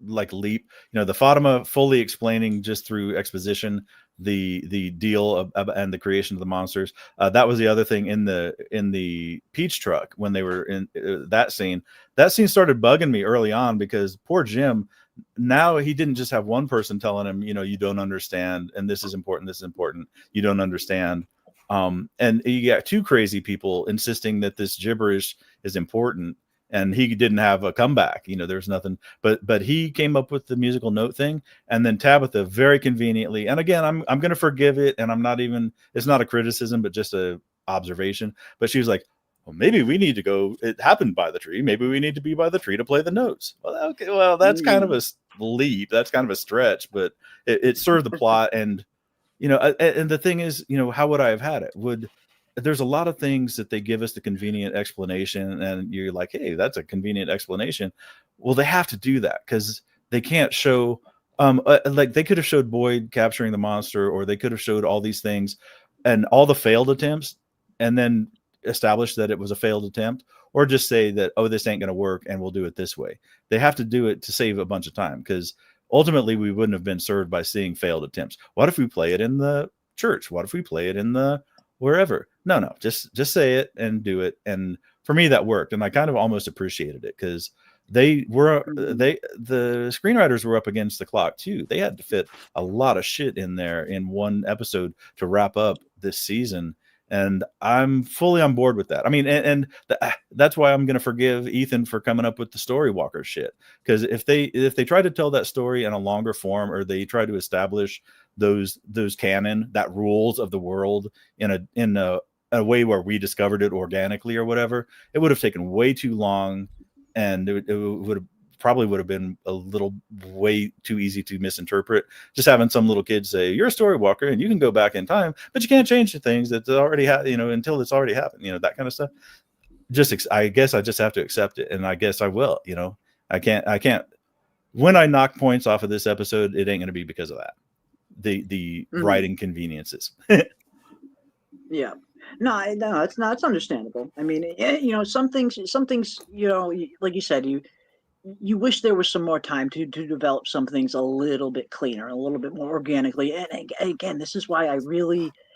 leap. The Fatima fully explaining just through exposition the deal and the creation of the monsters. That was the other thing in the Peach truck when they were in that scene. That scene started bugging me early on because poor Jim, Now he didn't just have one person telling him, you don't understand, and this is important, you don't understand. And you got two crazy people insisting that this gibberish is important, and he didn't have a comeback. There's nothing, but he came up with the musical note thing, and then Tabitha very conveniently, and again, I'm going to forgive it, and it's not a criticism, but just a observation. But she was like, well, maybe we need to go. It happened by the tree. Maybe we need to be by the tree to play the notes. Well, okay. Well, that's kind of a leap. That's kind of a stretch, but it served the plot. And, and the thing is, how would I have had it? There's a lot of things that they give us the convenient explanation, and you're like, hey, that's a convenient explanation. Well, they have to do that because they can't show, like they could have showed Boyd capturing the monster, or they could have showed all these things and all the failed attempts, and then establish that it was a failed attempt, or just say that, oh, this ain't going to work and we'll do it this way. They have to do it to save a bunch of time, because ultimately we wouldn't have been served by seeing failed attempts. What if we play it in the church? What if we play it in the wherever? No, just say it and do it. And for me, that worked, and I kind of almost appreciated it, because the screenwriters were up against the clock too. They had to fit a lot of shit in there in one episode to wrap up this season. And I'm fully on board with that. I mean, that's why I'm going to forgive Ethan for coming up with the story walker shit. Because if they try to tell that story in a longer form, or they try to establish those canon, that rules of the world in a way where we discovered it organically or whatever, it would have taken way too long, and it would have been a little way too easy to misinterpret. Just having some little kid say, you're a story walker and you can go back in time, but you can't change the things that already until it's already happened, that kind of stuff. I guess I just have to accept it. And I guess I will, I can't, when I knock points off of this episode, it ain't going to be because of that. The writing conveniences. Yeah. No, it's not. It's understandable. I mean, some things, like you said, you wish there was some more time to develop some things a little bit cleaner, a little bit more organically. And again, this is why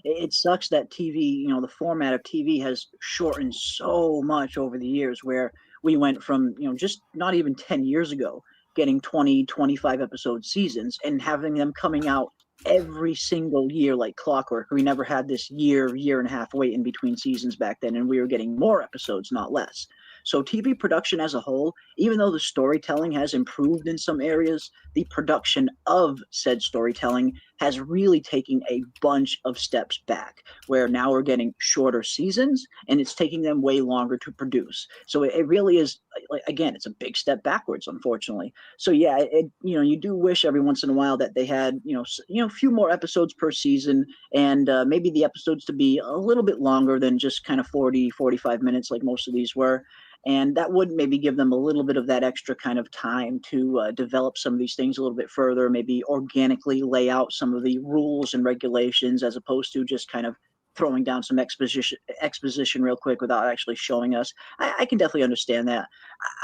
it sucks that TV, the format of TV has shortened so much over the years, where we went from, just not even 10 years ago, getting 20, 25 episode seasons and having them coming out every single year like clockwork. We never had this year and a half wait in between seasons back then, and we were getting more episodes, not less. So TV production as a whole, even though the storytelling has improved in some areas, the production of said storytelling has really taken a bunch of steps back, where now we're getting shorter seasons and it's taking them way longer to produce. So it really is, again, it's a big step backwards, unfortunately. So yeah, you do wish every once in a while that they had, a few more episodes per season, and maybe the episodes to be a little bit longer than just kind of 40, 45 minutes like most of these were. And that would maybe give them a little bit of that extra kind of time to develop some of these things a little bit further, maybe organically lay out some of the rules and regulations, as opposed to just kind of throwing down some exposition real quick without actually showing us. I can definitely understand that.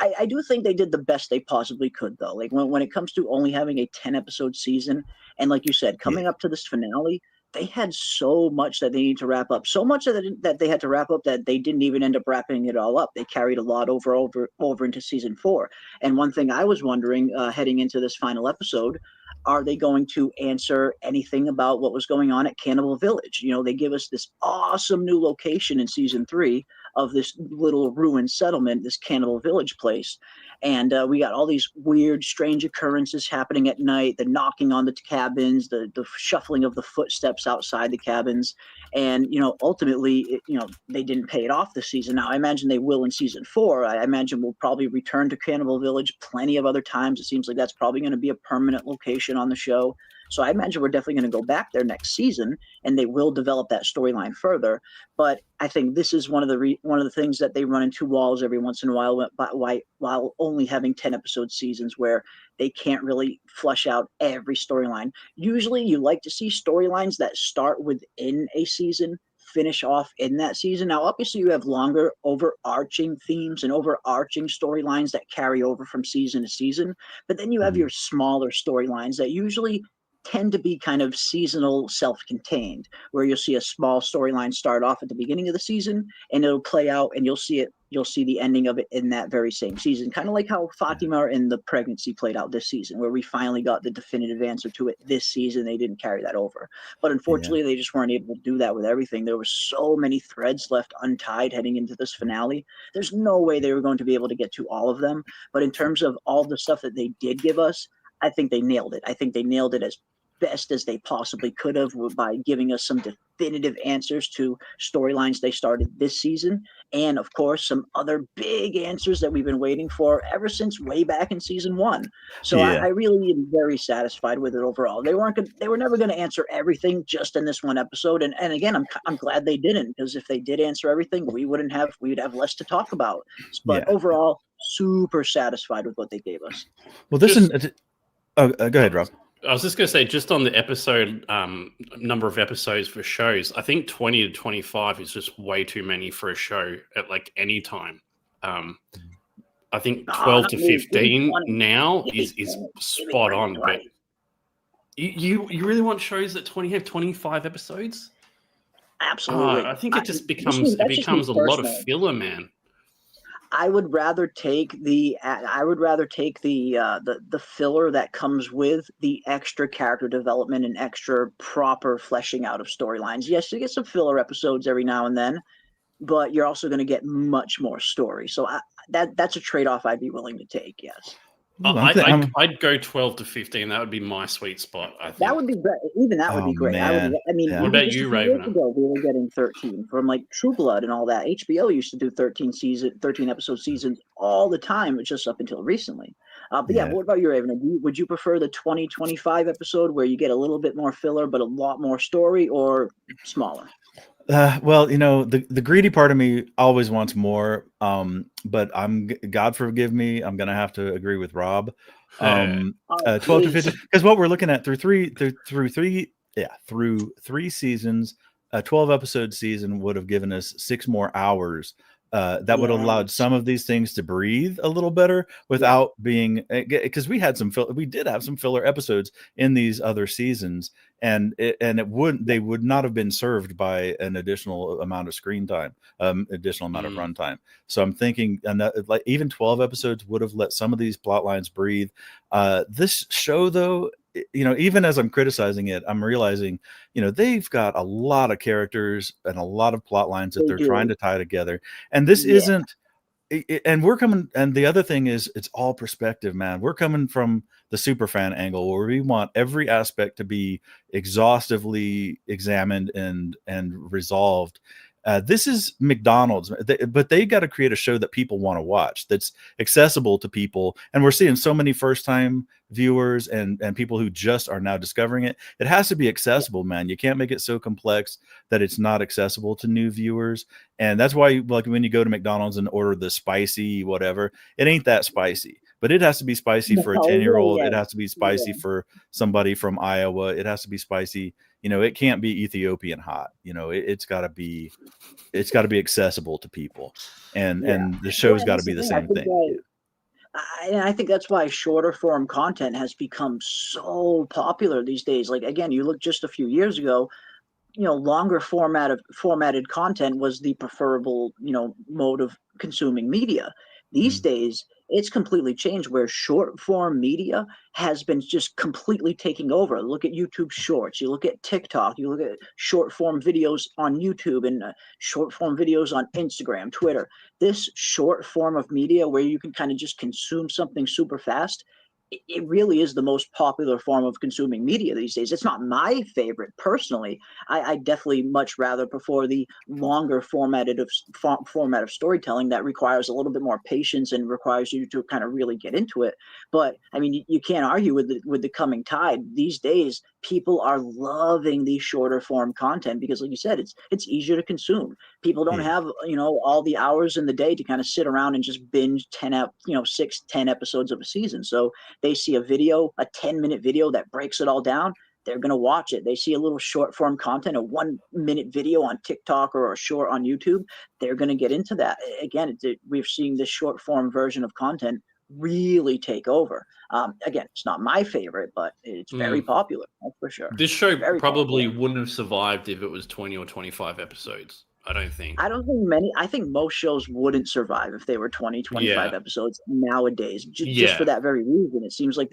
I do think they did the best they possibly could, though. Like when it comes to only having a 10 episode season, and like you said, coming up to this finale, they had so much that they need to wrap up, so much that they had to wrap up that they didn't even end up wrapping it all up. They carried a lot over into season 4. And one thing I was wondering, heading into this final episode, are they going to answer anything about what was going on at Cannibal Village? They give us this awesome new location in season 3 of this little ruined settlement, this Cannibal Village place. And we got all these weird, strange occurrences happening at night, the knocking on the cabins, the shuffling of the footsteps outside the cabins. And, ultimately, they didn't pay it off this season. Now, I imagine they will in season 4. I imagine we'll probably return to Cannibal Village plenty of other times. It seems like that's probably going to be a permanent location on the show. So I imagine we're definitely going to go back there next season, and they will develop that storyline further. But I think this is one of the things that they run into walls every once in a while, while only having 10 episode seasons, where they can't really flesh out every storyline. Usually, you like to see storylines that start within a season finish off in that season. Now, obviously, you have longer overarching themes and overarching storylines that carry over from season to season, but then you have your smaller storylines that usually tend to be kind of seasonal, self-contained, where you'll see a small storyline start off at the beginning of the season, and it'll play out, and you'll see it you'll see the ending of it in that very same season. Kind of like how Fatima and the pregnancy played out this season, where we finally got the definitive answer to it this season. They didn't carry that over. But unfortunately, they just weren't able to do that with everything. There were so many threads left untied heading into this finale. There's no way they were going to be able to get to all of them. But in terms of all the stuff that they did give us, I think they nailed it. I think they nailed it as best as they possibly could have by giving us some definitive answers to storylines they started this season, and of course some other big answers that we've been waiting for ever since way back in season 1. So I really am very satisfied with it overall. They were never going to answer everything just in this one episode, and again, I'm glad they didn't, because if they did answer everything, we'd have less to talk about. But overall, super satisfied with what they gave us. Well, go ahead, Rob. I was just going to say, just on the episode number of episodes for shows, I think 20 to 25 is just way too many for a show at like any time. I think 12 to 15 now is spot on. But you really want shows that have 25 episodes? Absolutely. I think it just becomes a lot of filler, man. I would rather take the filler that comes with the extra character development and extra proper fleshing out of storylines. Yes, you get some filler episodes every now and then, but you're also going to get much more story. So that's a trade-off I'd be willing to take. Yes. I'd go 12 to 15. That would be my sweet spot. I think that would be great. Even that would be great. What about you, Raven? We were getting 13 from like True Blood and all that. HBO used to do 13 episode seasons all the time, just up until recently. But what about you, Raven? Would you prefer the 20-25 episode where you get a little bit more filler but a lot more story, or smaller? Well, the greedy part of me always wants more, but God forgive me, I'm gonna have to agree with Rob. 12 to 15, because what we're looking at through three seasons, a 12 episode season would have given us 6 more hours. That would have allowed some of these things to breathe a little better without being, because we did have some filler episodes in these other seasons, and they would not have been served by an additional amount of screen time, additional amount of runtime. So I'm thinking, like even 12 episodes would have let some of these plot lines breathe. This show, though, even as I'm criticizing it, I'm realizing, they've got a lot of characters and a lot of plot lines that they're trying to tie together. And this isn't, and we're coming, and the other thing is, it's all perspective, man. We're coming from the superfan angle, where we want every aspect to be exhaustively examined and resolved. This is McDonald's, but they got to create a show that people want to watch, that's accessible to people. And we're seeing so many first-time viewers and people who just are now discovering it. It has to be accessible, man. You can't make it so complex that it's not accessible to new viewers. And that's why, like, when you go to McDonald's and order the spicy whatever, it ain't that spicy. But it has to be spicy for a 10-year-old. It has to be spicy for somebody from Iowa. It has to be spicy. It can't be Ethiopian hot. It's got to be accessible to people, and the show's got to be the same thing. I think that's why shorter form content has become so popular these days. Like, again, you look just a few years ago, longer formatted content was the preferable, mode of consuming media. These days, it's completely changed, where short form media has been just completely taking over. Look at YouTube Shorts, you look at TikTok, you look at short form videos on YouTube, and short form videos on Instagram, Twitter. This short form of media, where you can kind of just consume something super fast, it really is the most popular form of consuming media these days. It's not my favorite personally. I definitely much rather prefer the longer format of storytelling that requires a little bit more patience and requires you to kind of really get into it. But I mean, you can't argue with the coming tide these days. People are loving the shorter form content because, like you said, it's easier to consume. People don't have all the hours in the day to kind of sit around and just binge 6-10 episodes of a season. So they see a 10-minute video that breaks it all down, they're going to watch it. They see a little short form content, a 1-minute video on TikTok or a short on YouTube, they're going to get into that. Again, we're seeing this short form version of content really take over. Again, it's not my favorite, but it's very popular, that's for sure. This show probably wouldn't have survived if it was 20 or 25 episodes. I don't think. I don't think many. I think most shows wouldn't survive if they were 20, 25 Yeah. episodes nowadays. Just for Yeah. that very reason, it seems like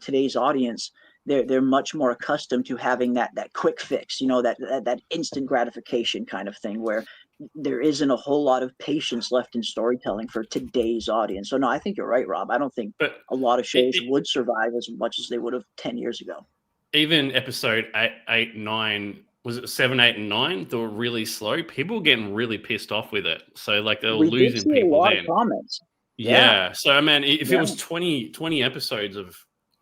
today's audience, they're much more accustomed to having that quick fix, that instant gratification kind of thing, where there isn't a whole lot of patience left in storytelling for today's audience. So no, I think you're right, Rob. I don't think But a lot of shows it, would survive as much as they would have 10 years ago. even episode 8, 9, was it 7, 8, and 9? They were really slow. People were getting really pissed off with it. So like they were We did losing see a people lot then. of comments. Yeah. So I mean, if it Yeah. was 20 episodes of,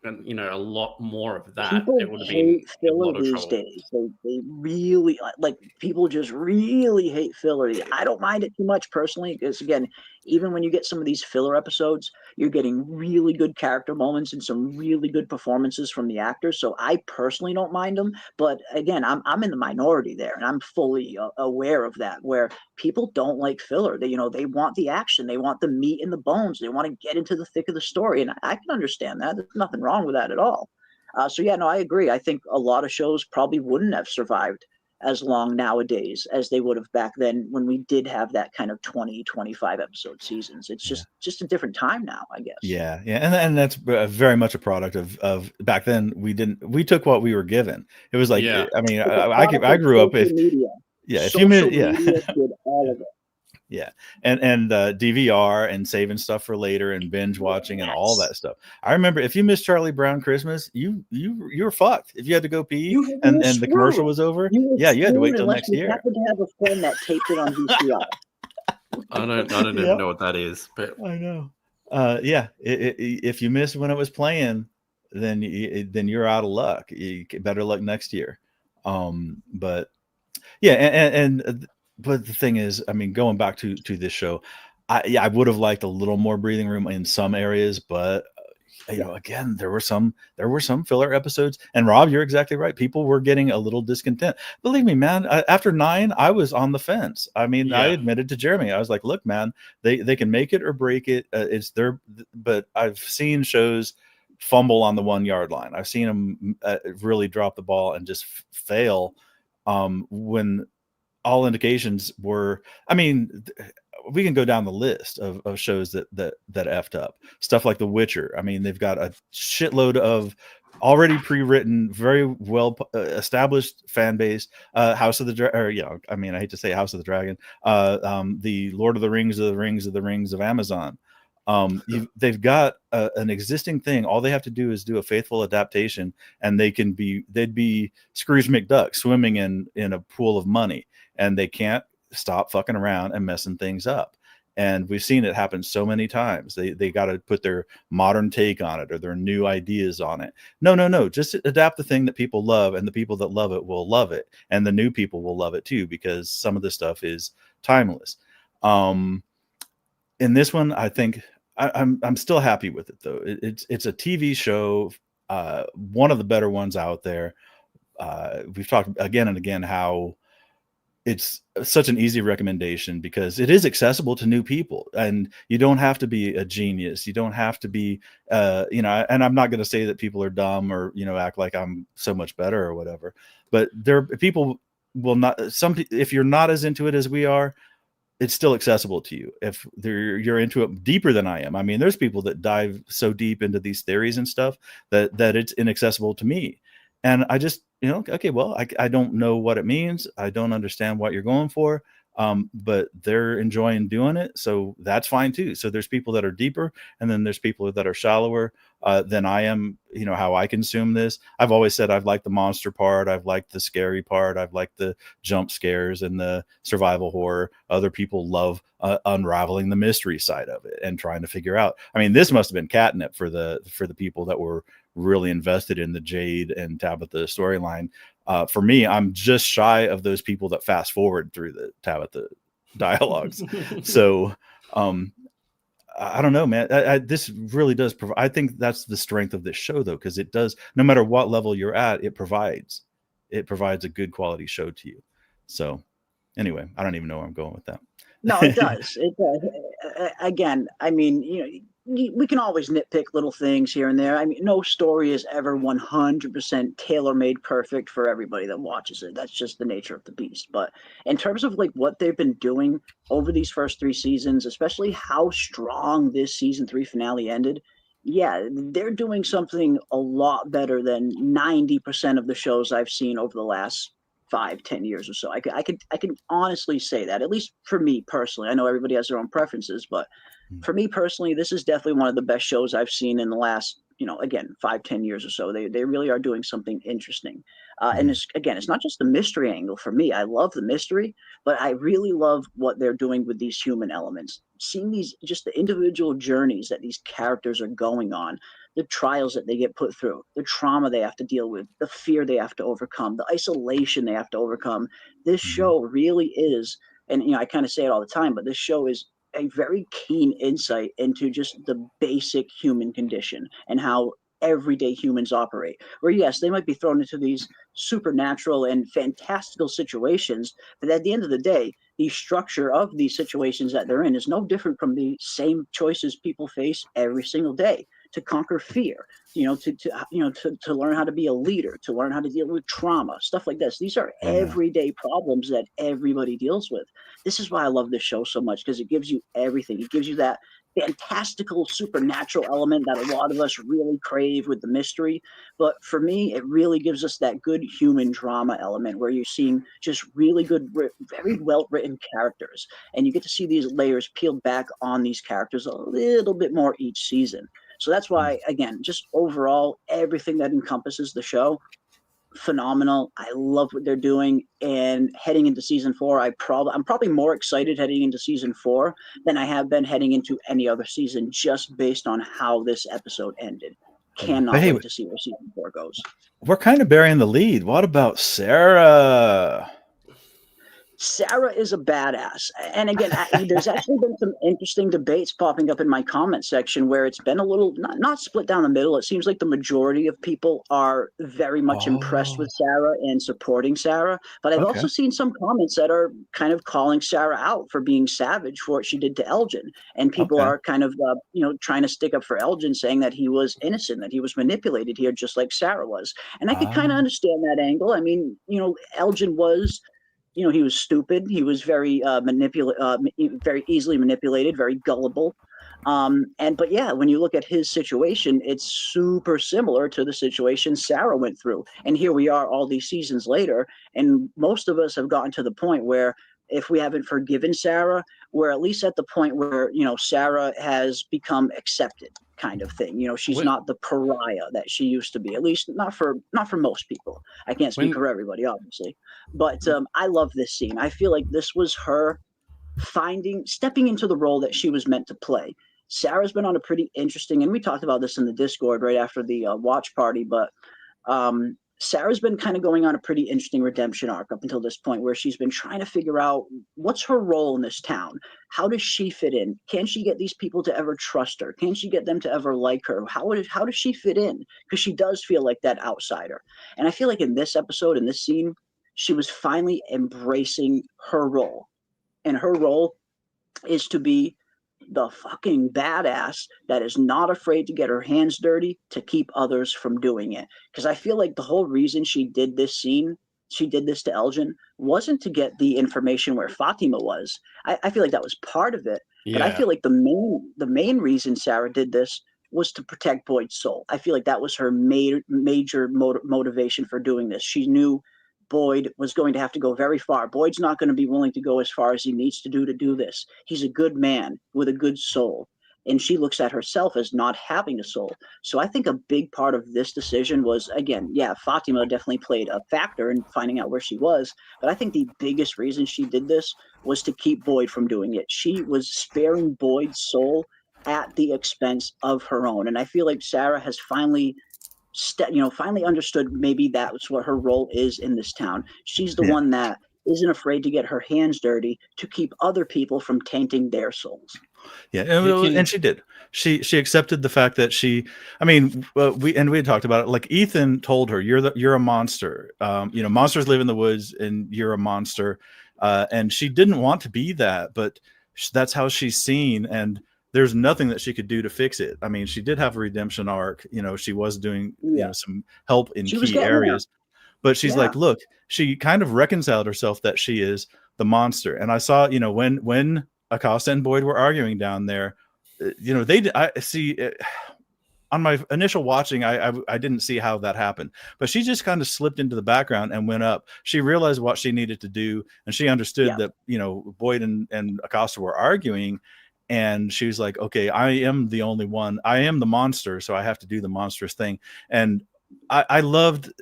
a lot more of that, People it would have been hate a filler lot of these trouble. days. They really like people just really hate filler. I don't mind it too much personally because again, even when you get some of these filler episodes, you're getting really good character moments and some really good performances from the actors. So I personally don't mind them. But again, I'm in the minority there, and I'm fully aware of that. Where people don't like filler. They want the action, they want the meat and the bones, they want to get into the thick of the story, and I can understand that. There's nothing wrong with that at all. So yeah, no, I agree. I think a lot of shows probably wouldn't have survived as long nowadays as they would have back then when we did have that kind of 20, 25 episode seasons. It's just a different time now, I guess. Yeah, and that's very much a product of back then. We took what we were given. It was like, Yeah. I mean, It's a I product I of grew up social media. if you Social yeah. media did all of it. Yeah, and DVR and saving stuff for later and binge watching and all that stuff. I remember if you missed Charlie Brown Christmas, you were fucked. If you had to go pee You and were the commercial screwed. was over, You were yeah, you had to wait screwed till unless next you year. happened to have a friend that taped it on VCR. I don't even know what that is, but I know. Yeah, if you missed when it was playing, then you're out of luck. You better luck next year. But yeah, but the thing is, I mean, going back to this show, I would have liked a little more breathing room in some areas, but again, there were some filler episodes. And Rob, you're exactly right. People were getting a little discontent. Believe me, man. After 9, I was on the fence. I mean, I admitted to Jeremy, I was like, look, man, they can make it or break it. It's their. But I've seen shows fumble on the 1-yard line. I've seen them really drop the ball and just fail. When all indications were, I mean, we can go down the list of shows that effed up. Stuff like The Witcher. I mean, they've got a shitload of already pre-written, very well established fan base. House of the Dragon, I mean, I hate to say House of the Dragon. The Lord of the Rings of the Rings of the Rings of Amazon. They've got an existing thing. All they have to do is do a faithful adaptation, and they'd be Scrooge McDuck swimming in a pool of money, and they can't stop fucking around and messing things up. And we've seen it happen so many times. They got to put their modern take on it or their new ideas on it. No, just adapt the thing that people love, and the people that love it will love it, and the new people will love it too, because some of this stuff is timeless. In this one, I think I'm still happy with it though. It's a TV show, one of the better ones out there. We've talked again and again how it's such an easy recommendation because it is accessible to new people, and you don't have to be a genius. You don't have to be, and I'm not going to say that people are dumb or, act like I'm so much better or whatever, but people will not, if you're not as into it as we are, it's still accessible to you. If you're into it deeper than I am. I mean, there's people that dive so deep into these theories and stuff that it's inaccessible to me. And I just, okay, well, I don't know what it means. I don't understand what you're going for. But they're enjoying doing it. So that's fine too. So there's people that are deeper, and then there's people that are shallower than I am, how I consume this. I've always said I've liked the monster part. I've liked the scary part. I've liked the jump scares and the survival horror. Other people love unraveling the mystery side of it and trying to figure out. I mean, this must have been catnip for the people that were really invested in the Jade and Tabitha storyline. For me, I'm just shy of those people that fast forward through the Tabitha dialogues. So I don't know, man. This really does provide. I think that's the strength of this show, though, because it does. No matter what level you're at, it provides a good quality show to you. So anyway, I don't even know where I'm going with that. No, it does. It does. Again, I mean, we can always nitpick little things here and there. I mean, no story is ever 100% tailor-made perfect for everybody that watches it. That's just the nature of the beast. But in terms of like what they've been doing over these first 3 seasons, especially how strong this season 3 finale ended, yeah, they're doing something a lot better than 90% of the shows I've seen over the last 5, 10 years or so. I can honestly say that, at least for me personally. I know everybody has their own preferences, but for me personally, this is definitely one of the best shows I've seen in the last, again, 5, 10 years or so. They really are doing something interesting. And it's not just the mystery angle for me. I love the mystery, but I really love what they're doing with these human elements. Seeing these, just the individual journeys that these characters are going on, the trials that they get put through, the trauma they have to deal with, the fear they have to overcome, the isolation they have to overcome. This show really is, and I kind of say it all the time, but this show is a very keen insight into just the basic human condition and how everyday humans operate. Where, yes, they might be thrown into these supernatural and fantastical situations, but at the end of the day, the structure of these situations that they're in is no different from the same choices people face every single day to conquer fear, to learn how to be a leader, to learn how to deal with trauma, stuff like this. These are everyday problems that everybody deals with. This is why I love this show so much, because it gives you everything. It gives you that fantastical supernatural element that a lot of us really crave with the mystery. But for me, it really gives us that good human drama element where you're seeing just really good, very well written characters. And you get to see these layers peeled back on these characters a little bit more each season. So that's why, again, just overall, everything that encompasses the show, phenomenal. I love what they're doing. And heading into season 4, I'm probably more excited heading into season 4 than I have been heading into any other season, just based on how this episode ended. Cannot wait to see where season 4 goes. We're kind of burying the lead. What about Sarah? Sarah is a badass. And again, there's actually been some interesting debates popping up in my comment section where it's been a little, not split down the middle. It seems like the majority of people are very much impressed with Sarah and supporting Sarah. But I've also seen some comments that are kind of calling Sarah out for being savage for what she did to Elgin. And people are kind of, trying to stick up for Elgin, saying that he was innocent, that he was manipulated here, just like Sarah was. And I could kind of understand that angle. I mean, Elgin was... he was stupid. He was very very easily manipulated, very gullible. But yeah, when you look at his situation, it's super similar to the situation Sarah went through. And here we are all these seasons later, and most of us have gotten to the point where if we haven't forgiven Sarah, we're at least at the point where, Sarah has become accepted, kind of thing. She's not the pariah that she used to be, at least not for most people. I can't speak for everybody, obviously. But I love this scene. I feel like this was her stepping into the role that she was meant to play. Sarah's been on a pretty interesting, and we talked about this in the Discord right after the watch party, but Sarah's been kind of going on a pretty interesting redemption arc up until this point, where she's been trying to figure out what's her role in this town. How does she fit in? Can she get these people to ever trust her? Can she get them to ever like her? How does she fit in? Because she does feel like that outsider. And I feel like in this episode, in this scene, she was finally embracing her role. And her role is to be the fucking badass that is not afraid to get her hands dirty to keep others from doing it. Because I feel like the whole reason she did this to Elgin, wasn't to get the information where Fatima was. I feel like that was part of it. Yeah. But I feel like the main reason Sarah did this was to protect Boyd's soul. I feel like that was her major motivation for doing this. She knew Boyd was going to have to go very far. Boyd's not going to be willing to go as far as he needs to do this. He's a good man with a good soul. And she looks at herself as not having a soul. So I think a big part of this decision was, again, yeah, Fatima definitely played a factor in finding out where she was. But I think the biggest reason she did this was to keep Boyd from doing it. She was sparing Boyd's soul at the expense of her own. And I feel like Sarah has finally understood maybe that's what her role is in this town. She's the one that isn't afraid to get her hands dirty to keep other people from tainting their souls. Yeah, and she did. She accepted the fact that we had talked about it. Like Ethan told her, you're a monster. Monsters live in the woods, and you're a monster. And she didn't want to be that, but that's how she's seen. And there's nothing that she could do to fix it. I mean, she did have a redemption arc. She was doing some help in key areas, but she's like, look, she kind of reconciled herself that she is the monster. And I saw, when Acosta and Boyd were arguing down there, I see. On my initial watching, I didn't see how that happened, but she just kind of slipped into the background and went up. She realized what she needed to do, and she understood that Boyd and Acosta were arguing, and she was like, okay, I am the only one. I am the monster, so I have to do the monstrous thing. And I loved,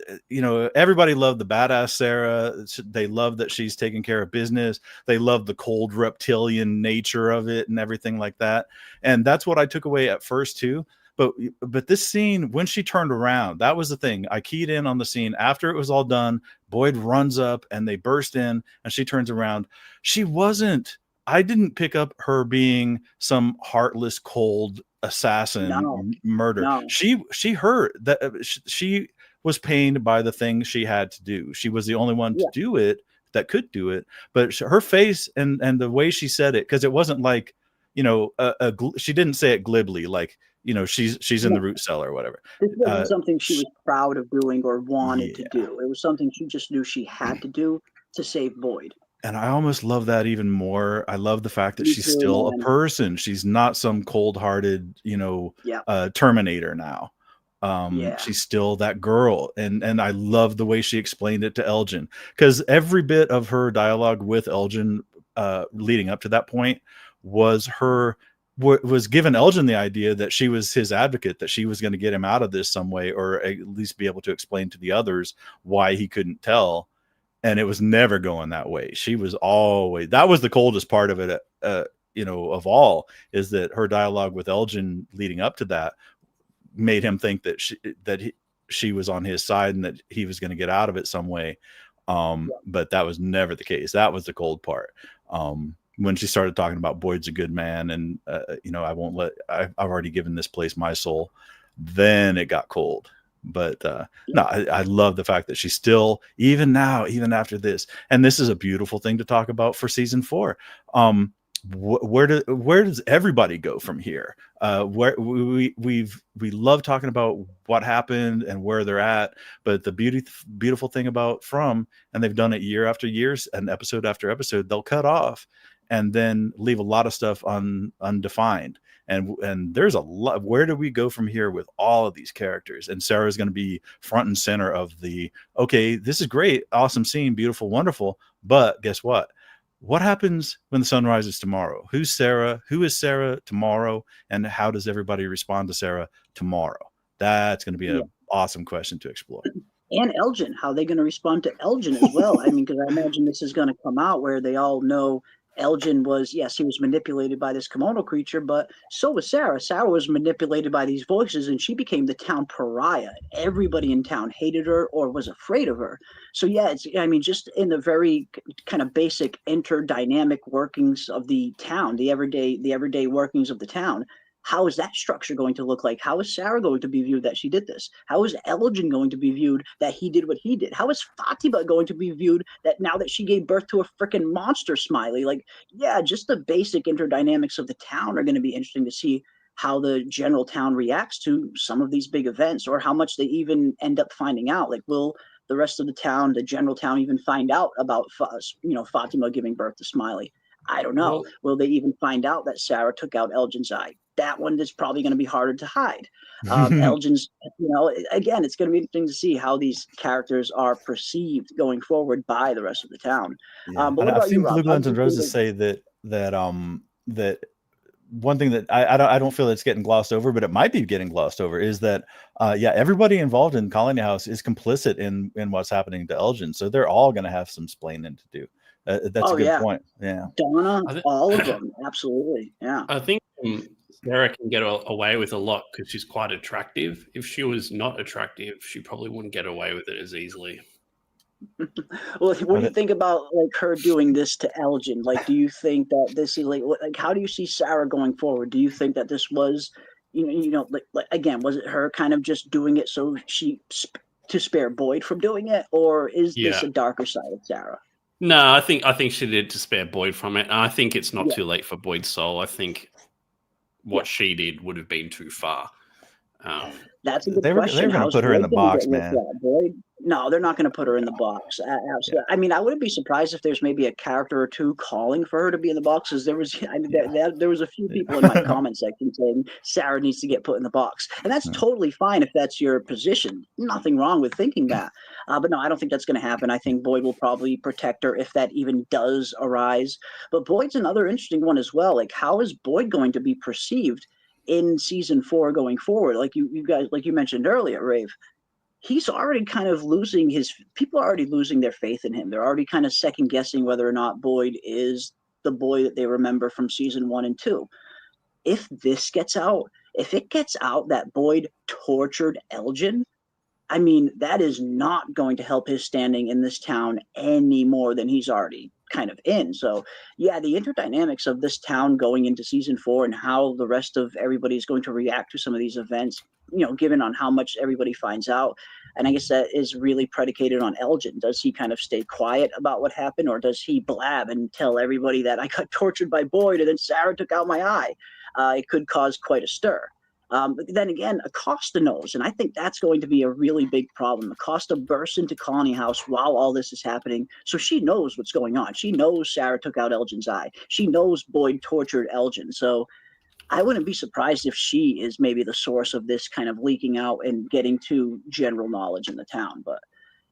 everybody loved the badass Sarah. They love that she's taking care of business. They love the cold reptilian nature of it and everything like that. And that's what I took away at first too. But this scene, when she turned around, that was the thing. I keyed in on the scene after it was all done. Boyd runs up and they burst in, and she turns around. I didn't pick up her being some heartless, cold assassin murder. No. She heard that she was pained by the thing she had to do. She was the only one to do it that could do it. But her face and the way she said it, because it wasn't like, she didn't say it glibly, like, she's in the root cellar or whatever. This wasn't something she was proud of doing or wanted to do. It was something she just knew she had to do to save Boyd. And I almost love that even more. I love the fact that she's still a person. She's not some cold-hearted, Terminator now. She's still that girl. And I love the way she explained it to Elgin, because every bit of her dialogue with Elgin leading up to that point was giving Elgin the idea that she was his advocate, that she was going to get him out of this some way, or at least be able to explain to the others why he couldn't tell. And it was never going that way. She was always, that was the coldest part of it, of all, is that her dialogue with Elgin leading up to that made him think that she was on his side and that he was going to get out of it some way. But that was never the case. That was the cold part. When she started talking about Boyd's a good man, and I've already given this place my soul, then it got cold. But I love the fact that she's still, even now, even after this, and this is a beautiful thing to talk about for season 4. Where does everybody go from here? Where we love talking about what happened and where they're at, but the beautiful thing about From, and they've done it year after year and episode after episode, they'll cut off and then leave a lot of stuff undefined. And there's a lot. Where do we go from here with all of these characters? And Sarah's going to be front and center of okay, this is great, awesome scene, beautiful, wonderful. But guess what? What happens when the sun rises tomorrow? Who's Sarah? Who is Sarah tomorrow? And how does everybody respond to Sarah tomorrow? That's going to be an awesome question to explore. And Elgin, how are they going to respond to Elgin as well? I mean, because I imagine this is going to come out where they all know Elgin was, yes, he was manipulated by this kimono creature, but so was Sarah. Sarah was manipulated by these voices, and she became the town pariah. Everybody in town hated her or was afraid of her. So yeah, just in the very kind of basic interdynamic workings of the town, the everyday workings of the town. How is that structure going to look like? How is Sarah going to be viewed that she did this? How is Elgin going to be viewed that he did what he did? How is Fatima going to be viewed that now that she gave birth to a freaking monster Smiley? Just the basic interdynamics of the town are going to be interesting to see how the general town reacts to some of these big events, or how much they even end up finding out. Will the rest of the town, the general town, even find out about Fatima giving birth to Smiley? I don't know. Well, will they even find out that Sarah took out Elgin's eye? That one is probably going to be harder to hide. Elgin's, again, it's going to be interesting to see how these characters are perceived going forward by the rest of the town. Yeah. But what about I've seen you, Rob? Blue Guns and Roses say that one thing that I don't feel it's getting glossed over, but it might be getting glossed over, is that everybody involved in Colony House is complicit in what's happening to Elgin, so they're all going to have some splaining to do. That's a good point. Yeah, Donna, all of them, absolutely. Yeah, I think Sarah can get away with a lot because she's quite attractive. If she was not attractive, she probably wouldn't get away with it as easily. Well, what do you think about her doing this to Elgin? Do you think that this is how do you see Sarah going forward? Do you think that this was, again, was it her kind of just doing it so to spare Boyd from doing it, or is this a darker side of Sarah? No, I think she did it to spare Boyd from it. I think it's not too late for Boyd's soul. I think what she did would have been too far. That's a good They were question. going to How's put her in Boyd the gonna box, get looked man. at, Boyd? No, they're not going to put her in the box. Absolutely. I mean, I wouldn't be surprised if there's maybe a character or two calling for her to be in the box. Because there was, I mean, there was a few people in my comment section saying Sarah needs to get put in the box, and that's totally fine if that's your position. Nothing wrong with thinking that. But no, I don't think that's going to happen. I think Boyd will probably protect her if that even does arise. But Boyd's another interesting one as well. Like, how is Boyd going to be perceived in season 4 going forward? Like you guys, like you mentioned earlier, Rave, he's already kind of people are already losing their faith in him. They're already kind of second guessing whether or not Boyd is the boy that they remember from season 1 and 2. If this gets out, if it gets out that Boyd tortured Elgin, I mean, that is not going to help his standing in this town any more than he's already kind of in. So, yeah, the interdynamics of this town going into season 4 and how the rest of everybody is going to react to some of these events, given on how much everybody finds out. And I guess that is really predicated on Elgin. Does he kind of stay quiet about what happened, or does he blab and tell everybody that I got tortured by Boyd and then Sarah took out my eye? It could cause quite a stir. But then again, Acosta knows, and I think that's going to be a really big problem. Acosta bursts into Colony House while all this is happening, so she knows what's going on. She knows Sarah took out Elgin's eye. She knows Boyd tortured Elgin. So I wouldn't be surprised if she is maybe the source of this kind of leaking out and getting to general knowledge in the town. But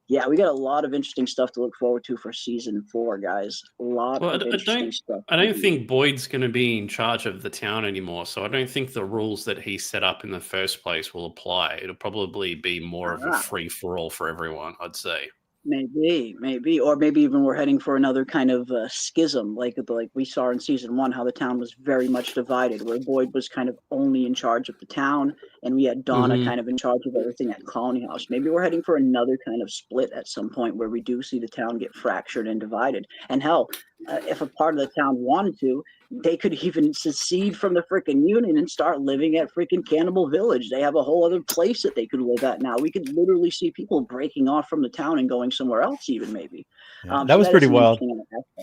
yeah, we got a lot of interesting stuff to look forward to for season 4, guys. A lot of interesting stuff. I don't think Boyd's going to be in charge of the town anymore, so I don't think the rules that he set up in the first place will apply. It'll probably be more of a free-for-all for everyone, I'd say. Maybe, or maybe even we're heading for another kind of schism, like we saw in season 1, how the town was very much divided, where Boyd was kind of only in charge of the town, and we had Donna kind of in charge of everything at Colony House. Maybe we're heading for another kind of split at some point, where we do see the town get fractured and divided. And hell, if a part of the town wanted to, they could even secede from the freaking Union and start living at freaking Cannibal Village. They have a whole other place that they could live at now. We could literally see people breaking off from the town and going somewhere else, even maybe. Yeah, that was pretty wild.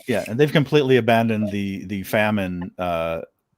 Yeah, and they've completely abandoned the famine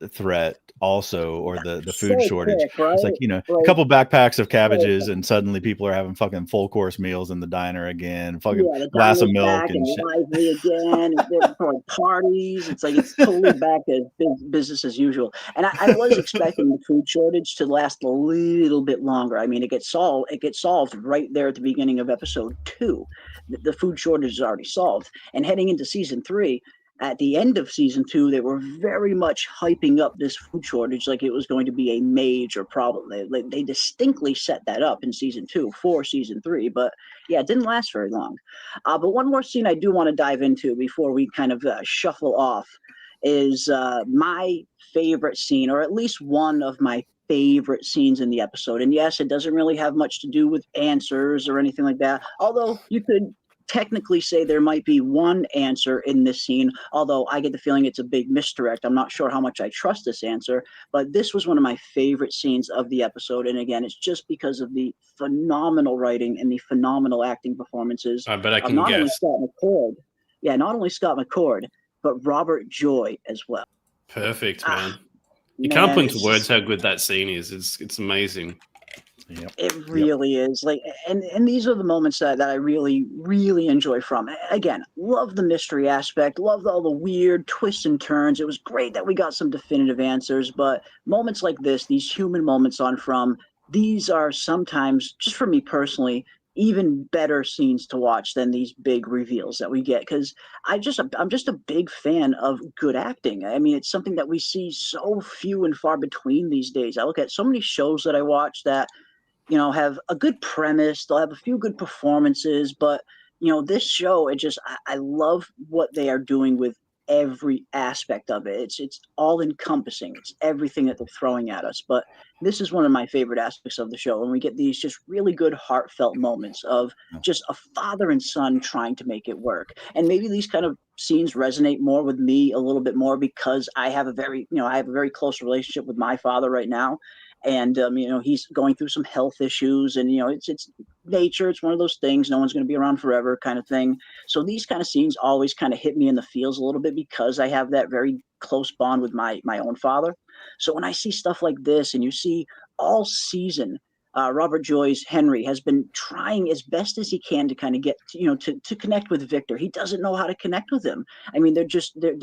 threat also, or the food shortage. Quick, right? It's like, a couple backpacks of cabbages and suddenly people are having fucking full course meals in the diner again, fucking glass of milk and shit. Lively again. They're throwing parties. It's like it's totally back to business as usual. And I was expecting the food shortage to last a little bit longer. I mean, it gets solved right there at the beginning of episode 2. The food shortage is already solved. And heading into season 3, at the end of season 2, they were very much hyping up this food shortage like it was going to be a major problem. They distinctly set that up in season 2 for season 3, but yeah, it didn't last very long. But one more scene I do want to dive into before we kind of shuffle off is my favorite scene, or at least one of my favorite scenes in the episode. And yes, it doesn't really have much to do with answers or anything like that, although you could technically say there might be one answer in this scene, although I get the feeling it's a big misdirect. I'm not sure how much I trust this answer, but this was one of my favorite scenes of the episode. And again, it's just because of the phenomenal writing and the phenomenal acting performances. I bet I can not guess. Only Scott McCord, not only Scott McCord, but Robert Joy as well. Perfect, man. You can't put into words how good that scene is. It's amazing. Yep. It really is. Like, and these are the moments that I really, really enjoy from. Again, love the mystery aspect, love all the weird twists and turns. It was great that we got some definitive answers, but moments like this, these human moments on From, these are sometimes, just for me personally, even better scenes to watch than these big reveals that we get, because I'm just a big fan of good acting. I mean, it's something that we see so few and far between these days. I look at so many shows that I watch that have a good premise. They'll have a few good performances, but this show, I love what they are doing with every aspect of it. It's all encompassing. It's everything that they're throwing at us. But this is one of my favorite aspects of the show, and we get these just really good heartfelt moments of just a father and son trying to make it work. And maybe these kind of scenes resonate more with me a little bit more because I have a very close relationship with my father right now. and he's going through some health issues, and it's nature. It's one of those things. No one's going to be around forever, kind of thing. So these kind of scenes always kind of hit me in the feels a little bit because I have that very close bond with my own father. So when I see stuff like this, and you see all season, Robert Joy's Henry has been trying as best as he can to kind of get to connect with Victor. He doesn't know how to connect with him. I mean, they're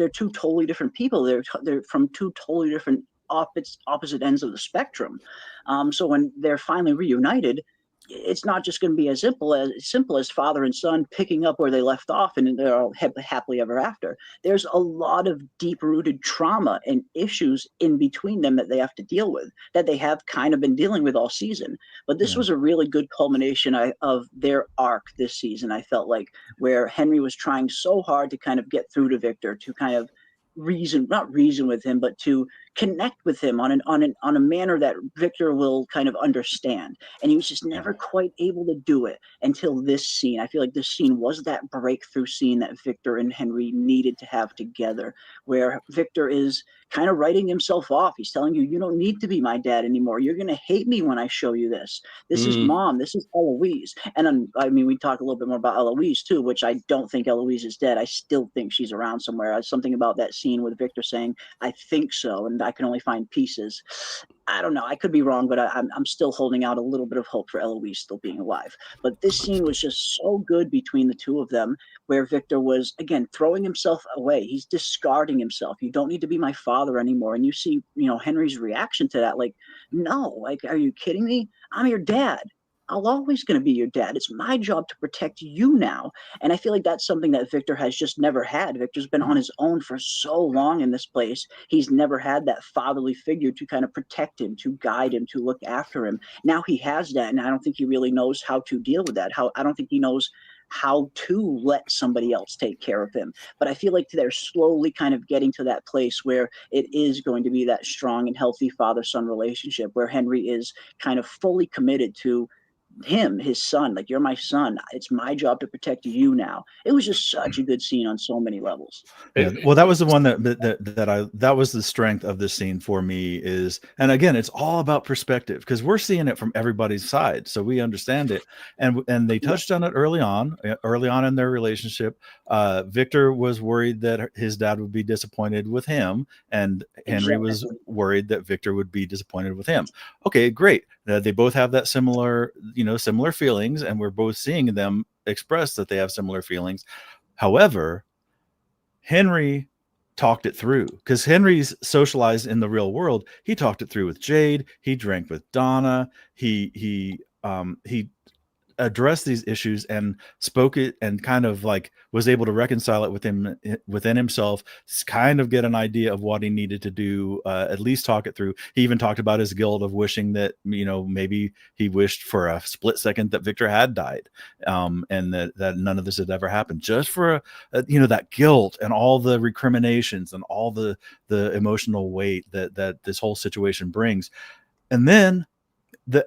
two totally different people. They're from two totally different opposite ends of the spectrum. So when they're finally reunited, it's not just going to be as simple as father and son picking up where they left off and they're all happily ever after. There's a lot of deep rooted trauma and issues in between them that they have to deal with, that they have kind of been dealing with all season. But this was a really good culmination of their arc this season. I felt like, where Henry was trying so hard to kind of get through to Victor, to kind of not reason with him, but to connect with him on a manner that Victor will kind of understand. And he was just never quite able to do it until this scene. I feel like this scene was that breakthrough scene that Victor and Henry needed to have together, where Victor is kind of writing himself off. He's telling you, you don't need to be my dad anymore. You're going to hate me when I show you this. This is Mom. This is Eloise. And I mean, we talk a little bit more about Eloise too, which I don't think Eloise is dead. I still think she's around somewhere. Something about that scene with Victor saying, I think so, and I can only find pieces. I don't know. I could be wrong, but I'm still holding out a little bit of hope for Eloise still being alive. But this scene was just so good between the two of them, where Victor was, again, throwing himself away. He's discarding himself. You don't need to be my father anymore. And you see, Henry's reaction to that, like, no, like, are you kidding me? I'm your dad. I'm always going to be your dad. It's my job to protect you now. And I feel like that's something that Victor has just never had. Victor's been on his own for so long in this place. He's never had that fatherly figure to kind of protect him, to guide him, to look after him. Now he has that, and I don't think he really knows how to deal with that. I don't think he knows how to let somebody else take care of him. But I feel like they're slowly kind of getting to that place where it is going to be that strong and healthy father-son relationship, where Henry is kind of fully committed to him, his son. Like, you're my son. It's my job to protect you now. It was just such a good scene on so many levels. Yeah, well, that was the one that was the strength of this scene for me is, and again, it's all about perspective, because we're seeing it from everybody's side, so we understand it. And they touched on it early on in their relationship. Victor was worried that his dad would be disappointed with him, and Henry was worried that Victor would be disappointed with him. Okay, great. They both have that similar feelings, and we're both seeing them express that they have similar feelings. However, Henry talked it through, because Henry's socialized in the real world. He talked it through with Jade. He drank with Donna. He addressed these issues and spoke it, and kind of like was able to reconcile it within himself, kind of get an idea of what he needed to do, at least talk it through. He even talked about his guilt of wishing that, maybe he wished for a split second that Victor had died, and that none of this had ever happened, just for that guilt and all the recriminations and all the emotional weight that this whole situation brings. And then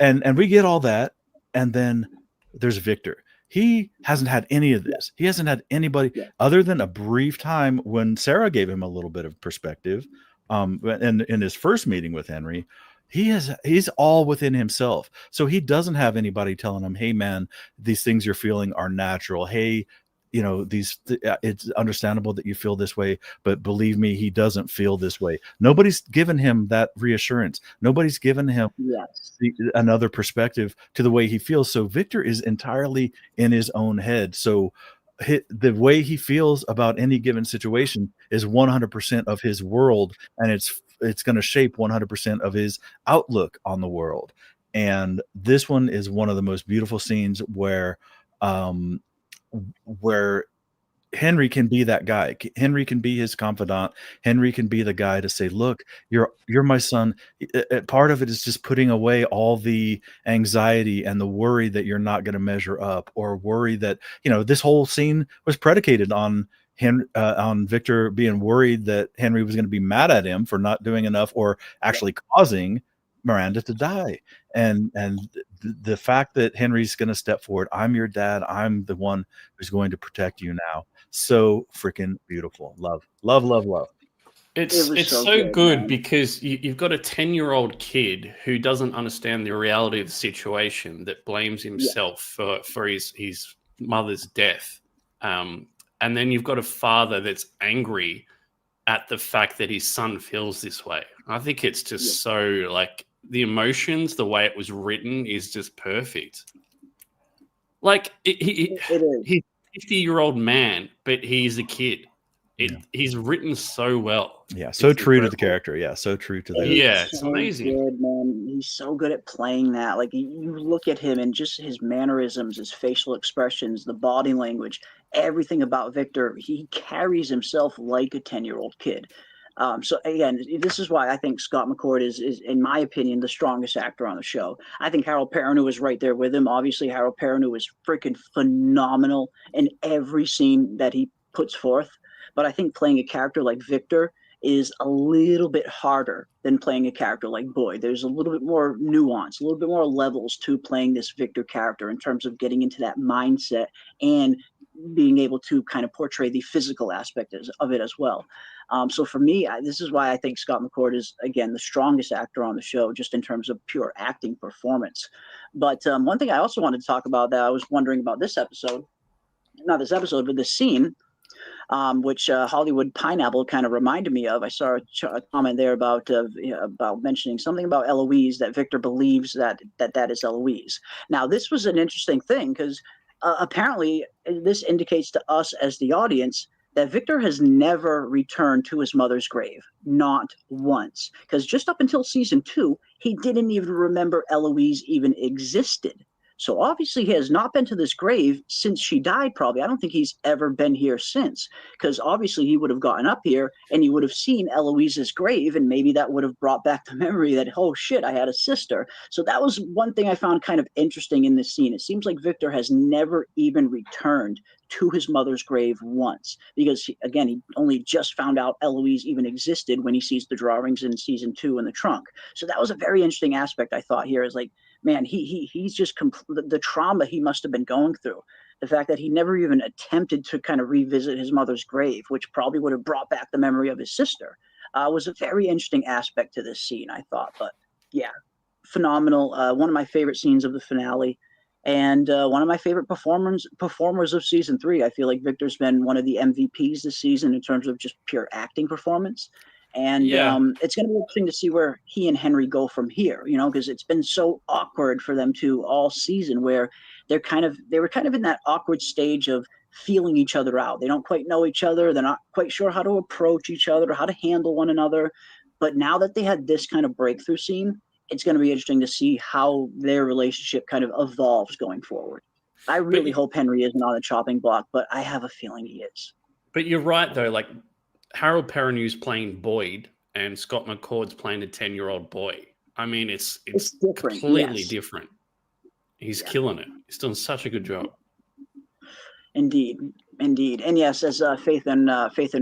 and we get all that, and then there's Victor. He hasn't had any of this. He hasn't had anybody other than a brief time when Sarah gave him a little bit of perspective. And in his first meeting with Henry, he's all within himself. So he doesn't have anybody telling him, hey man, these things you're feeling are natural. Hey, it's understandable that you feel this way, but believe me, he doesn't feel this way. Nobody's given him that reassurance. Nobody's given him another perspective to the way he feels. So Victor is entirely in his own head. So the way he feels about any given situation is 100% of his world, and it's going to shape 100% of his outlook on the world. And this one is one of the most beautiful scenes where Henry can be that guy. Henry can be his confidant. Henry can be the guy to say, look, you're my son. Part of it is just putting away all the anxiety and the worry that you're not going to measure up, or worry that, this whole scene was predicated on Victor being worried that Henry was going to be mad at him for not doing enough, or actually causing Miranda to die. And the fact that Henry's going to step forward, I'm your dad, I'm the one who's going to protect you now. So freaking beautiful. Love. It's was so so good man. because you've got a 10-year-old kid who doesn't understand the reality of the situation, that blames Yeah. himself for his mother's death. And then you've got a father that's angry at the fact that his son feels this way. I think it's just so, like, the emotions, the way it was written is just perfect. Like, It is. he's a 50-year-old man, but he's a kid. Yeah. He's written so well. Yeah, so It's true to the incredible. character. Yeah, so true to the. Yeah, He's it's so amazing. good, man. He's so good at playing that. Like you look at him and just his mannerisms, his facial expressions, the body language, everything about Victor. He carries himself like a 10-year-old kid. So again, this is why I think Scott McCord is, in my opinion, the strongest actor on the show. I think Harold Perrineau is right there with him. Obviously, Harold Perrineau is freaking phenomenal in every scene that he puts forth. But I think playing a character like Victor is a little bit harder than playing a character like Boyd. There's a little bit more nuance, a little bit more levels to playing this Victor character in terms of getting into that mindset and being able to kind of portray the physical aspect of it as well. So for me, this is why I think Scott McCord is, again, the strongest actor on the show, just in terms of pure acting performance. But one thing I also wanted to talk about that I was wondering about this episode, not this episode, but this scene, which Hollywood Pineapple kind of reminded me of. I saw a comment there about mentioning something about Eloise, that Victor believes that is Eloise. Now, this was an interesting thing because apparently this indicates to us as the audience that Victor has never returned to his mother's grave, not once. Because just up until season 2, he didn't even remember Eloise even existed. So obviously he has not been to this grave since she died, probably. I don't think he's ever been here since, because obviously he would have gotten up here and he would have seen Eloise's grave, and maybe that would have brought back the memory that, oh shit, I had a sister. So that was one thing I found kind of interesting in this scene. It seems like Victor has never even returned to his mother's grave once, because again, he only just found out Eloise even existed when he sees the drawings in season 2 in the trunk. So that was a very interesting aspect I thought here, is like, man, he's just the trauma he must have been going through. The fact that he never even attempted to kind of revisit his mother's grave, which probably would have brought back the memory of his sister, was a very interesting aspect to this scene, I thought. But yeah, phenomenal. One of my favorite scenes of the finale, and one of my favorite performers of season 3. I feel like Victor's been one of the MVPs this season in terms of just pure acting performance. And Yeah. it's going to be interesting to see where he and Henry go from here, because it's been so awkward for them two all season, where they were kind of in that awkward stage of feeling each other out. They don't quite know each other. They're not quite sure how to approach each other, how to handle one another. But now that they had this kind of breakthrough scene, it's going to be interesting to see how their relationship kind of evolves going forward. I really hope Henry isn't on the chopping block, but I have a feeling he is. But you're right, though. Like, Harold Perrineau's playing Boyd and Scott McCord's playing a 10-year-old boy. I mean, it's different, completely yes. different. He's killing it. He's done such a good job. Indeed. And yes, as Faith and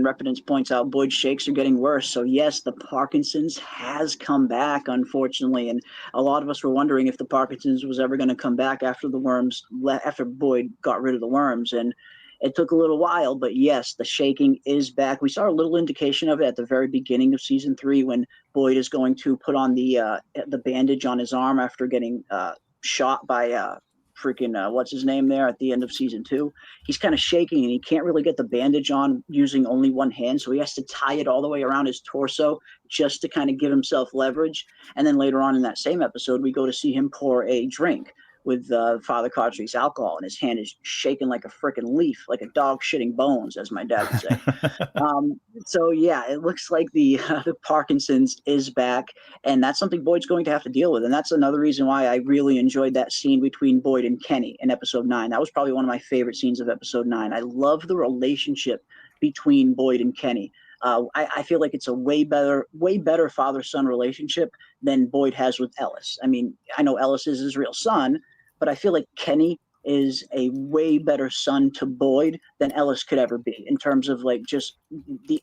Repentance points out, Boyd's shakes are getting worse. So yes, the Parkinson's has come back, unfortunately. And a lot of us were wondering if the Parkinson's was ever going to come back after Boyd got rid of the worms. And it took a little while, but yes, the shaking is back. We saw a little indication of it at the very beginning of season 3, when Boyd is going to put on the bandage on his arm after getting shot by what's his name there at the end of season 2. He's kind of shaking and he can't really get the bandage on using only one hand, so he has to tie it all the way around his torso just to kind of give himself leverage. And then later on in that same episode, we go to see him pour a drink with Father Cautry's alcohol, and his hand is shaking like a freaking leaf, like a dog shitting bones, as my dad would say. So yeah, it looks like the Parkinson's is back, and that's something Boyd's going to have to deal with. And that's another reason why I really enjoyed that scene between Boyd and Kenny in episode 9. That was probably one of my favorite scenes of episode 9. I love the relationship between Boyd and Kenny. I feel like it's a way better father-son relationship than Boyd has with Ellis. I mean, I know Ellis is his real son, but I feel like Kenny is a way better son to Boyd than Ellis could ever be, in terms of like just the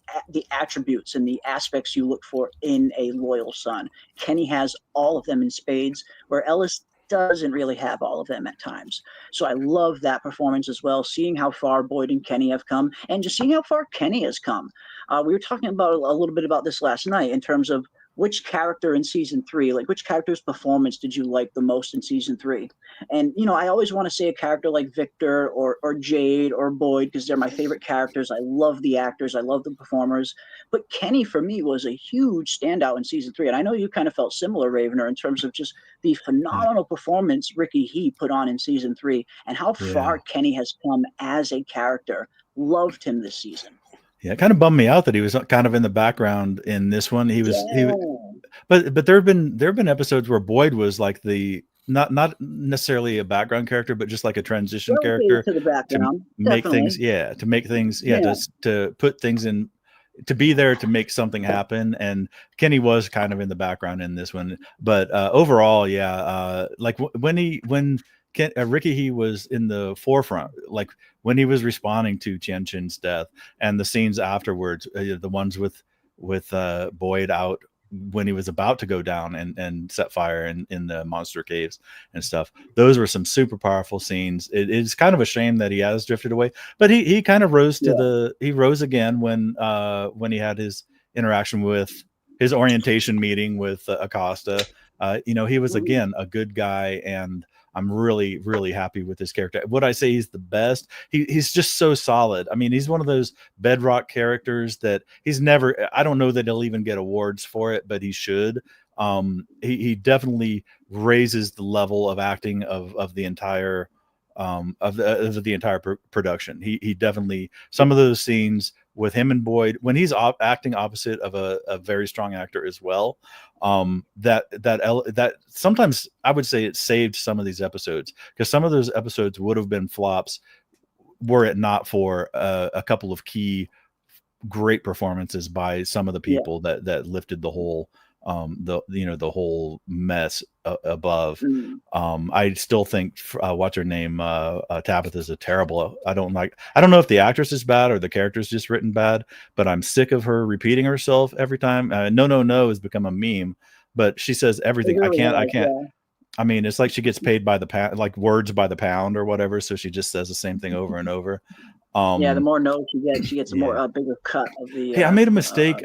attributes and the aspects you look for in a loyal son. Kenny has all of them in spades, where Ellis doesn't really have all of them at times. So I love that performance as well, seeing how far Boyd and Kenny have come, and just seeing how far Kenny has come. We were talking about a little bit about this last night in terms of which character in season 3, like which character's performance did you like the most in season 3? And I always want to say a character like Victor or Jade or Boyd because they're my favorite characters. I love the actors, I love the performers. But Kenny for me was a huge standout in season 3, and I know you kind of felt similar, Ravener, in terms of just the phenomenal performance Ricky He put on in season 3 and how far Kenny has come as a character. Loved him this season. Yeah, it kind of bummed me out that he was kind of in the background in this one. But there have been episodes where Boyd was like the not necessarily a background character, but just like a transition character to the background, make things to put things in, to be there to make something happen. And Kenny was kind of in the background in this one, but overall, like when Ricky He was in the forefront, like when he was responding to Tian Chin's death, and the scenes afterwards, the ones with Boyd out when he was about to go down and set fire in the monster caves and stuff. Those were some super powerful scenes. It's kind of a shame that he has drifted away, but he kind of rose to he rose again when he had his interaction with his orientation meeting with Acosta. He was again a good guy, and I'm really, really happy with his character. Would I say he's the best? He's just so solid. I mean, he's one of those bedrock characters that he's never, I don't know that he'll even get awards for it, but he should. He definitely raises the level of acting of the entire production. He definitely, some of those scenes with him and Boyd, when he's acting opposite of a very strong actor as well, that sometimes I would say it saved some of these episodes, because some of those episodes would have been flops were it not for a couple of key great performances by some of the people that lifted the whole the whole mess above. I still think what's her name, Tabitha's a terrible. I don't know if the actress is bad or the character's just written bad, but I'm sick of her repeating herself every time. No has become a meme, but she says everything. I can't. I mean, it's like she gets paid by the pound, like words by the pound or whatever, so she just says the same thing over and over. The more notes she gets a more bigger cut of the. Hey, I made a mistake.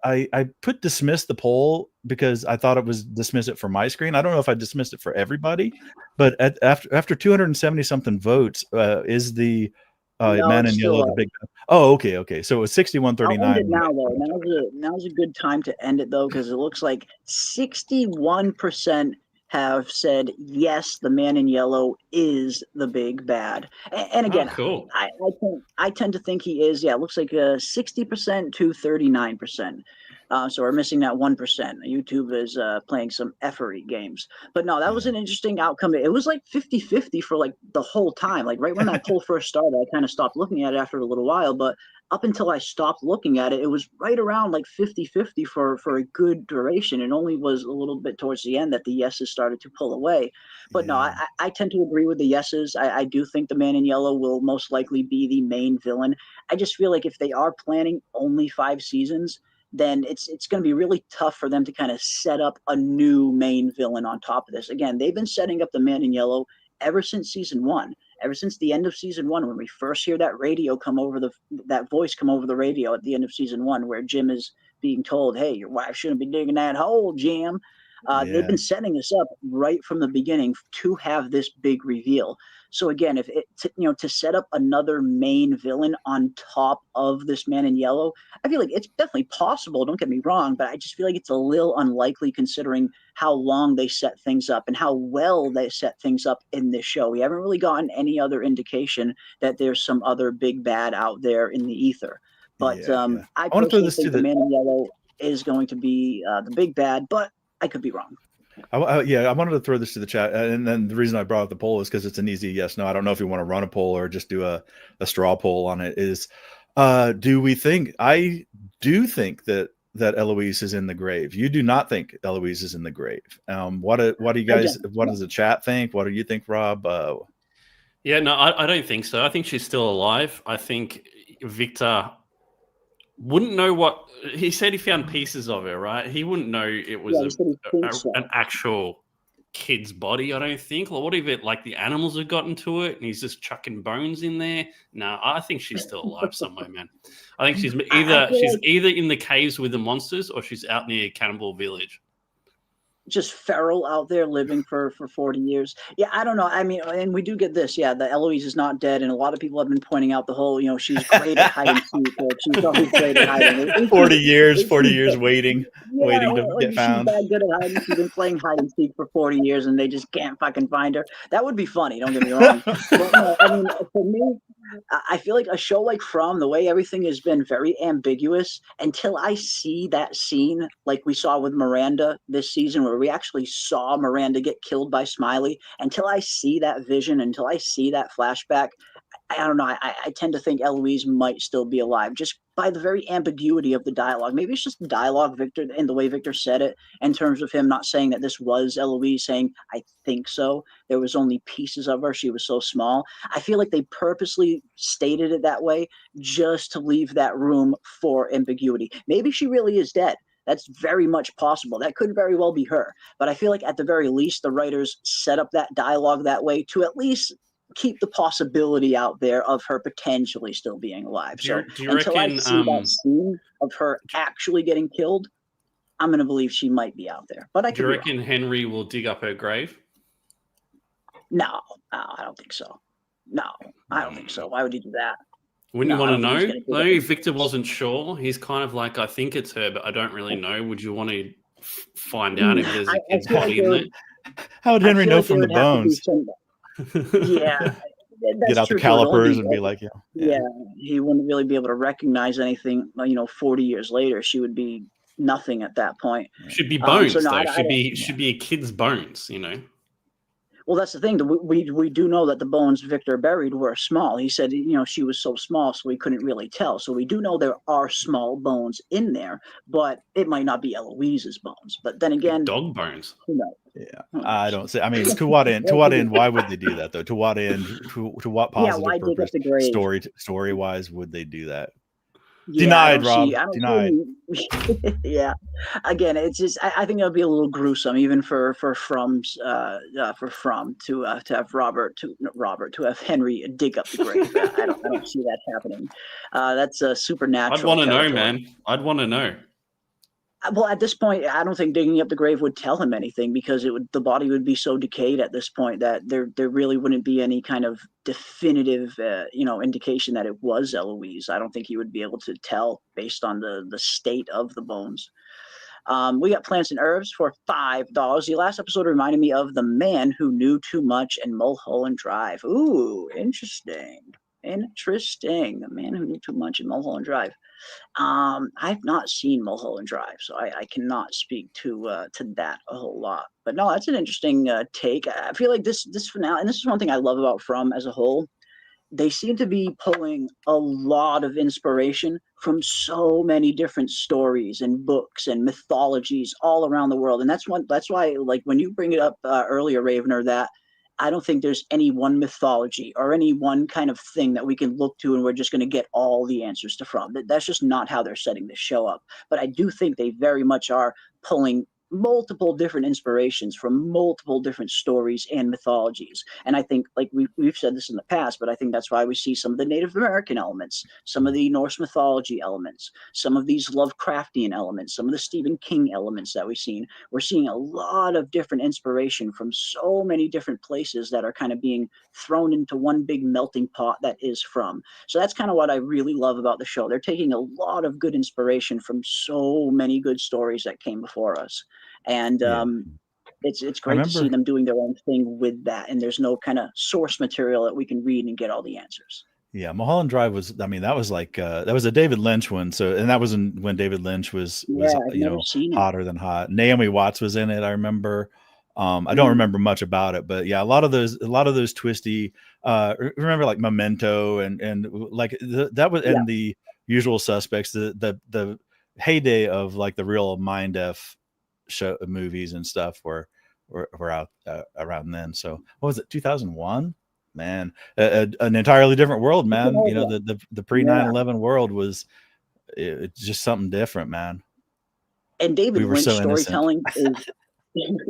I put dismiss the poll because I thought it was dismiss it for my screen. I don't know if I dismissed it for everybody, but after 270 something votes, is the man in yellow the big? Oh, okay. So it was 61-39. Now though, now's a good time to end it though, because it looks like 61% have said yes, the man in yellow is the big bad. And again, cool. I tend to think he is. Yeah, it looks like 60% to 39%. So we're missing that 1%. YouTube is playing some effery games. But no, that was an interesting outcome. It was like 50-50 for like the whole time. Like right when that poll first started, I kind of stopped looking at it after a little while. But up until I stopped looking at it, it was right around like 50-50 for a good duration. It only was a little bit towards the end that the yeses started to pull away. But no, I tend to agree with the yeses. I do think the man in yellow will most likely be the main villain. I just feel like if they are planning only 5 seasons, then it's going to be really tough for them to kind of set up a new main villain on top of this. Again, they've been setting up the man in yellow ever since season 1. Ever since the end of season 1, when we first hear that that voice come over the radio at the end of season 1, where Jim is being told, "Hey, your wife shouldn't be digging that hole, Jim." They've been setting this up right from the beginning to have this big reveal. So again, to set up another main villain on top of this man in yellow, I feel like it's definitely possible. Don't get me wrong, but I just feel like it's a little unlikely considering how long they set things up and how well they set things up in this show. We haven't really gotten any other indication that there's some other big bad out there in the ether. But I personally think the man in yellow is going to be the big bad, but I could be wrong. I wanted to throw this to the chat, and then the reason I brought up the poll is because it's an easy yes no. I don't know if you want to run a poll or just do a straw poll on it. Is do we think? I do think that Eloise is in the grave. You do not think Eloise is in the grave. What do you guys? What does the chat think? What do you think, Rob? Yeah, no, I don't think so. I think she's still alive. I think Victor wouldn't know what he said. He found pieces of her, right? He wouldn't know it was an actual kid's body. I don't think. Like, what if it like the animals have gotten to it and he's just chucking bones in there? No, I think she's still alive somewhere, man. I think she's either in the caves with the monsters or she's out near Cannibal Village. Just feral out there living for 40 years. Yeah, I don't know. I mean, and we do get this. Yeah, the Eloise is not dead, and a lot of people have been pointing out the whole, she's great at hide and seek. She's always great at hiding. 40 years waiting to get found. She's that good at hiding. She's been playing hide and seek for 40 years, and they just can't fucking find her. That would be funny. Don't get me wrong. But no, I mean, for me, I feel like a show like From, the way everything has been very ambiguous, until I see that scene like we saw with Miranda this season, where we actually saw Miranda get killed by Smiley, until I see that vision, until I see that flashback, I don't know. I tend to think Eloise might still be alive just by the very ambiguity of the dialogue. Maybe it's just the dialogue, Victor, and the way Victor said it, in terms of him not saying that this was Eloise, saying, I think so. There was only pieces of her. She was so small. I feel like they purposely stated it that way just to leave that room for ambiguity. Maybe she really is dead. That's very much possible. That could very well be her. But I feel like at the very least, the writers set up that dialogue that way to at least keep the possibility out there of her potentially still being alive. So do you until reckon, I see that scene of her actually getting killed, I'm going to believe she might be out there. But do you reckon Henry will dig up her grave? No, I don't think so. No, I don't think so. Why would he do that? Wouldn't you want to know? Maybe Victor wasn't sure. He's kind of like, I think it's her, but I don't really know. Would you want to find out if there's a kid's body in it? How would Henry know from the bones? Yeah. Get out the calipers and be like, yeah, he wouldn't really be able to recognize anything. 40 years later, she would be nothing at that point. Should be bones, though. Should be a kid's bones, Well, that's the thing. We do know that the bones Victor buried were small. He said, she was so small, so we couldn't really tell. So we do know there are small bones in there, but it might not be Eloise's bones. But then again, dog bones. Who knows? Yeah, I don't say. I mean, to what end? To what end? Why would they do that, though? To what end? To what positive purpose? Story wise, would they do that? Yeah, denied, Rob. Denied. Yeah. Again, it's just I think it would be a little gruesome, even for From to have Henry dig up the grave. I don't see that happening. That's a supernatural. I'd want to know, man. I'd want to know. Well, at this point, I don't think digging up the grave would tell him anything, because the body would be so decayed at this point that there really wouldn't be any kind of definitive, indication that it was Eloise. I don't think he would be able to tell based on the state of the bones. We got Plants and Herbs for $5. The last episode reminded me of The Man Who Knew Too Much and Mulholland Drive. Ooh, interesting. The Man Who Knew Too Much and Mulholland Drive. I've not seen Mulholland Drive, so I cannot speak to that a whole lot. But no, that's an interesting take. I feel like this finale, and this is one thing I love about From as a whole, they seem to be pulling a lot of inspiration from so many different stories and books and mythologies all around the world. And that's why, like, when you bring it up earlier, Ravener, that I don't think there's any one mythology or any one kind of thing that we can look to and we're just going to get all the answers to From. That's just not how they're setting this show up. But I do think they very much are pulling multiple different inspirations from multiple different stories and mythologies. And I think, like we've said this in the past, but I think that's why we see some of the Native American elements, some of the Norse mythology elements, some of these Lovecraftian elements, some of the Stephen King elements that we've seen. We're seeing a lot of different inspiration from so many different places that are kind of being thrown into one big melting pot that is From. So that's kind of what I really love about the show. They're taking a lot of good inspiration from so many good stories that came before us. And it's great to see them doing their own thing with that, and there's no kind of source material that we can read and get all the answers. Yeah, Mulholland Drive was, I mean, that was like that was a David Lynch one. So, and that was when David Lynch was hotter than hot. Naomi Watts was in it, I remember. I don't remember much about it, but yeah, a lot of those twisty remember like Memento and like that was and the Usual Suspects, the heyday of like the real mind f show movies and stuff were out around then. So what was it, 2001? Man, an entirely different world, man. The pre 9/11 world was it's just something different, man. And David Lynch storytelling is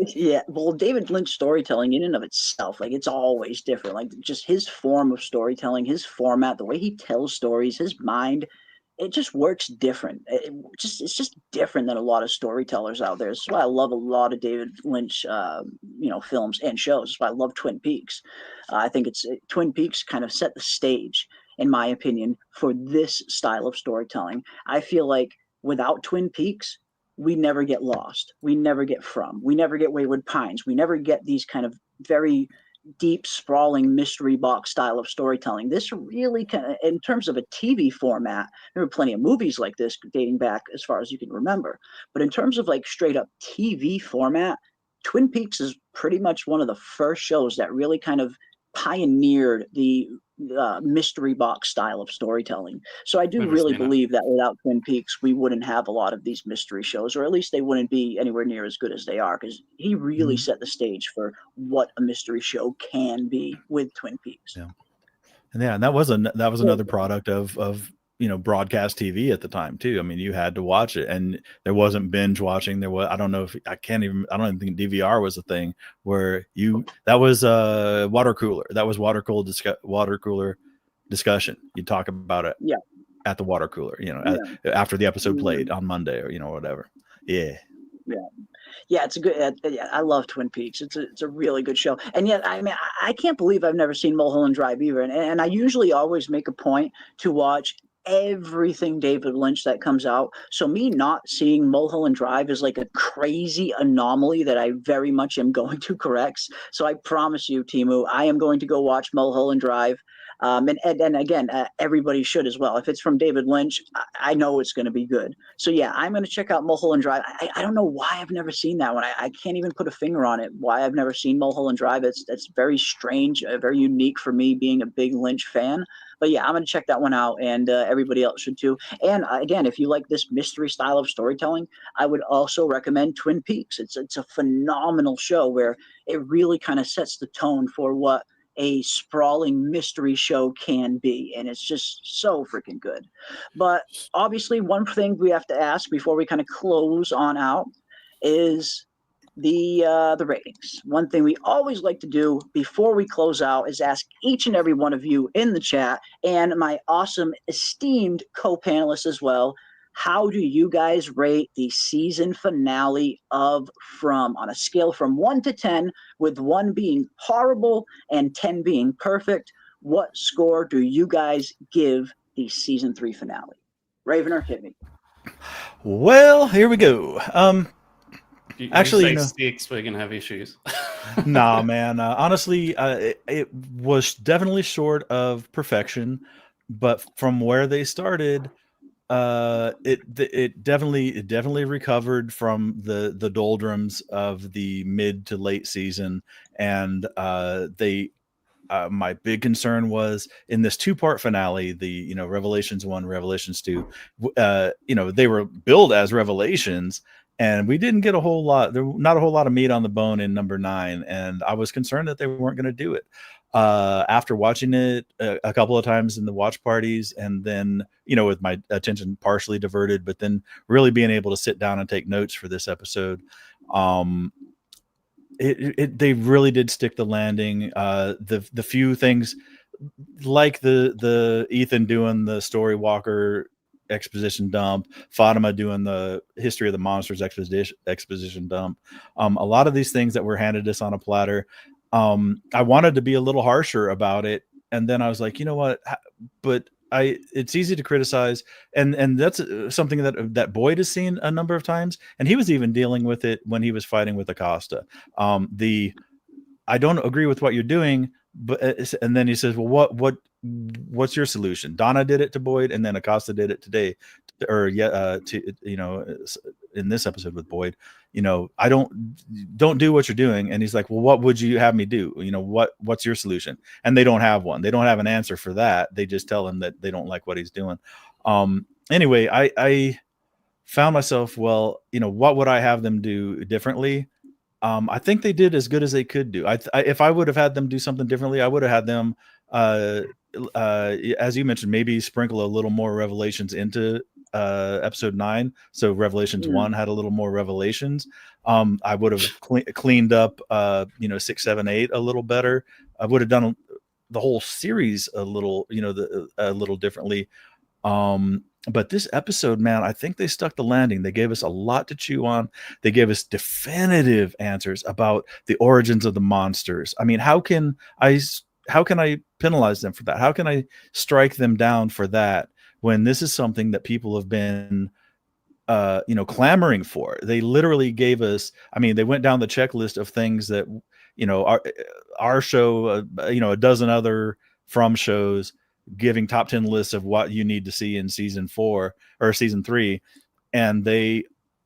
Yeah, well, David Lynch storytelling in and of itself, like it's always different. Like just his form of storytelling, his format, the way he tells stories, his mind, it just works different. It's just different than a lot of storytellers out there. That's why I love a lot of David Lynch, films and shows. That's why I love Twin Peaks. I think Twin Peaks kind of set the stage, in my opinion, for this style of storytelling. I feel like without Twin Peaks, we never get lost. We never get we never get Wayward Pines. We never get these kind of very deep, sprawling mystery box style of storytelling. This really kind of, in terms of a TV format, there were plenty of movies like this dating back as far as you can remember. But in terms of like straight up TV format, Twin Peaks is pretty much one of the first shows that really kind of pioneered the mystery box style of storytelling. So I do Never really seen it. believe that without Twin Peaks, we wouldn't have a lot of these mystery shows, or at least they wouldn't be anywhere near as good as they are, because he really set the stage for what a mystery show can be with Twin Peaks. Yeah. And that was another product of broadcast TV at the time too. I mean, you had to watch it, and there wasn't binge watching. There was, I don't even think DVR was a thing where that was water cooler. That was water cooler discussion. You talk about it at the water cooler, after the episode played on Monday or whatever. Yeah. Yeah, it's a good. I love Twin Peaks. It's a really good show. And yet, I mean, I can't believe I've never seen Mulholland Drive either. And I usually always make a point to watch everything David Lynch that comes out. So me not seeing Mulholland Drive is like a crazy anomaly that I very much am going to correct. So I promise you, Timu, I am going to go watch Mulholland Drive. And again, everybody should as well. If it's from David Lynch, I know it's going to be good. So yeah, I'm going to check out Mulholland Drive. I don't know why I've never seen that one. I can't even put a finger on it. Why I've never seen Mulholland Drive. That's very strange, very unique for me being a big Lynch fan. But yeah, I'm going to check that one out, and everybody else should too. And again, if you like this mystery style of storytelling, I would also recommend Twin Peaks. It's a phenomenal show where it really kind of sets the tone for what a sprawling mystery show can be, and it's just so freaking good. But obviously, one thing we have to ask before we kind of close on out is the ratings. One thing we always like to do before we close out is ask each and every one of you in the chat, and my awesome esteemed co-panelists as well, how do you guys rate the season finale of From on a scale from 1 to 10, with 1 being horrible and 10 being perfect? What score do you guys give the season 3 finale? Ravener, hit me. Well, here we go. Actually, 6, we're gonna have issues. Nah, man. Honestly, it was definitely short of perfection, but from where they started, it definitely recovered from the doldrums of the mid to late season, and my big concern was in this 2-part finale, the Revelations 1, Revelations 2, they were billed as revelations, and we didn't get a whole lot. There not a whole lot of meat on the bone in number 9, and I was concerned that they weren't going to do it. After watching it a couple of times in the watch parties, and then with my attention partially diverted, but then really being able to sit down and take notes for this episode, they really did stick the landing. The few things like the Ethan doing the Story Walker exposition dump, Fatima doing the history of the monsters exposition dump, a lot of these things that were handed us on a platter. I wanted to be a little harsher about it, and then I was like, you know what? But it's easy to criticize, and that's something that Boyd has seen a number of times, and he was even dealing with it when he was fighting with Acosta. I don't agree with what you're doing, but and then he says, well, what's your solution? Donna did it to Boyd, and then Acosta did it today, or in this episode with Boyd. I don't do what you're doing. And he's like, well, what would you have me do? What's your solution? And they don't have one. They don't have an answer for that. They just tell him that they don't like what he's doing. Anyway, I found myself, well, what would I have them do differently? I think they did as good as they could do. If I would have had them do something differently, I would have had them, as you mentioned, maybe sprinkle a little more revelations into episode 9. So Revelations 1 had a little more revelations. I would have cleaned up, 6, 7, 8 a little better. I would have done the whole series a little, a little differently. But this episode, man, I think they stuck the landing. They gave us a lot to chew on. They gave us definitive answers about the origins of the monsters. I mean, how can I penalize them for that? How can I strike them down for that when this is something that people have been clamoring for? They literally gave us, I mean, they went down the checklist of things that, our show, a dozen other From shows giving top 10 lists of what you need to see in season 4 or season 3. And they,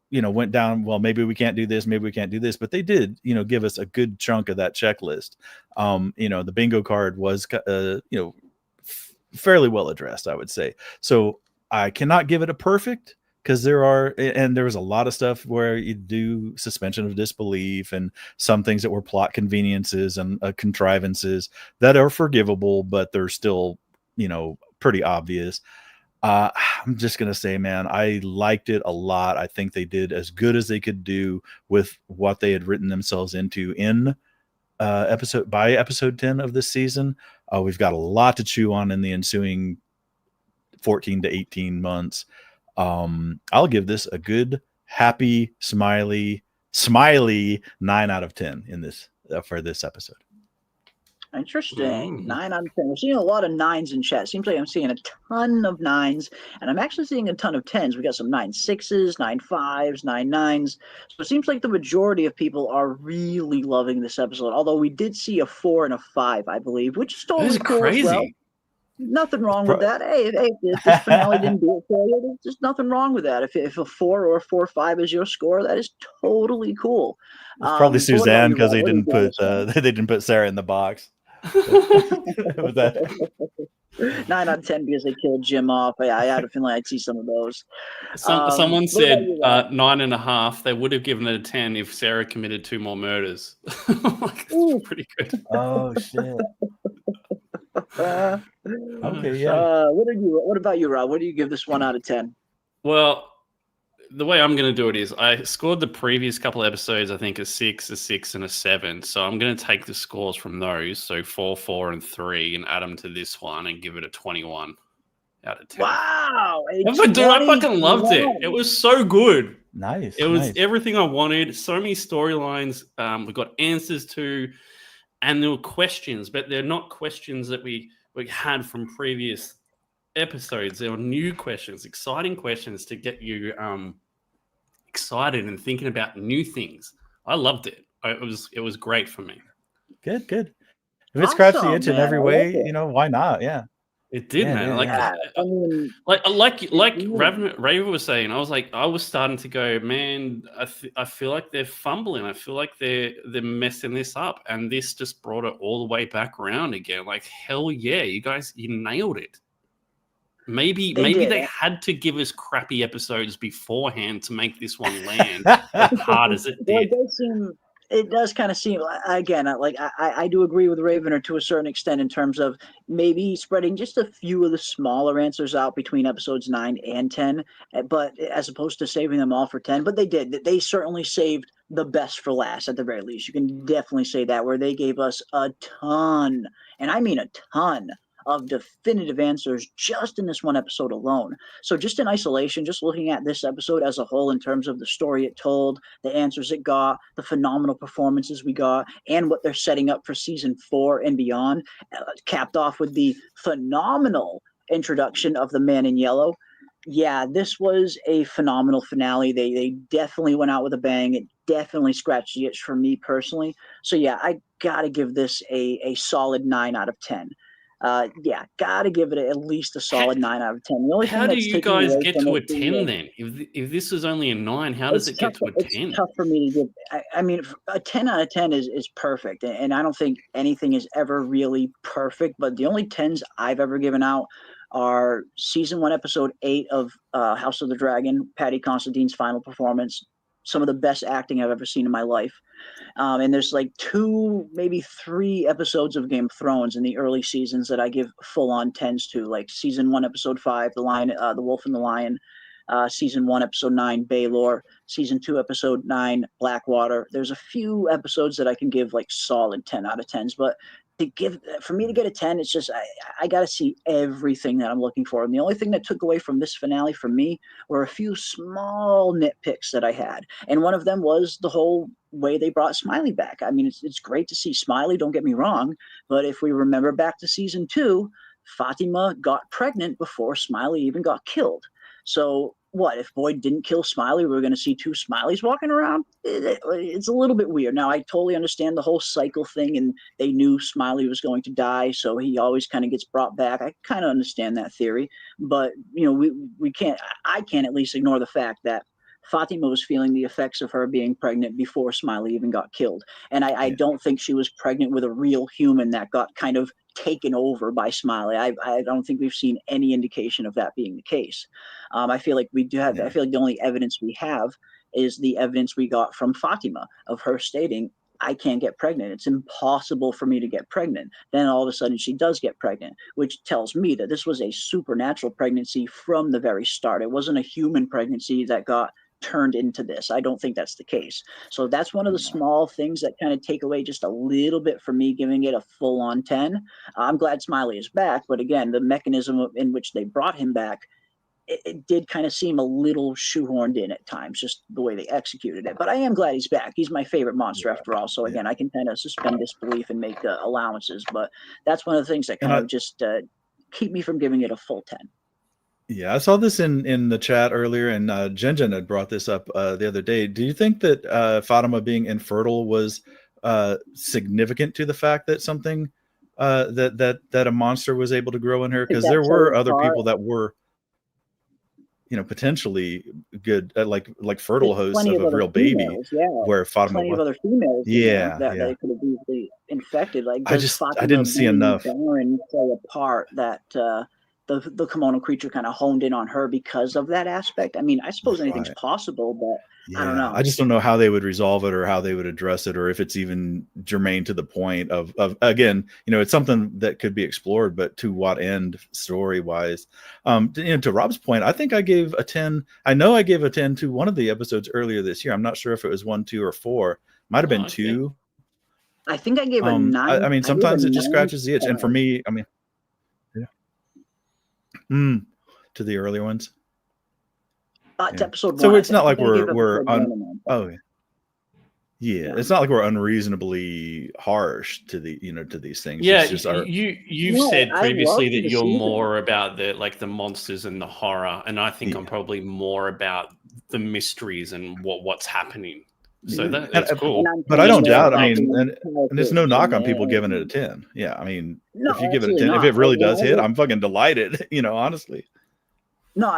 went down, well, maybe we can't do this, maybe we can't do this, but they did, give us a good chunk of that checklist. The bingo card was, fairly well addressed, I would say. So I cannot give it a perfect, because there was a lot of stuff where you do suspension of disbelief and some things that were plot conveniences and contrivances that are forgivable, but they're still, pretty obvious. I'm just going to say, man, I liked it a lot. I think they did as good as they could do with what they had written themselves into in episode 10 of this season. We've got a lot to chew on in the ensuing 14 to 18 months. I'll give this a good, happy, smiley 9 out of 10 in this for this episode. Interesting. 9 out of 10. We're seeing a lot of 9s in chat. Seems like I'm seeing a ton of 9s, and I'm actually seeing a ton of 10s. We got some 9.6s, 9.5s, 9.9s. So it seems like the majority of people are really loving this episode. Although we did see a 4 and a 5, I believe, which is totally cool crazy. as well. Nothing wrong with that. Hey, if this finale didn't do it for you, there's just nothing wrong with that. If a 4 or a 4.5 is your score, that is totally cool. It's probably Suzanne, because they didn't put Sarah in the box. That 9 out of 10 because they killed Jim off. I had a feeling I'd see some of those. Someone said 9.5. They would have given it a 10 if Sarah committed 2 more murders. Pretty good. Oh shit. Okay, yeah. What about you, Rob? What do you give this 1 out of 10? Well, the way I'm going to do it is I scored the previous couple of episodes, I think, a 6, a 6, and a 7. So I'm going to take the scores from those, so 4, 4, and 3, and add them to this one and give it a 21 out of 10. Wow! Dude, I fucking loved it. It was so good. Nice. It was everything I wanted. So many storylines we got answers to, and there were questions, but they're not questions that we had from previous episodes. There were new questions, exciting questions to get you excited and thinking about new things. I loved it. It was great for me. Good. If it scratched the itch in man. every way, why not? Yeah. It did, man. Like Raven was saying, I was starting to go, man, I feel like they're fumbling. I feel like they're messing this up, and this just brought it all the way back around again. Like, hell yeah, you guys, you nailed it. Maybe they had to give us crappy episodes beforehand to make this one land as hard as it did. It does kind of seem, again, like I do agree with Ravener to a certain extent in terms of maybe spreading just a few of the smaller answers out between episodes 9 and 10, but as opposed to saving them all for 10. But they did. They certainly saved the best for last, at the very least. You can definitely say that, where they gave us a ton, and I mean a ton, of definitive answers just in this one episode alone. So just in isolation, just looking at this episode as a whole in terms of the story it told, the answers it got, the phenomenal performances we got, and what they're setting up for season 4 and beyond, capped off with the phenomenal introduction of the Man in Yellow. Yeah, this was a phenomenal finale. They definitely went out with a bang. It definitely scratched the itch for me personally. So yeah, I gotta give this a solid 9 out of 10. Gotta give it at least a solid 9 out of 10. The only how do you guys get to a 10 then? If this is only a 9, how does it get to a 10? It's tough for me to give. I mean, a 10 out of 10 is perfect, and I don't think anything is ever really perfect. But the only 10s I've ever given out are season 1, episode 8 of House of the Dragon, Patty Considine's final performance. Some of the best acting I've ever seen in my life. And there's like 2, maybe 3 episodes of Game of Thrones in the early seasons that I give full-on 10s to, like season 1, episode 5, The Wolf and the Lion, Season 1, Episode 9, Baylor. Season 2, Episode 9, Blackwater. There's a few episodes that I can give like solid 10 out of 10s, but for me to get a 10, it's just I got to see everything that I'm looking for. And the only thing that took away from this finale for me were a few small nitpicks that I had. And one of them was the whole way they brought Smiley back. I mean, it's great to see Smiley, don't get me wrong, but if we remember back to season 2, Fatima got pregnant before Smiley even got killed. So what, if Boyd didn't kill Smiley, we're going to see 2 Smileys walking around? It's a little bit weird. Now, I totally understand the whole cycle thing, and they knew Smiley was going to die, so he always kind of gets brought back. I kind of understand that theory, but I can't at least ignore the fact that Fatima was feeling the effects of her being pregnant before Smiley even got killed. And I don't think she was pregnant with a real human that got kind of taken over by Smiley. I don't think we've seen any indication of that being the case. I feel like we do have. I feel like the only evidence we have is the evidence we got from Fatima of her stating, I can't get pregnant. It's impossible for me to get pregnant. Then all of a sudden she does get pregnant, which tells me that this was a supernatural pregnancy from the very start. It wasn't a human pregnancy that got turned into this. I don't think that's the case. So that's one of the small things that kind of take away just a little bit for me giving it a full-on 10. I'm glad Smiley is back, but again, the mechanism in which they brought him back, it did kind of seem a little shoehorned in at times, just the way they executed it. But I am glad he's back. He's my favorite monster after all. So again, I can kind of suspend disbelief and make allowances, but that's one of the things that kind of just keep me from giving it a full 10. Yeah, I saw this in the chat earlier, and Jen had brought this up the other day. Do you think that Fatima being infertile was significant to the fact that something that a monster was able to grow in her? Because there were other people that were, potentially good, like fertile hosts of a real baby, where Fatima plenty of other females, that could have easily infected. Like, I didn't see enough. Barren play a part that the kimono creature kind of honed in on her because of that aspect. I mean, I suppose anything's possible, but I don't know. I just don't know how they would resolve it or how they would address it, or if it's even germane to the point of again, it's something that could be explored, but to what end story wise? To Rob's point, I think I gave a 10. I know I gave a 10 to one of the episodes earlier this year. I'm not sure if it was 1, 2, or 4. Might have been 2. I think I gave a 9. I mean, sometimes it just scratches the itch. And for me, I mean, to the earlier ones. To episode 1. So it's not like it's not like we're unreasonably harsh to to these things. Yeah, it's just you've said previously that you're more about the monsters and the horror, and I think I'm probably more about the mysteries and what's happening. So that's cool. But I don't doubt. I mean, and there's no knock on people giving it a 10. Yeah, I mean, if you give it a 10, if it really does hit, I'm fucking delighted. Honestly. No,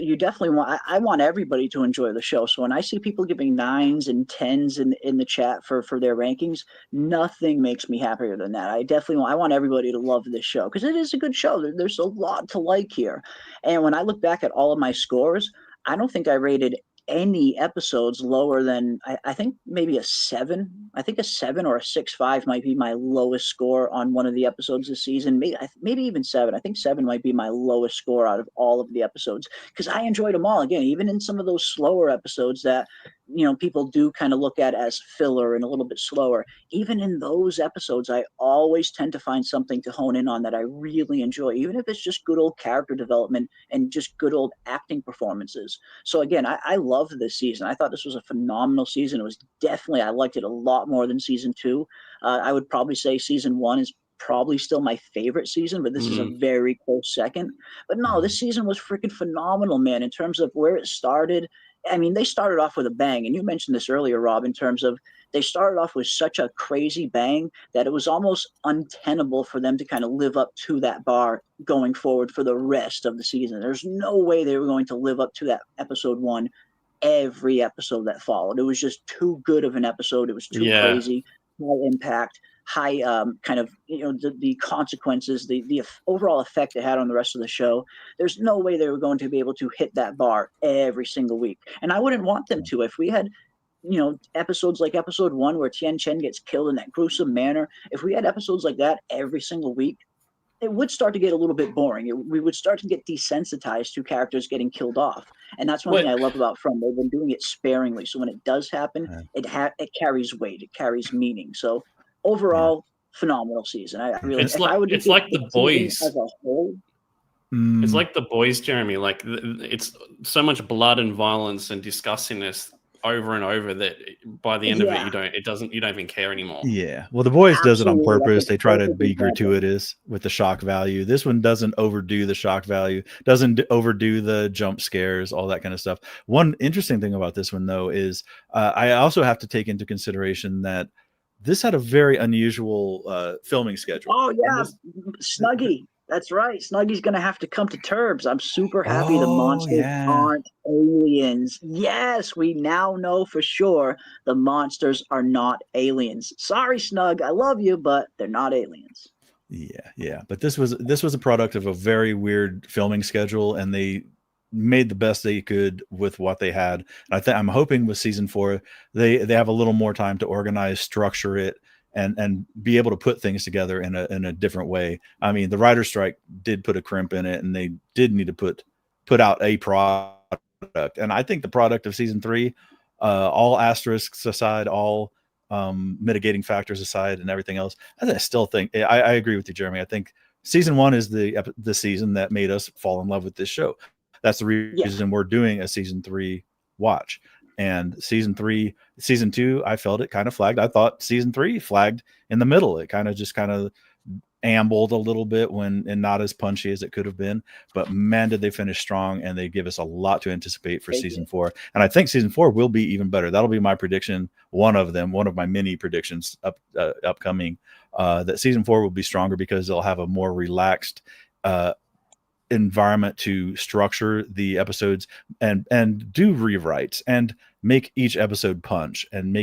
you definitely want. I want everybody to enjoy the show. So when I see people giving 9s and 10s in the chat for their rankings, nothing makes me happier than that. I want everybody to love this show because it is a good show. There's a lot to like here. And when I look back at all of my scores, I don't think I rated any episodes lower than I think maybe a 7. I think a 7 or a 6.5 might be my lowest score on one of the episodes this season. Maybe even 7. I think 7 might be my lowest score out of all of the episodes because I enjoyed them all. Again, even in some of those slower episodes that people do kind of look at as filler and a little bit slower. Even in those episodes, I always tend to find something to hone in on that I really enjoy, even if it's just good old character development and just good old acting performances. So again, I loved this season. I thought this was a phenomenal season. It was definitely, I liked it a lot more than season 2. I would probably say season 1 is probably still my favorite season, but this is a very close second. But no, this season was freaking phenomenal, man, in terms of where it started. I mean, they started off with a bang, and you mentioned this earlier, Rob, in terms of they started off with such a crazy bang that it was almost untenable for them to kind of live up to that bar going forward for the rest of the season. There's no way they were going to live up to that episode 1 every episode that followed. It was just too good of an episode. It was too crazy, high impact, high kind of the consequences, the overall effect it had on the rest of the show. There's no way they were going to be able to hit that bar every single week, and I wouldn't want them to. If we had episodes like episode 1 where Tien Chen gets killed in that gruesome manner, if we had episodes like that every single week, it would start to get a little bit boring. We would start to get desensitized to characters getting killed off, and that's one thing I love about From. They've been doing it sparingly, so when it does happen, it carries weight, it carries meaning. So overall, phenomenal season. I really, it's if like I would it's give like the The season Boys. as a whole. It's like The Boys, Jeremy. Like it's so much blood and violence and disgustingness over and over that by the end of it, you don't even care anymore. Yeah. Well, The Boys does it on Absolutely, that's purpose. a They try to perfect be example. gratuitous with the shock value. This one doesn't overdo the shock value, doesn't overdo the jump scares, all that kind of stuff. One interesting thing about this one, though, is I also have to take into consideration that this had a very unusual filming schedule. Oh yeah, Snuggie. That's right. Snuggie's gonna have to come to terms. I'm super happy the monsters aren't aliens. Yes, we now know for sure the monsters are not aliens. Sorry, Snug, I love you, but they're not aliens. Yeah. But this was a product of a very weird filming schedule, and they made the best they could with what they had. And I'm hoping with season 4 they have a little more time to organize, structure it, and be able to put things together in a different way. I mean, the writer's strike did put a crimp in it, and they did need to put out a product. And I think the product of season 3, all asterisks aside, all mitigating factors aside, and everything else, I still think I agree with you, Jeremy. I think season 1 is the season that made us fall in love with this show. That's the reason we're doing a season 3 watch. And season 2, I felt it kind of flagged. I thought season 3 flagged in the middle. It kind of ambled a little bit and not as punchy as it could have been. But man, did they finish strong, and they give us a lot to anticipate for season 4. And I think season 4 will be even better. That'll be my prediction. One of my many predictions upcoming, that season 4 will be stronger because they'll have a more relaxed environment to structure the episodes and do rewrites and make each episode punch and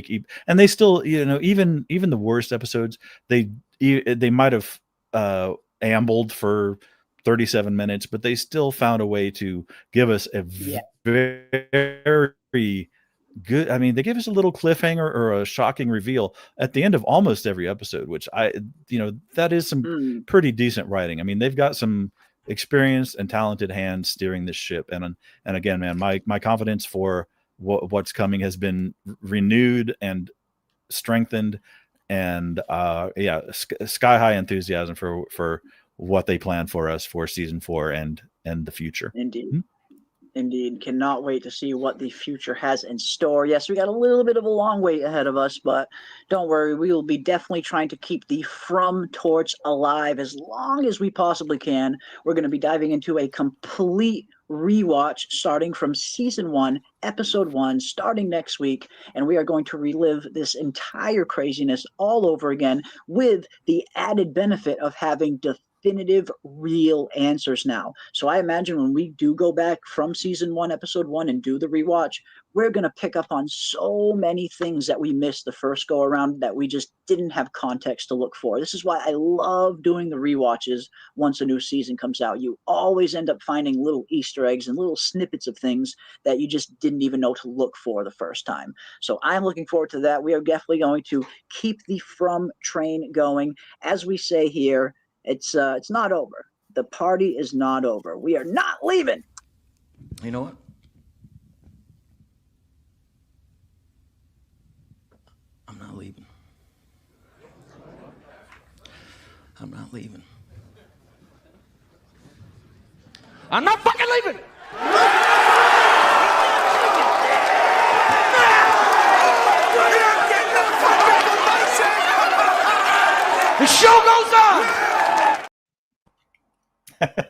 and they still, even the worst episodes, they might have ambled for 37 minutes, but they still found a way to give us a very good, they give us a little cliffhanger or a shocking reveal at the end of almost every episode, which that is some pretty decent writing. I mean, they've got some experienced and talented hands steering this ship, and again, man, my confidence for what's coming has been renewed and strengthened, and sky high enthusiasm for what they plan for us for season 4 and the future. Indeed. Cannot wait to see what the future has in store. Yes, we got a little bit of a long wait ahead of us, but don't worry. We will be definitely trying to keep the From torch alive as long as we possibly can. We're going to be diving into a complete rewatch starting from season 1, episode 1, starting next week. And we are going to relive this entire craziness all over again with the added benefit of having definitive real answers now. So I imagine when we do go back from season 1, episode 1 and do the rewatch, we're going to pick up on so many things that we missed the first go around that we just didn't have context to look for. This is why I love doing the rewatches once a new season comes out. You always end up finding little Easter eggs and little snippets of things that you just didn't even know to look for the first time. So I'm looking forward to that. We are definitely going to keep the From train going. As we say here, it's not over. The party is not over. We are not leaving. You know what? I'm not leaving. I'm not leaving. I'm not fucking leaving! The show goes on!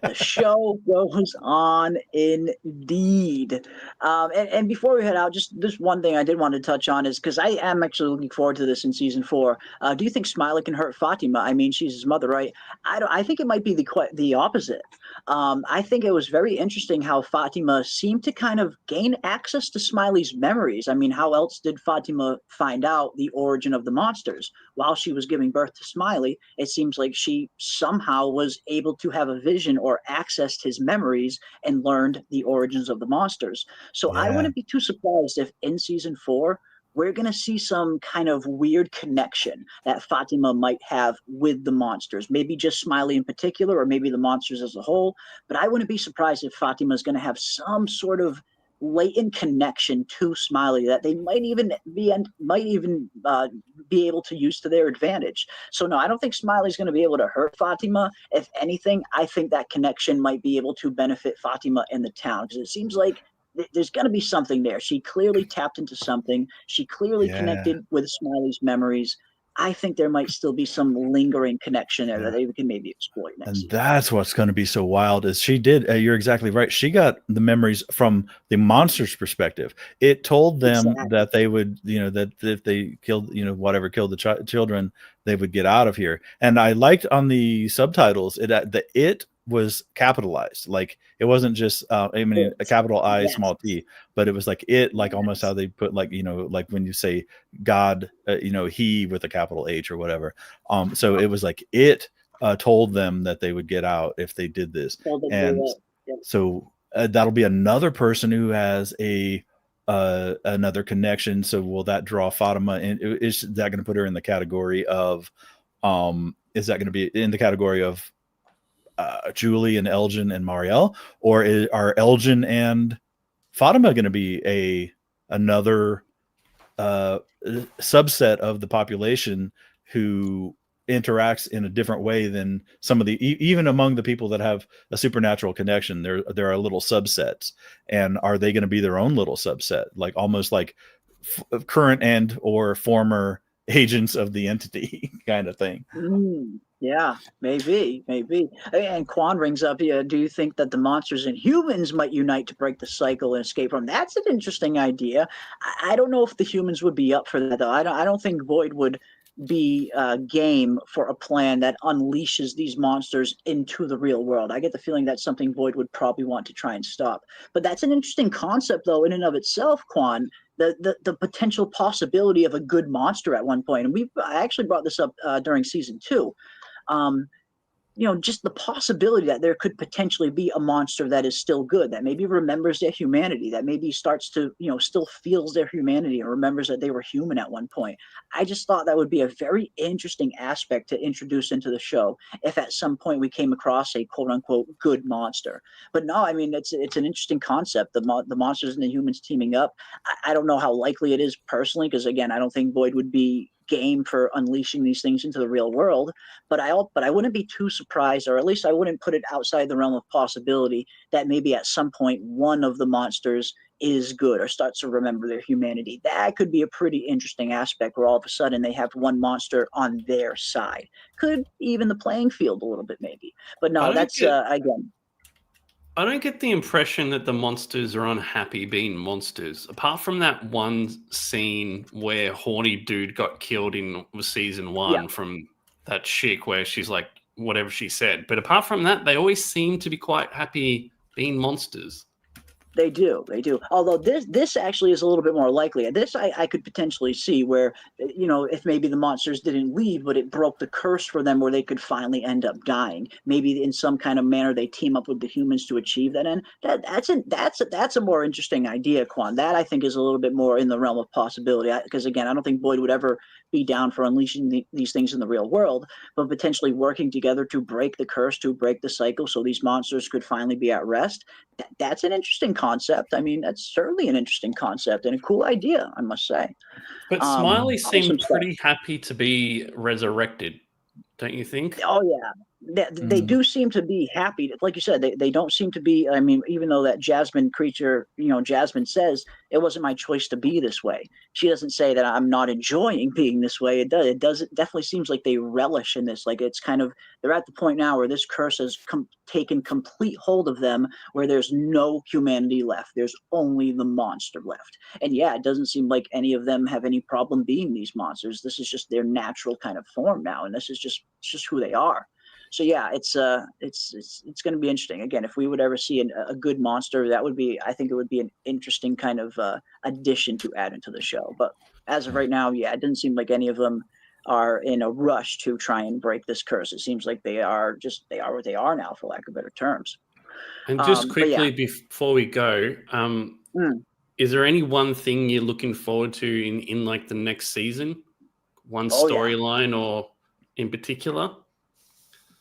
The show goes on indeed. And before we head out, just one thing I did want to touch on is because I am actually looking forward to this in season 4. Do you think Smiley can hurt Fatima? I mean, she's his mother, right? I think it might be the opposite. I think it was very interesting how Fatima seemed to kind of gain access to Smiley's memories. I mean, how else did Fatima find out the origin of the monsters? While she was giving birth to Smiley, it seems like she somehow was able to have a vision or accessed his memories and learned the origins of the monsters. So I wouldn't be too surprised if in season 4 we're going to see some kind of weird connection that Fatima might have with the monsters. Maybe just Smiley in particular, or maybe the monsters as a whole. But I wouldn't be surprised if Fatima is going to have some sort of latent connection to Smiley that they might even be able to use to their advantage. So no, I don't think Smiley's going to be able to hurt Fatima. If anything, I think that connection might be able to benefit Fatima and the town, because it seems like there's going to be something there. She clearly tapped into something. She clearly connected with Smiley's memories. I think there might still be some lingering connection there that they can maybe exploit next season. That's what's going to be so wild is she did. You're exactly right. She got the memories from the monster's perspective. It told them that they would, that if they killed, whatever killed the children, they would get out of here. And I liked on the subtitles it was capitalized. Like it wasn't just a capital I small t, but it was like it, like almost how they put like like when you say God, he with a capital H or whatever. So it was like it told them that they would get out if they did this, and so that'll be another person who has another connection. So will that draw Fatima in? Is that going to put her in the category of is that going to be in the category of Julie and Elgin and Marielle, or are Elgin and Fatima going to be another subset of the population who interacts in a different way than some of the even among the people that have a supernatural connection? There are little subsets, and are they going to be their own little subset, like almost like current and or former agents of the entity kind of thing? Yeah, maybe. And Quan brings up, do you think that the monsters and humans might unite to break the cycle and escape from? That's an interesting idea. I don't know if the humans would be up for that, though. I don't think Boyd would be game for a plan that unleashes these monsters into the real world. I get the feeling that's something Boyd would probably want to try and stop. But that's an interesting concept, though, in and of itself, Quan. The potential possibility of a good monster at one point. And I actually brought this up during season 2. Just the possibility that there could potentially be a monster that is still good, that maybe remembers their humanity, that maybe starts to, still feels their humanity and remembers that they were human at one point. I just thought that would be a very interesting aspect to introduce into the show if at some point we came across a quote unquote good monster. But no, I mean, it's an interesting concept, the monsters and the humans teaming up. I don't know how likely it is personally, because again, I don't think Boyd would be game for unleashing these things into the real world, but I wouldn't be too surprised, or at least I wouldn't put it outside the realm of possibility that maybe at some point one of the monsters is good or starts to remember their humanity. That could be a pretty interesting aspect where all of a sudden they have one monster on their side. Could even the playing field a little bit maybe. But no, that's again, I don't get the impression that the monsters are unhappy being monsters. Apart from that one scene where horny dude got killed in season 1 from that chick where she's like, whatever she said. But apart from that, they always seem to be quite happy being monsters. They do. Although this actually is a little bit more likely. This I could potentially see where, if maybe the monsters didn't leave, but it broke the curse for them where they could finally end up dying. Maybe in some kind of manner they team up with the humans to achieve that end. That's a more interesting idea, Quan. That I think is a little bit more in the realm of possibility. Because again, I don't think Boyd would ever be down for unleashing these things in the real world, but potentially working together to break the curse, to break the cycle, so these monsters could finally be at rest. That's an interesting concept. I mean, that's certainly an interesting concept and a cool idea, I must say. But Smiley seemed pretty happy to be resurrected, don't you think? Oh, yeah. They do seem to be happy. Like you said, they don't seem to be, I mean, even though that Jasmine creature, Jasmine says, it wasn't my choice to be this way. She doesn't say that I'm not enjoying being this way. It definitely seems like they relish in this. Like it's kind of, they're at the point now where this curse has taken complete hold of them, where there's no humanity left. There's only the monster left. And yeah, it doesn't seem like any of them have any problem being these monsters. This is just their natural kind of form now. And this is just who they are. So yeah, it's going to be interesting. Again, if we would ever see a good monster, I think it would be an interesting kind of addition to add into the show. But as of right now, yeah, it doesn't seem like any of them are in a rush to try and break this curse. It seems like they are what they are now, for lack of better terms. And just quickly before we go, Is there any one thing you're looking forward to in like the next season? One Oh, yeah. storyline or in particular?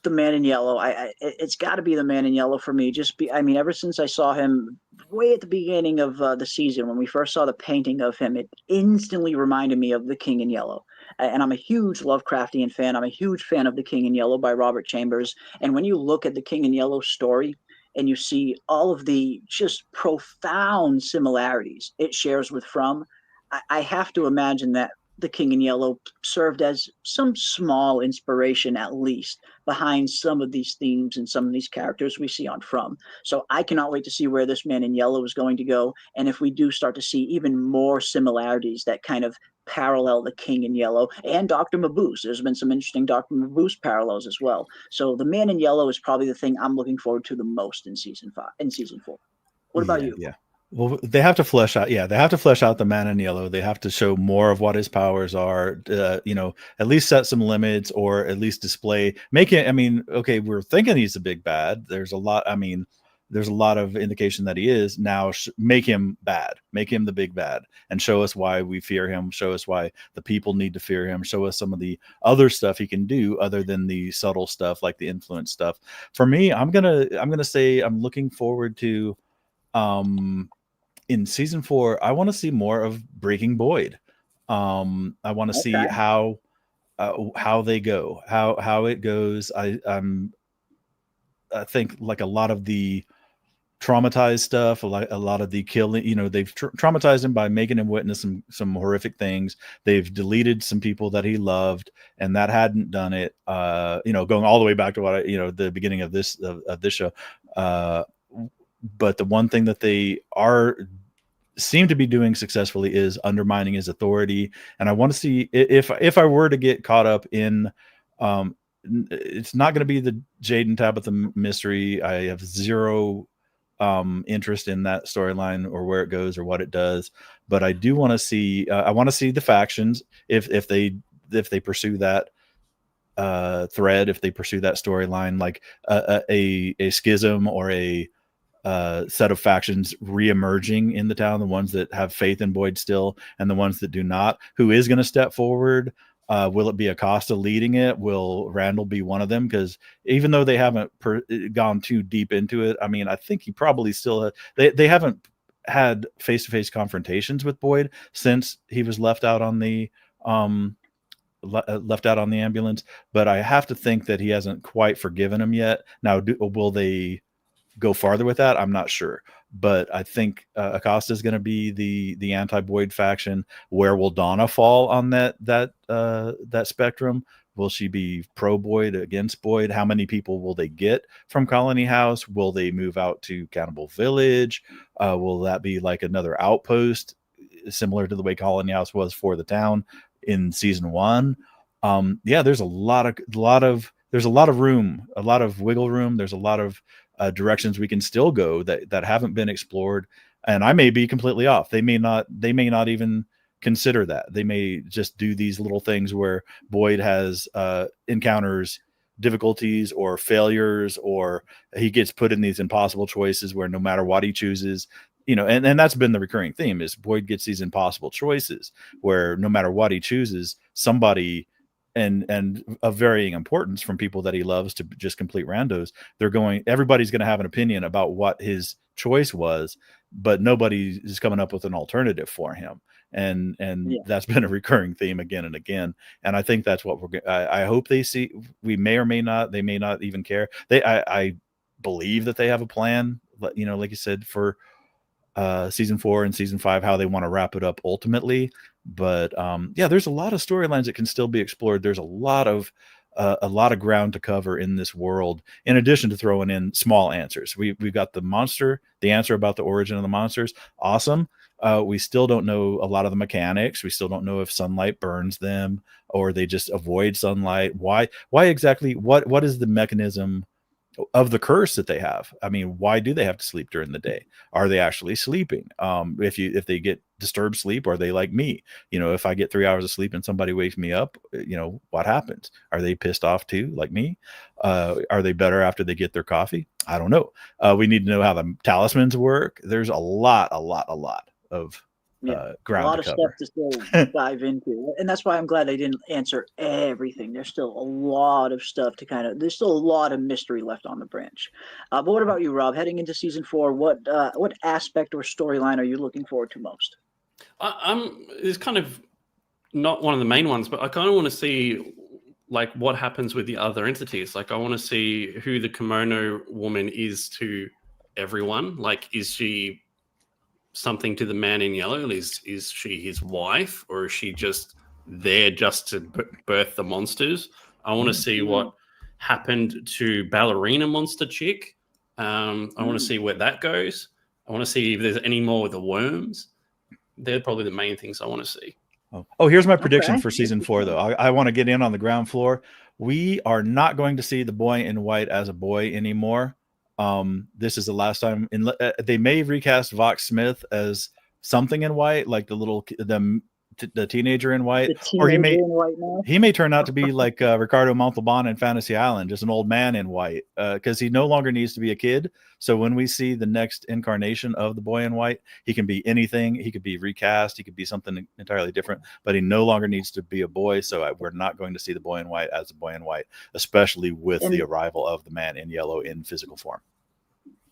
The Man in Yellow. It's got to be the Man in Yellow for me. Ever since I saw him way at the beginning of the season, when we first saw the painting of him, it instantly reminded me of the King in Yellow. And I'm a huge Lovecraftian fan. I'm a huge fan of the King in Yellow by Robert Chambers. And when you look at the King in Yellow story and you see all of the just profound similarities it shares with From, I have to imagine that the King in Yellow served as some small inspiration, at least, behind some of these themes and some of these characters we see on From. So I cannot wait to see where this Man in Yellow is going to go. And if we do start to see even more similarities that kind of parallel the King in Yellow and Dr. Mabuse. There's been some interesting Dr. Mabuse parallels as well. So the Man in Yellow is probably the thing I'm looking forward to the most in season 4. What about you? Yeah. Well, they have to flesh out. Yeah, they have to flesh out the Man in Yellow. They have to show more of what his powers are. At least set some limits, or at least display. Make it. I mean, okay, we're thinking he's a big bad. There's a lot. I mean, there's a lot of indication that he is now. Make him bad. Make him the big bad, and show us why we fear him. Show us why the people need to fear him. Show us some of the other stuff he can do, other than the subtle stuff like the influence stuff. For me, I'm gonna say I'm looking forward to. In season 4, I want to see more of Breaking Boyd. I want to see how they go, how it goes. I think like a lot of the traumatized stuff, a lot of the killing, they've traumatized him by making him witness some horrific things. They've deleted some people that he loved, and that hadn't done it. Going all the way back to what the beginning of this show. But the one thing that they seem to be doing successfully is undermining his authority. And I want to see if I were to get caught up in, it's not going to be the Jade and Tabitha mystery. I have zero interest in that storyline or where it goes or what it does. But I do want to see. I want to see the factions if they pursue that thread, if they pursue that storyline, like a schism or a set of factions re-emerging in the town, the ones that have faith in Boyd still and the ones that do not. Who is going to step forward? Will it be Acosta leading it? Will Randall be one of them? Because even though they haven't gone too deep into it, I mean, I think he probably still they haven't had face-to-face confrontations with Boyd since he was left out on the ambulance. But I have to think that he hasn't quite forgiven him yet. Now, will they go farther with that? I'm not sure, but I think Acosta is going to be the anti-Boyd faction. Where will Donna fall on that spectrum? Will she be pro-Boyd, against Boyd? How many people will they get from Colony House? Will they move out to Cannibal Village? Will that be like another outpost, similar to the way Colony House was for the town in season 1? There's a lot of room, a lot of wiggle room. There's a lot of directions we can still go that haven't been explored, and I may be completely off. They may not even consider that. They may just do these little things where Boyd has encounters difficulties or failures, or he gets put in these impossible choices where no matter what he chooses, and that's been the recurring theme, is Boyd gets these impossible choices where no matter what he chooses, somebody and of varying importance, from people that he loves to just complete randos, everybody's going to have an opinion about what his choice was, but nobody is coming up with an alternative for him. And that's been a recurring theme again and again. And I think that's what I hope they see. We may or may not, they may not even care. I believe that they have a plan, like you said, for season 4 and season 5, how they want to wrap it up ultimately. But there's a lot of storylines that can still be explored. There's a lot of ground to cover in this world, in addition to throwing in small answers. We've got the answer about the origin of the monsters. Awesome. We still don't know a lot of the mechanics. We still don't know if sunlight burns them or they just avoid sunlight. Why exactly? What is the mechanism of the curse that they have? I mean, why do they have to sleep during the day? Are they actually sleeping? If they get disturbed sleep, are they like me? If I get 3 hours of sleep and somebody wakes me up, what happens? Are they pissed off too, like me? Are they better after they get their coffee? I don't know. We need to know how the talismans work. There's a lot of A ground lot to of stuff cover. to still dive into, and that's why I'm glad they didn't answer everything. There's still a lot of stuff to there's still a lot of mystery left on the branch. But what about you, Rob? Heading into season 4, what aspect or storyline are you looking forward to most? It's kind of not one of the main ones, but I kind of want to see like what happens with the other entities. Like I want to see who the kimono woman is to everyone. Like, is she something to the man in yellow? Is she his wife, or is she just there just to birth the monsters? I want to see what happened to ballerina monster chick. I want to see where that goes. I want to see if there's any more with the worms. They're probably the main things I want to see. Oh, here's my prediction for season 4, though. I want to get in on the ground floor. We are not going to see the boy in white as a boy anymore. This is the last time. They may recast Vox Smith as something in white, like the teenager in white, or he may turn out to be like Ricardo Montalban in Fantasy Island, just an old man in white, because he no longer needs to be a kid. So when we see the next incarnation of the boy in white, he can be anything. He could be recast. He could be something entirely different, but he no longer needs to be a boy. So we're not going to see the boy in white as a boy in white, especially with the arrival of the man in yellow in physical form.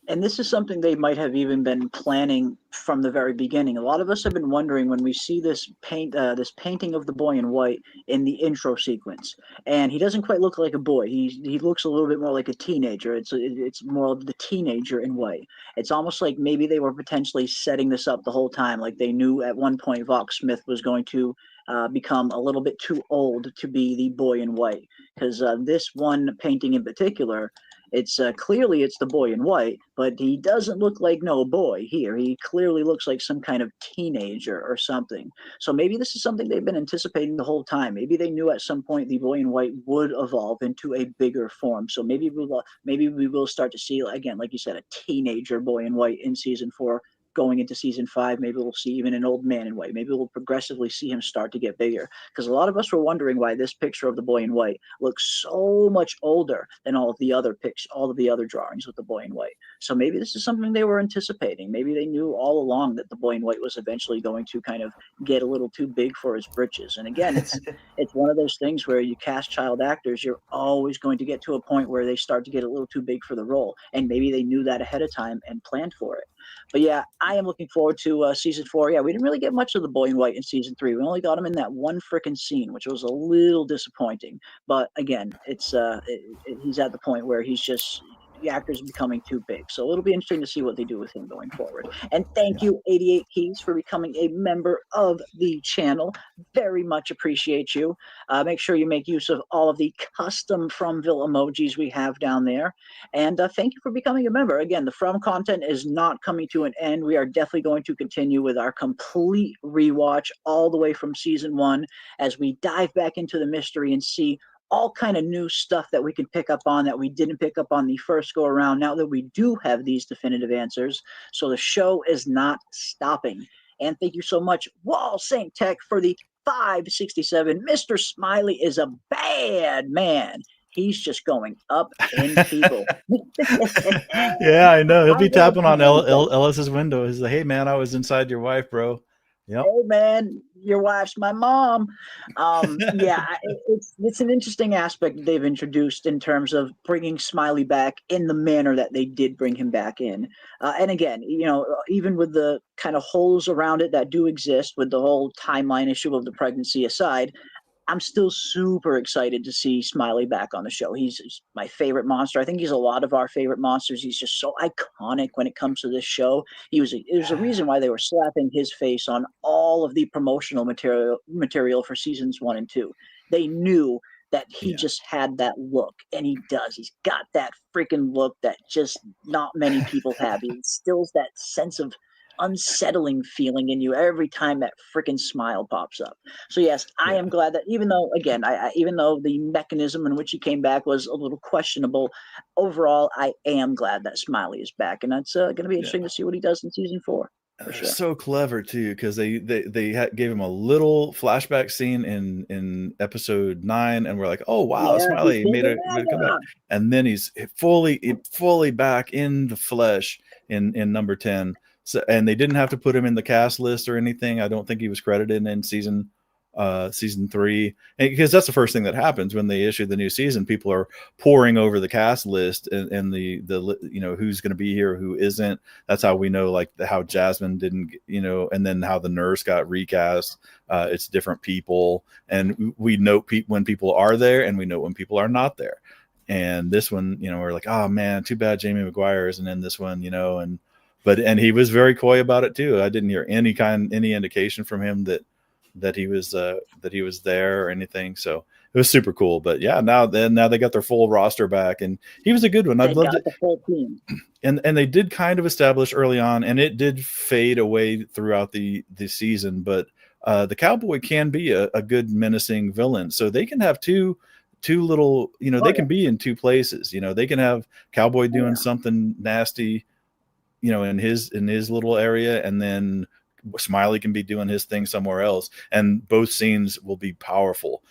And this is something they might have even been planning from the very beginning. A lot of us have been wondering when we see this painting of the boy in white in the intro sequence, and he doesn't quite look like a boy. He looks a little bit more like a teenager. It's more of the teenager in white. It's almost like maybe they were potentially setting this up the whole time. Like they knew at one point Vox Smith was going to become a little bit too old to be the boy in white, because this one painting in particular, it's clearly it's the boy in white, but he doesn't look like no boy here. He clearly looks like some kind of teenager or something. So maybe this is something they've been anticipating the whole time. Maybe they knew at some point the boy in white would evolve into a bigger form. So maybe we will start to see, again, like you said, a teenager boy in white in season 4. Going into season 5, maybe we'll see even an old man in white. Maybe we'll progressively see him start to get bigger. Because a lot of us were wondering why this picture of the boy in white looks so much older than all of the other drawings with the boy in white. So maybe this is something they were anticipating. Maybe they knew all along that the boy in white was eventually going to kind of get a little too big for his britches. And again, it's one of those things where you cast child actors, you're always going to get to a point where they start to get a little too big for the role. And maybe they knew that ahead of time and planned for it. But yeah, I am looking forward to season 4. Yeah, we didn't really get much of the boy in white in season 3. We only got him in that one freaking scene, which was a little disappointing. But again, he's at the point where the actor's becoming too big. So it'll be interesting to see what they do with him going forward. And thank you, 88 Keys, for becoming a member of the channel. Very much appreciate you. Make sure you make use of all of the custom Fromville emojis we have down there. And thank you for becoming a member. Again, the From content is not coming to an end. We are definitely going to continue with our complete rewatch all the way from season 1 as we dive back into the mystery and see all kind of new stuff that we can pick up on that we didn't pick up on the first go around, now that we do have these definitive answers. So the show is not stopping. And thank you so much, Wall St. Tech, for the 567. Mr. Smiley is a bad man. He's just going up in people. Yeah, I know. He'll be tapping on Ellis's window. He's like, "Hey, man, I was inside your wife, bro." Yep. Hey, man, your wife's my mom. Yeah, it's an interesting aspect they've introduced in terms of bringing Smiley back in the manner that they did bring him back in. And again, even with the kind of holes around it that do exist, with the whole timeline issue of the pregnancy aside, I'm still super excited to see Smiley back on the show. He's my favorite monster. I think he's a lot of our favorite monsters. He's just so iconic when it comes to this show. There's a reason why they were slapping his face on all of the promotional material for seasons 1 and 2. They knew that he just had that look, and he does. He's got that freaking look that just not many people have. He instills that sense of unsettling feeling in you every time that freaking smile pops up. So yes, I am glad that even though, again, even though the mechanism in which he came back was a little questionable, overall, I am glad that Smiley is back, and that's going to be interesting to see what he does in season 4. For sure. So clever too, because they gave him a little flashback scene in episode 9, and we're like, oh wow, Smiley made a comeback, and then he's fully back in the flesh in number 10. So, and they didn't have to put him in the cast list or anything. I don't think he was credited in season 3, because that's the first thing that happens when they issue the new season. People are pouring over the cast list and the who's going to be here, who isn't. That's how we know, like, how Jasmine didn't, and then how the nurse got recast. It's different people, and we note when people are there, and we know when people are not there. And this one, we're like, oh man, too bad Jamie McGuire isn't in this one, and he was very coy about it too. I didn't hear any indication from him that he was there or anything. So it was super cool. But yeah, now they got their full roster back, and he was a good one. I loved it. The full team. And they did kind of establish early on, and it did fade away throughout the season. But the Cowboy can be a good menacing villain, so they can have two little, they can be in two places. They can have Cowboy doing something nasty, in his little area, and then Smiley can be doing his thing somewhere else, and both scenes will be powerful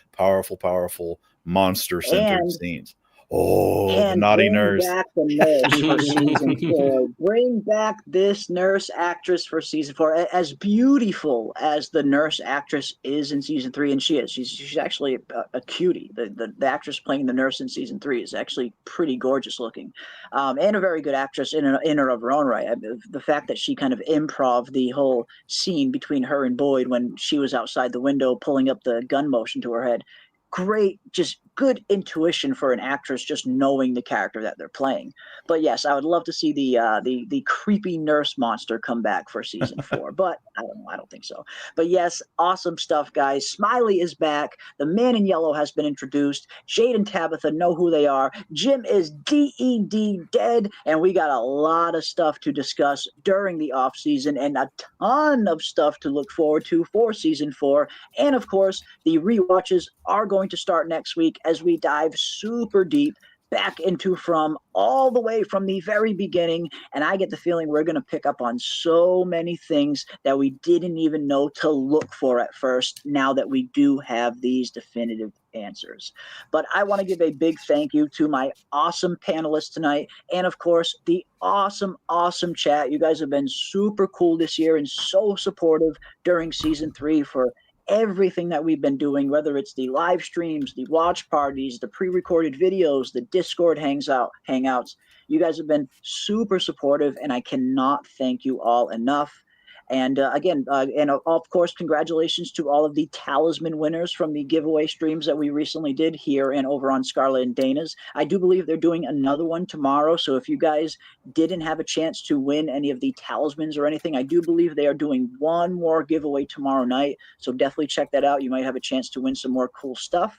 monster-centered scenes. Oh, the naughty nurse. Back the nurse for season 4. Bring back this nurse actress for season 4. As beautiful as the nurse actress is in season 3, and she is. She's actually a cutie. The actress playing the nurse in season 3 is actually pretty gorgeous looking, and a very good actress in and of her own right. The fact that she kind of improv the whole scene between her and Boyd when she was outside the window pulling up the gun motion to her head. Great, just good intuition for an actress, just knowing the character that they're playing. But yes, I would love to see the creepy nurse monster come back for season 4. But I don't know, I don't think so. But yes, awesome stuff, guys. Smiley is back. The Man in Yellow has been introduced. Jade and Tabitha know who they are. Jim is dead, and we got a lot of stuff to discuss during the off season, and a ton of stuff to look forward to for season 4. And of course, the rewatches are going to start next week as we dive super deep back into From all the way from the very beginning. And I get the feeling we're going to pick up on so many things that we didn't even know to look for at first, now that we do have these definitive answers. But I want to give a big thank you to my awesome panelists tonight, and of course the awesome chat. You guys have been super cool this year and so supportive during season 3 for everything that we've been doing, whether it's the live streams, the watch parties, the pre-recorded videos, the Discord hangouts. You guys have been super supportive, and I cannot thank you all enough. And again, of course, congratulations to all of the talisman winners from the giveaway streams that we recently did here and over on Scarlett and Dana's. I do believe they're doing another one tomorrow. So if you guys didn't have a chance to win any of the talismans or anything, I do believe they are doing one more giveaway tomorrow night. So definitely check that out. You might have a chance to win some more cool stuff.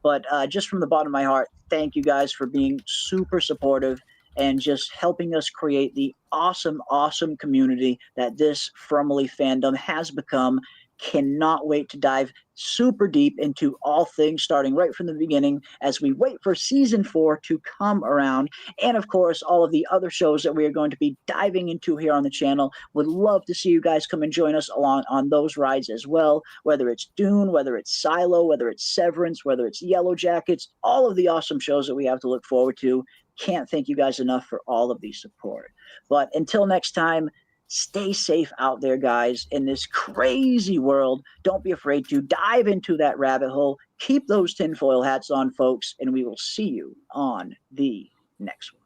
But just from the bottom of my heart, thank you guys for being super supportive and just helping us create the awesome community that this Fromily fandom has become. Cannot wait to dive super deep into all things, starting right from the beginning as we wait for season 4 to come around. And of course, all of the other shows that we are going to be diving into here on the channel. Would love to see you guys come and join us along on those rides as well, whether it's Dune, whether it's Silo, whether it's Severance, whether it's Yellow Jackets, all of the awesome shows that we have to look forward to. Can't thank you guys enough for all of the support. But until next time, stay safe out there, guys, in this crazy world. Don't be afraid to dive into that rabbit hole. Keep those tinfoil hats on, folks, and we will see you on the next one.